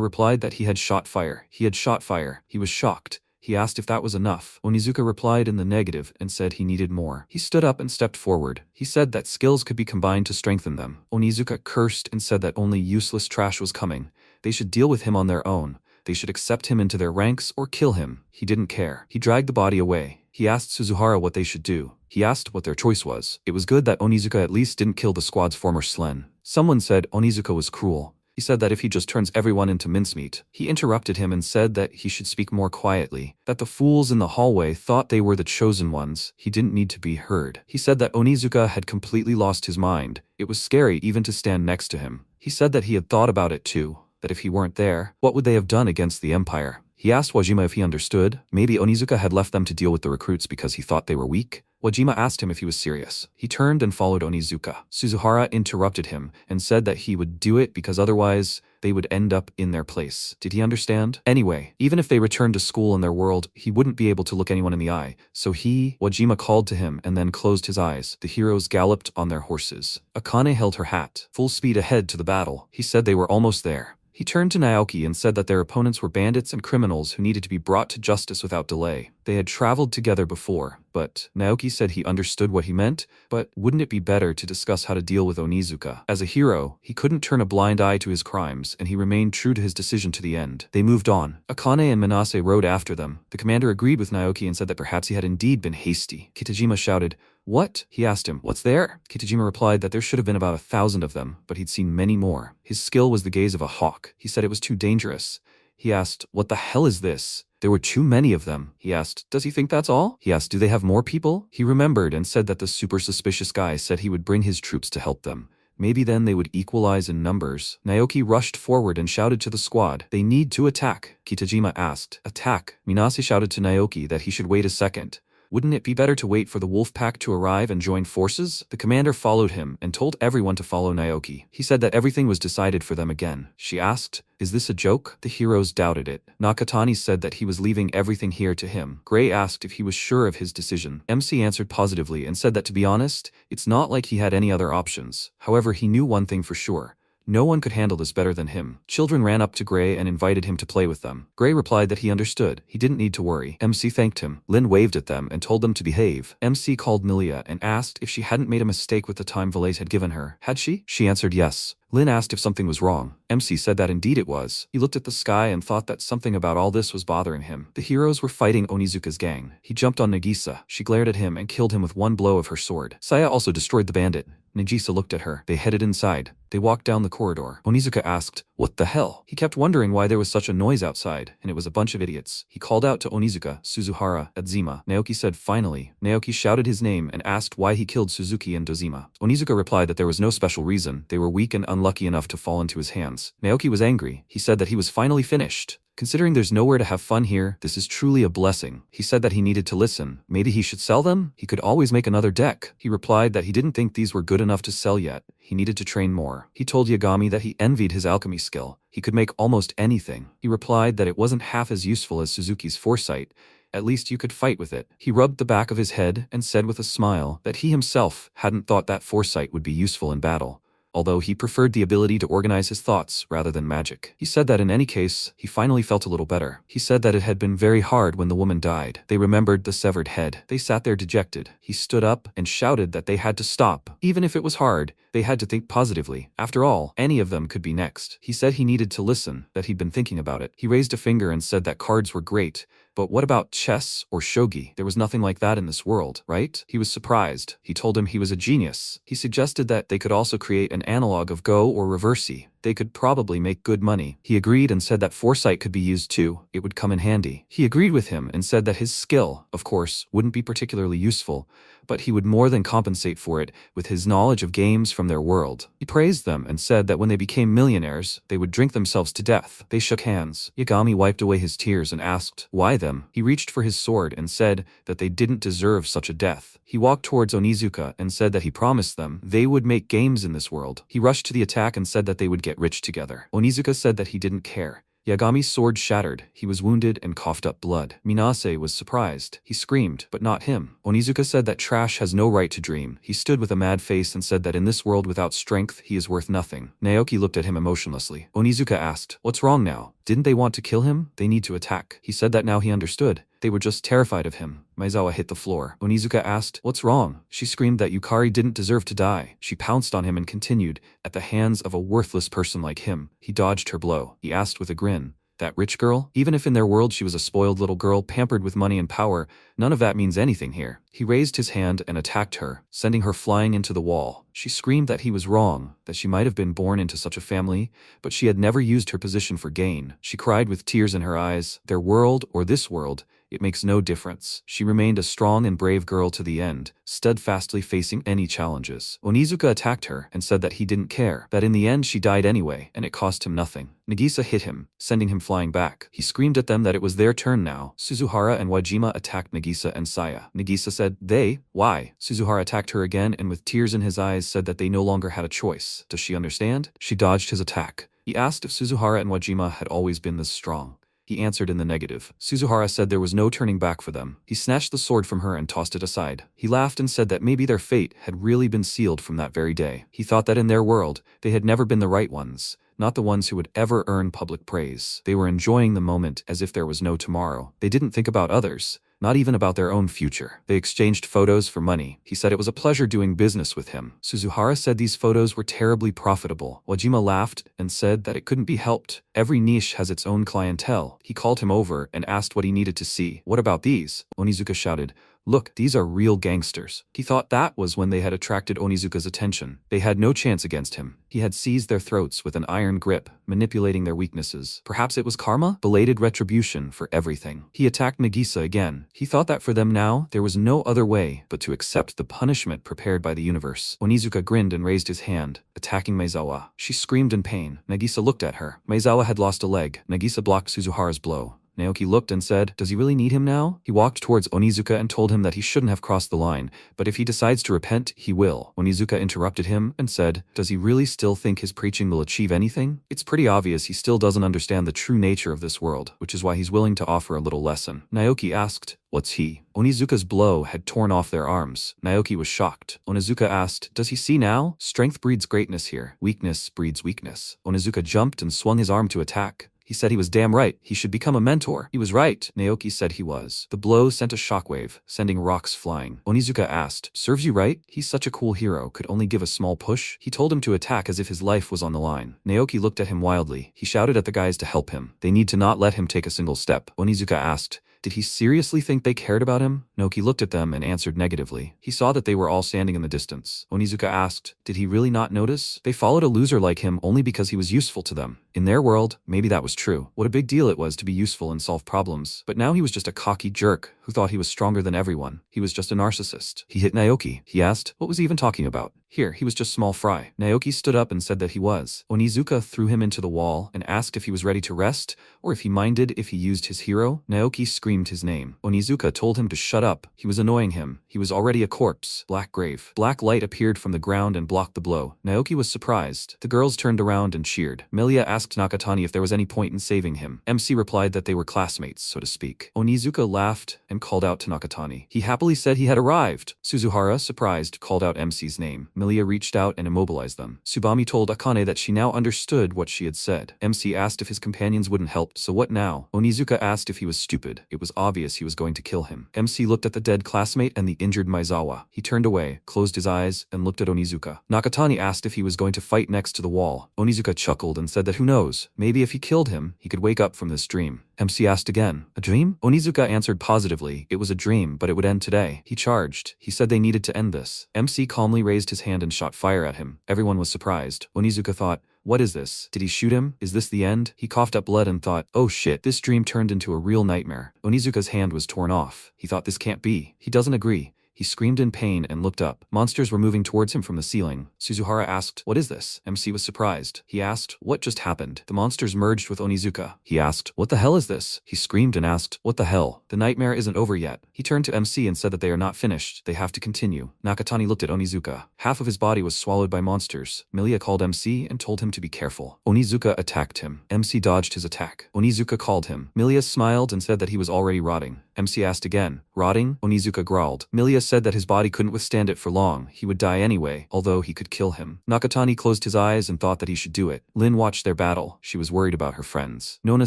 replied that he had shot fire. He had shot fire. He was shocked. He asked if that was enough. Onizuka replied in the negative and said he needed more. He stood up and stepped forward. He said that skills could be combined to strengthen them. Onizuka cursed and said that only useless trash was coming. They should deal with him on their own. they should accept him into their ranks or kill him. He didn't care. He dragged the body away. He asked Suzuhara what they should do. He asked what their choice was. It was good that Onizuka at least didn't kill the squad's former slen. Someone said Onizuka was cruel. He said that if he just turns everyone into mincemeat. He interrupted him and said that he should speak more quietly, that the fools in the hallway thought they were the chosen ones. He didn't need to be heard. He said that Onizuka had completely lost his mind. It was scary even to stand next to him. He said that he had thought about it too, that if he weren't there, what would they have done against the Empire? He asked Wajima if he understood. Maybe Onizuka had left them to deal with the recruits because he thought they were weak. Wajima asked him if he was serious. He turned and followed Onizuka. Suzuhara interrupted him and said that he would do it because otherwise they would end up in their place. Did he understand? Anyway, even if they returned to school in their world, he wouldn't be able to look anyone in the eye. So Wajima called to him and then closed his eyes. The heroes galloped on their horses. Akane held her hat, full speed ahead to the battle. He said they were almost there. He turned to Naoki and said that their opponents were bandits and criminals who needed to be brought to justice without delay. They had traveled together before, but Naoki said he understood what he meant, but wouldn't it be better to discuss how to deal with Onizuka? As a hero, he couldn't turn a blind eye to his crimes, and he remained true to his decision to the end. They moved on. Akane and Manase rode after them. The commander agreed with Naoki and said that perhaps he had indeed been hasty. Kitajima shouted, "What?" He asked him, "What's there?" Kitajima replied that there should have been about 1,000 of them, but he'd seen many more. His skill was the gaze of a hawk. He said it was too dangerous. He asked, "What the hell is this?" There were too many of them. He asked, "Does he think that's all?" He asked, "Do they have more people?" He remembered and said that the super suspicious guy said he would bring his troops to help them. Maybe then they would equalize in numbers. Naoki rushed forward and shouted to the squad, "They need to attack." Kitajima asked, "Attack?" Minase shouted to Naoki that he should wait a second. Wouldn't it be better to wait for the wolf pack to arrive and join forces? The commander followed him and told everyone to follow Naoki. He said that everything was decided for them again. She asked, "Is this a joke?" The heroes doubted it. Nakatani said that he was leaving everything here to him. Gray asked if he was sure of his decision. MC answered positively and said that to be honest, it's not like he had any other options. However, he knew one thing for sure. No one could handle this better than him. Children ran up to Gray and invited him to play with them. Gray replied that he understood. He didn't need to worry. MC thanked him. Lin waved at them and told them to behave. MC called Milia and asked if she hadn't made a mistake with the time Voli had given her. Had she? She answered yes. Lin asked if something was wrong. MC said that indeed it was. He looked at the sky and thought that something about all this was bothering him. The heroes were fighting Onizuka's gang. He jumped on Nagisa. She glared at him and killed him with one blow of her sword. Saya also destroyed the bandit. Nagisa looked at her. They headed inside. They walked down the corridor. Onizuka asked, "What the hell?" He kept wondering why there was such a noise outside, and it was a bunch of idiots. He called out to Onizuka, Suzuhara, Adzima. Naoki said finally. Naoki shouted his name and asked why he killed Suzuki and Dozima. Onizuka replied that there was no special reason. They were weak and unlucky enough to fall into his hands. Naoki was angry. He said that he was finally finished. Considering there's nowhere to have fun here, this is truly a blessing. He said that he needed to listen. Maybe he should sell them? He could always make another deck. He replied that he didn't think these were good enough to sell yet. He needed to train more. He told Yagami that he envied his alchemy skill. He could make almost anything. He replied that it wasn't half as useful as Suzuki's foresight. At least you could fight with it. He rubbed the back of his head and said with a smile that he himself hadn't thought that foresight would be useful in battle, although he preferred the ability to organize his thoughts rather than magic. He said that in any case, he finally felt a little better. He said that it had been very hard when the woman died. They remembered the severed head. They sat there dejected. He stood up and shouted that they had to stop. Even if it was hard, they had to think positively. After all, any of them could be next. He said he needed to listen, that he'd been thinking about it. He raised a finger and said that cards were great, but what about chess or shogi? There was nothing like that in this world, right? He was surprised. He told him he was a genius. He suggested that they could also create an analog of Go or Reversi. They could probably make good money. He agreed and said that foresight could be used too. It would come in handy. He agreed with him and said that his skill, of course, wouldn't be particularly useful, but he would more than compensate for it with his knowledge of games from their world. He praised them and said that when they became millionaires, they would drink themselves to death. They shook hands. Yagami wiped away his tears and asked, "Why them?" He reached for his sword and said that they didn't deserve such a death. He walked towards Onizuka and said that he promised them they would make games in this world. He rushed to the attack and said that they would get rich together. Onizuka said that he didn't care. Yagami's sword shattered. He was wounded and coughed up blood. Minase was surprised. He screamed, but not him. Onizuka said that trash has no right to dream. He stood with a mad face and said that in this world without strength, he is worth nothing. Naoki looked at him emotionlessly. Onizuka asked, "What's wrong now? Didn't they want to kill him? They need to attack." He said that now he understood. They were just terrified of him. Maizawa hit the floor. Onizuka asked, "What's wrong?" She screamed that Yukari didn't deserve to die. She pounced on him and continued, "At the hands of a worthless person like him." He dodged her blow. He asked with a grin, That rich girl? Even if in their world she was a spoiled little girl pampered with money and power, none of that means anything here. He raised his hand and attacked her, sending her flying into the wall. She screamed that he was wrong, that she might have been born into such a family, but she had never used her position for gain. She cried with tears in her eyes, their world or this world, it makes no difference. She remained a strong and brave girl to the end, steadfastly facing any challenges. Onizuka attacked her and said that he didn't care, that in the end she died anyway, and it cost him nothing. Nagisa hit him, sending him flying back. He screamed at them that it was their turn now. Suzuhara and Wajima attacked Nagisa and Saya. Nagisa said, "They? Why?" Suzuhara attacked her again and with tears in his eyes said that they no longer had a choice. Does she understand? She dodged his attack. He asked if Suzuhara and Wajima had always been this strong. He answered in the negative. Suzuhara said there was no turning back for them. He snatched the sword from her and tossed it aside. He laughed and said that maybe their fate had really been sealed from that very day. He thought that in their world, they had never been the right ones, not the ones who would ever earn public praise. They were enjoying the moment as if there was no tomorrow. They didn't think about others, not even about their own future. They exchanged photos for money. He said it was a pleasure doing business with him. Suzuhara said these photos were terribly profitable. Wajima laughed and said that it couldn't be helped. Every niche has its own clientele. He called him over and asked what he needed to see. "What about these?" Onizuka shouted. "Look, these are real gangsters." He thought that was when they had attracted Onizuka's attention. They had no chance against him. He had seized their throats with an iron grip, manipulating their weaknesses. Perhaps it was karma? Belated retribution for everything. He attacked Nagisa again. He thought that for them now, there was no other way but to accept the punishment prepared by the universe. Onizuka grinned and raised his hand, attacking Maezawa. She screamed in pain. Nagisa looked at her. Maezawa had lost a leg. Nagisa blocked Suzuhara's blow. Naoki looked and said, "Does he really need him now?" He walked towards Onizuka and told him that he shouldn't have crossed the line, but if he decides to repent, he will. Onizuka interrupted him and said, "Does he really still think his preaching will achieve anything? It's pretty obvious he still doesn't understand the true nature of this world, which is why he's willing to offer a little lesson." Naoki asked, "What's he?" Onizuka's blow had torn off their arms. Naoki was shocked. Onizuka asked, "Does he see now? Strength breeds greatness here. Weakness breeds weakness." Onizuka jumped and swung his arm to attack. He said he was damn right. He should become a mentor. He was right. Naoki said he was. The blow sent a shockwave, sending rocks flying. Onizuka asked, "Serves you right? He's such a cool hero, could only give a small push." He told him to attack as if his life was on the line. Naoki looked at him wildly. He shouted at the guys to help him. They need to not let him take a single step. Onizuka asked, did he seriously think they cared about him? Naoki looked at them and answered negatively. He saw that they were all standing in the distance. Onizuka asked, did he really not notice? They followed a loser like him only because he was useful to them. In their world, maybe that was true. What a big deal it was to be useful and solve problems. But now he was just a cocky jerk who thought he was stronger than everyone. He was just a narcissist. He hit Naoki. He asked, what was he even talking about? Here, he was just small fry. Naoki stood up and said that he was. Onizuka threw him into the wall and asked if he was ready to rest, or if he minded if he used his hero. Naoki screamed his name. Onizuka told him to shut up. He was annoying him. He was already a corpse. Black grave. Black light appeared from the ground and blocked the blow. Naoki was surprised. The girls turned around and cheered. Milia asked Nakatani if there was any point in saving him. MC replied that they were classmates, so to speak. Onizuka laughed and called out to Nakatani. He happily said he had arrived. Suzuhara, surprised, called out MC's name. Milia reached out and immobilized them. Tsubami told Akane that she now understood what she had said. MC asked if his companions wouldn't help, so what now? Onizuka asked if he was stupid. It was obvious he was going to kill him. MC looked at the dead classmate and the injured Maezawa. He turned away, closed his eyes, and looked at Onizuka. Nakatani asked if he was going to fight next to the wall. Onizuka chuckled and said that who knows, maybe if he killed him, he could wake up from this dream. MC asked again, a dream? Onizuka answered positively, it was a dream, but it would end today. He charged. He said they needed to end this. MC calmly raised his hand and shot fire at him. Everyone was surprised. Onizuka thought, what is this? Did he shoot him? Is this the end? He coughed up blood and thought, oh shit, this dream turned into a real nightmare. Onizuka's hand was torn off. He thought this can't be. He doesn't agree. He screamed in pain and looked up. Monsters were moving towards him from the ceiling. Suzuhara asked, what is this? MC was surprised. He asked, what just happened? The monsters merged with Onizuka. He asked, what the hell is this? He screamed and asked, what the hell? The nightmare isn't over yet. He turned to MC and said that they are not finished. They have to continue. Nakatani looked at Onizuka. Half of his body was swallowed by monsters. Milia called MC and told him to be careful. Onizuka attacked him. MC dodged his attack. Onizuka called him. Milia smiled and said that he was already rotting. MC asked again, rotting? Onizuka growled. Milia said that his body couldn't withstand it for long. He would die anyway, although he could kill him. Nakatani closed his eyes and thought that he should do it. Lin watched their battle. She was worried about her friends. Nona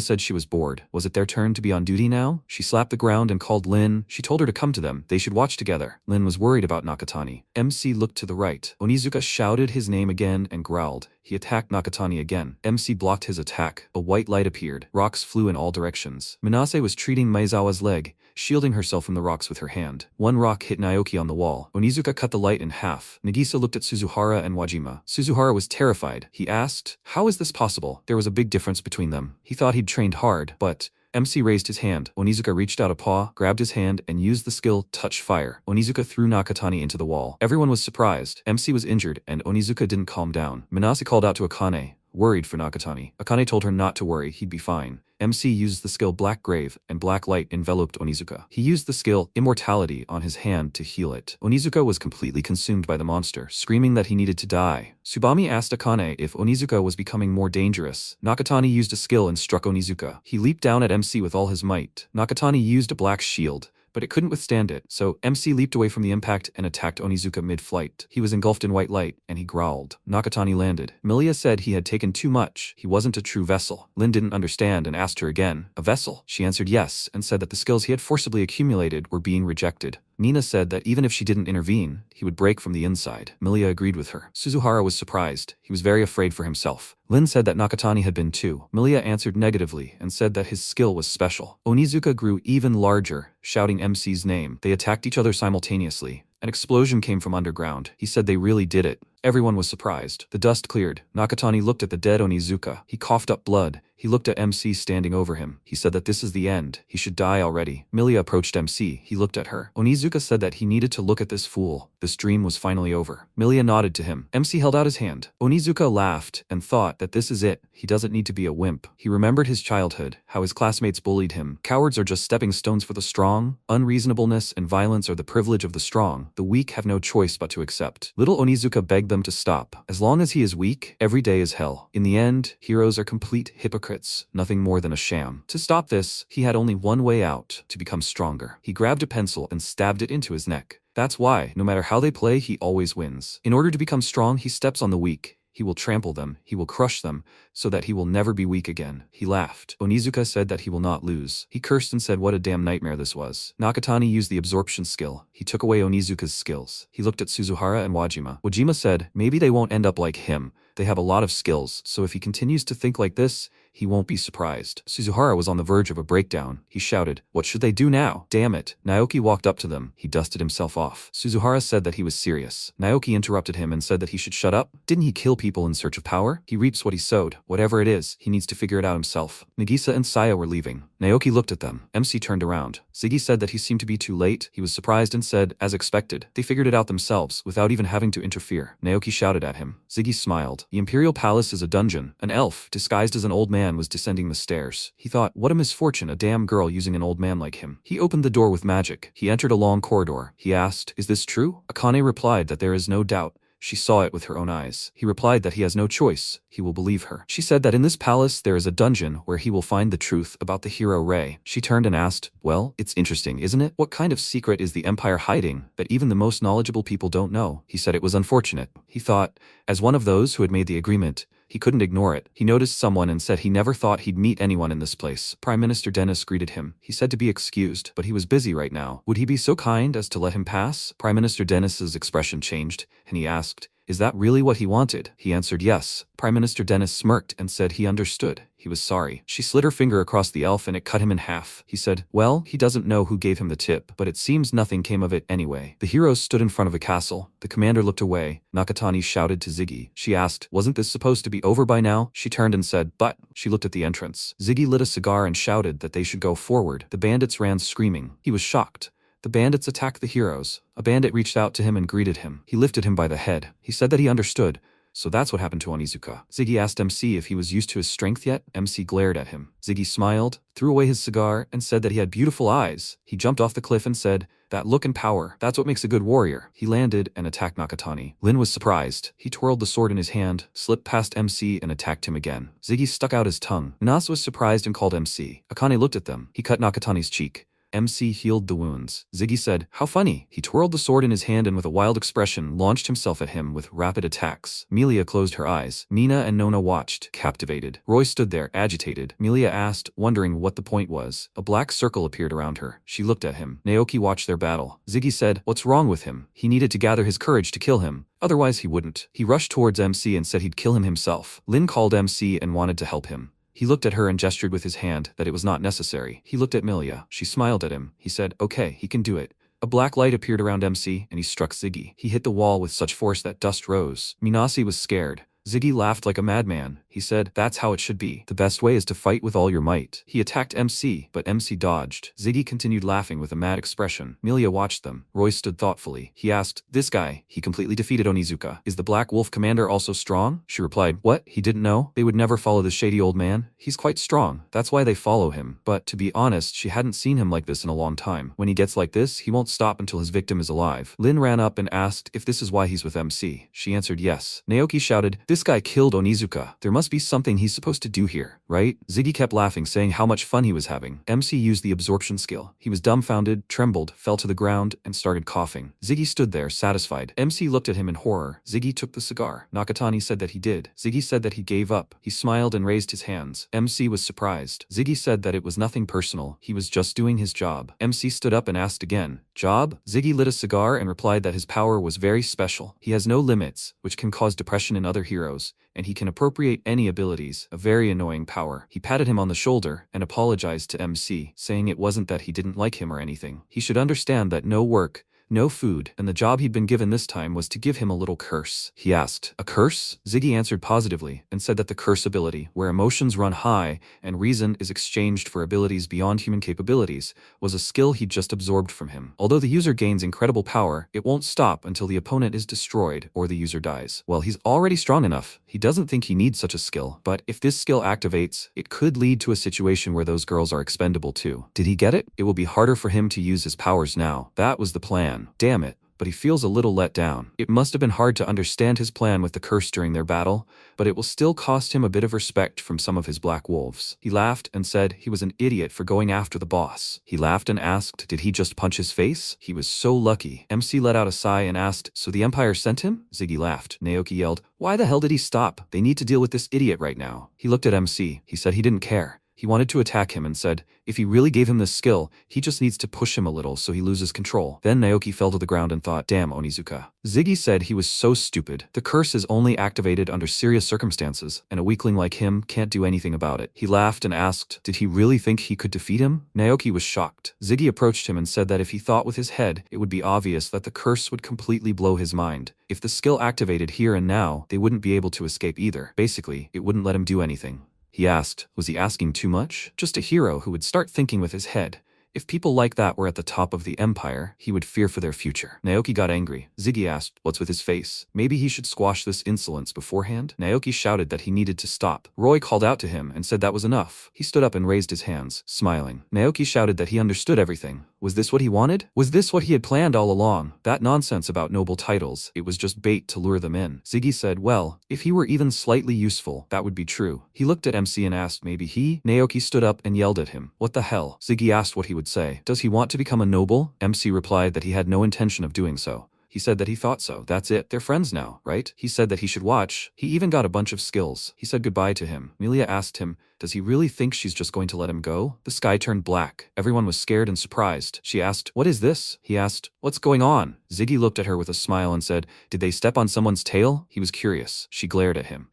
said she was bored. Was it their turn to be on duty now? She slapped the ground and called Lin. She told her to come to them. They should watch together. Lin was worried about Nakatani. MC looked to the right. Onizuka shouted his name again and growled. He attacked Nakatani again. MC blocked his attack. A white light appeared. Rocks flew in all directions. Minase was treating Maezawa's leg, shielding herself from the rocks with her hand. One rock hit Naoki on the wall. Onizuka cut the light in half. Nagisa looked at Suzuhara and Wajima. Suzuhara was terrified. He asked, "How is this possible?" There was a big difference between them. He thought he'd trained hard, but MC raised his hand. Onizuka reached out a paw, grabbed his hand, and used the skill Touch Fire. Onizuka threw Nakatani into the wall. Everyone was surprised. MC was injured, and Onizuka didn't calm down. Minase called out to Akane, worried for Nakatani. Akane told her not to worry, he'd be fine. MC used the skill Black Grave, and black light enveloped Onizuka. He used the skill Immortality on his hand to heal it. Onizuka was completely consumed by the monster, screaming that he needed to die. Tsubami asked Akane if Onizuka was becoming more dangerous. Nakatani used a skill and struck Onizuka. He leaped down at MC with all his might. Nakatani used a black shield, but it couldn't withstand it, so MC leaped away from the impact and attacked Onizuka mid-flight. He was engulfed in white light, and he growled. Nakatani landed. Milia said he had taken too much. He wasn't a true vessel. Lin didn't understand and asked her again, "A vessel?" She answered yes, and said that the skills he had forcibly accumulated were being rejected. Nina said that even if she didn't intervene, he would break from the inside. Milia agreed with her. Suzuhara was surprised. He was very afraid for himself. Lin said that Nakatani had been too. Milia answered negatively and said that his skill was special. Onizuka grew even larger, shouting MC's name. They attacked each other simultaneously. An explosion came from underground. He said they really did it. Everyone was surprised. The dust cleared. Nakatani looked at the dead Onizuka. He coughed up blood. He looked at MC standing over him. He said that this is the end. He should die already. Milia approached MC. He looked at her. Onizuka said that he needed to look at this fool. This dream was finally over. Milia nodded to him. MC held out his hand. Onizuka laughed and thought that this is it. He doesn't need to be a wimp. He remembered his childhood, how his classmates bullied him. Cowards are just stepping stones for the strong. Unreasonableness and violence are the privilege of the strong. The weak have no choice but to accept. Little Onizuka begged them to stop. As long as he is weak, every day is hell. In the end, heroes are complete hypocrites, nothing more than a sham. To stop this, he had only one way out, to become stronger. He grabbed a pencil and stabbed it into his neck. That's why, no matter how they play, he always wins. In order to become strong, he steps on the weak. He will trample them, he will crush them, so that he will never be weak again. He laughed. Onizuka said that he will not lose. He cursed and said what a damn nightmare this was. Nakatani used the absorption skill. He took away Onizuka's skills. He looked at Suzuhara and Wajima. Wajima said, maybe they won't end up like him. They have a lot of skills, so if he continues to think like this, he won't be surprised. Suzuhara was on the verge of a breakdown. He shouted, "What should they do now? Damn it." Naoki walked up to them. He dusted himself off. Suzuhara said that he was serious. Naoki interrupted him and said that he should shut up. Didn't he kill people in search of power? He reaps what he sowed. Whatever it is, he needs to figure it out himself. Nagisa and Saya were leaving. Naoki looked at them. MC turned around. Ziggy said that he seemed to be too late. He was surprised and said, as expected, they figured it out themselves, without even having to interfere. Naoki shouted at him. Ziggy smiled. The Imperial Palace is a dungeon. An elf, disguised as an old man, was descending the stairs. He thought, what a misfortune, a damn girl using an old man like him. He opened the door with magic. He entered a long corridor. He asked, is this true? Akane replied that there is no doubt. She saw it with her own eyes. He replied that he has no choice. He will believe her. She said that in this palace there is a dungeon where he will find the truth about the hero Rei. She turned and asked, well, it's interesting, isn't it? What kind of secret is the Empire hiding that even the most knowledgeable people don't know? He said it was unfortunate. He thought, as one of those who had made the agreement, he couldn't ignore it. He noticed someone and said he never thought he'd meet anyone in this place. Prime Minister Dennis greeted him. He said to be excused, but he was busy right now. Would he be so kind as to let him pass? Prime Minister Dennis's expression changed, and he asked, is that really what he wanted? He answered yes. Prime Minister Dennis smirked and said he understood. He was sorry. She slid her finger across the elf and it cut him in half. He said, well, he doesn't know who gave him the tip, but it seems nothing came of it anyway. The heroes stood in front of a castle. The commander looked away. Nakatani shouted to Ziggy. She asked, wasn't this supposed to be over by now? She turned and said, but. She looked at the entrance. Ziggy lit a cigar and shouted that they should go forward. The bandits ran screaming. He was shocked. The bandits attacked the heroes. A bandit reached out to him and greeted him. He lifted him by the head. He said that he understood. So that's what happened to Onizuka. Ziggy asked MC if he was used to his strength yet. MC glared at him. Ziggy smiled, threw away his cigar, and said that he had beautiful eyes. He jumped off the cliff and said, that look and power, that's what makes a good warrior. He landed and attacked Nakatani. Lin was surprised. He twirled the sword in his hand, slipped past MC, and attacked him again. Ziggy stuck out his tongue. Nas was surprised and called MC. Akane looked at them. He cut Nakatani's cheek. MC healed the wounds. Ziggy said, "How funny." He twirled the sword in his hand and with a wild expression launched himself at him with rapid attacks. Melia closed her eyes. Mina and Nona watched, captivated. Roy stood there, agitated. Melia asked, wondering what the point was. A black circle appeared around her. She looked at him. Naoki watched their battle. Ziggy said, "What's wrong with him? He needed to gather his courage to kill him. Otherwise he wouldn't." He rushed towards MC and said he'd kill him himself. Lin called MC and wanted to help him. He looked at her and gestured with his hand that it was not necessary. He looked at Melia. She smiled at him. He said, "Okay, he can do it." A black light appeared around MC, and he struck Ziggy. He hit the wall with such force that dust rose. Minasi was scared. Ziggy laughed like a madman. He said, "That's how it should be. The best way is to fight with all your might." He attacked MC, but MC dodged. Ziggy continued laughing with a mad expression. Melia watched them. Roy stood thoughtfully. He asked, "This guy, he completely defeated Onizuka. Is the Black Wolf commander also strong?" She replied, "What? He didn't know? They would never follow this shady old man. He's quite strong. That's why they follow him." But to be honest, she hadn't seen him like this in a long time. When he gets like this, he won't stop until his victim is alive. Lin ran up and asked if this is why he's with MC. She answered yes. Naoki shouted, "This guy killed Onizuka. There must be something he's supposed to do here, right?" Ziggy kept laughing, saying how much fun he was having. MC used the absorption skill. He was dumbfounded, trembled, fell to the ground, and started coughing. Ziggy stood there, satisfied. MC looked at him in horror. Ziggy took the cigar. Nakatani said that he did. Ziggy said that he gave up. He smiled and raised his hands. MC was surprised. Ziggy said that it was nothing personal. He was just doing his job. MC stood up and asked again, "Job?" Ziggy lit a cigar and replied that his power was very special. He has no limits, which can cause depression in other heroes, and he can appropriate any abilities, a very annoying power. He patted him on the shoulder and apologized to MC, saying it wasn't that he didn't like him or anything. He should understand that no work, no food, and the job he'd been given this time was to give him a little curse. He asked, "A curse?" Ziggy answered positively and said that the curse ability, where emotions run high and reason is exchanged for abilities beyond human capabilities, was a skill he'd just absorbed from him. Although the user gains incredible power, it won't stop until the opponent is destroyed or the user dies. Well, he's already strong enough. He doesn't think he needs such a skill, but if this skill activates, it could lead to a situation where those girls are expendable too. Did he get it? It will be harder for him to use his powers now. That was the plan. Damn it. But he feels a little let down. It must have been hard to understand his plan with the curse during their battle, but it will still cost him a bit of respect from some of his black wolves. He laughed and said he was an idiot for going after the boss. He laughed and asked, did he just punch his face? He was so lucky. MC let out a sigh and asked, so the Empire sent him? Ziggy laughed. Naoki yelled, why the hell did he stop? They need to deal with this idiot right now. He looked at MC. He said he didn't care. He wanted to attack him and said, if he really gave him this skill, he just needs to push him a little so he loses control. Then Naoki fell to the ground and thought, damn Onizuka. Ziggy said he was so stupid. The curse is only activated under serious circumstances, and a weakling like him can't do anything about it. He laughed and asked, did he really think he could defeat him? Naoki was shocked. Ziggy approached him and said that if he thought with his head, it would be obvious that the curse would completely blow his mind. If the skill activated here and now, they wouldn't be able to escape either. Basically, it wouldn't let him do anything. He asked, was he asking too much? Just a hero who would start thinking with his head. If people like that were at the top of the empire, he would fear for their future. Naoki got angry. Ziggy asked, what's with his face? Maybe he should squash this insolence beforehand? Naoki shouted that he needed to stop. Roy called out to him and said that was enough. He stood up and raised his hands, smiling. Naoki shouted that he understood everything. Was this what he wanted? Was this what he had planned all along? That nonsense about noble titles, it was just bait to lure them in. Ziggy said, well, if he were even slightly useful, that would be true. He looked at MC and asked, maybe he? Naoki stood up and yelled at him. What the hell? Ziggy asked what he would say. Does he want to become a noble? MC replied that he had no intention of doing so. He said that he thought so. That's it. They're friends now, right? He said that he should watch. He even got a bunch of skills. He said goodbye to him. Melia asked him, does he really think she's just going to let him go? The sky turned black. Everyone was scared and surprised. She asked, what is this? He asked, what's going on? Ziggy looked at her with a smile and said, did they step on someone's tail? He was curious. She glared at him.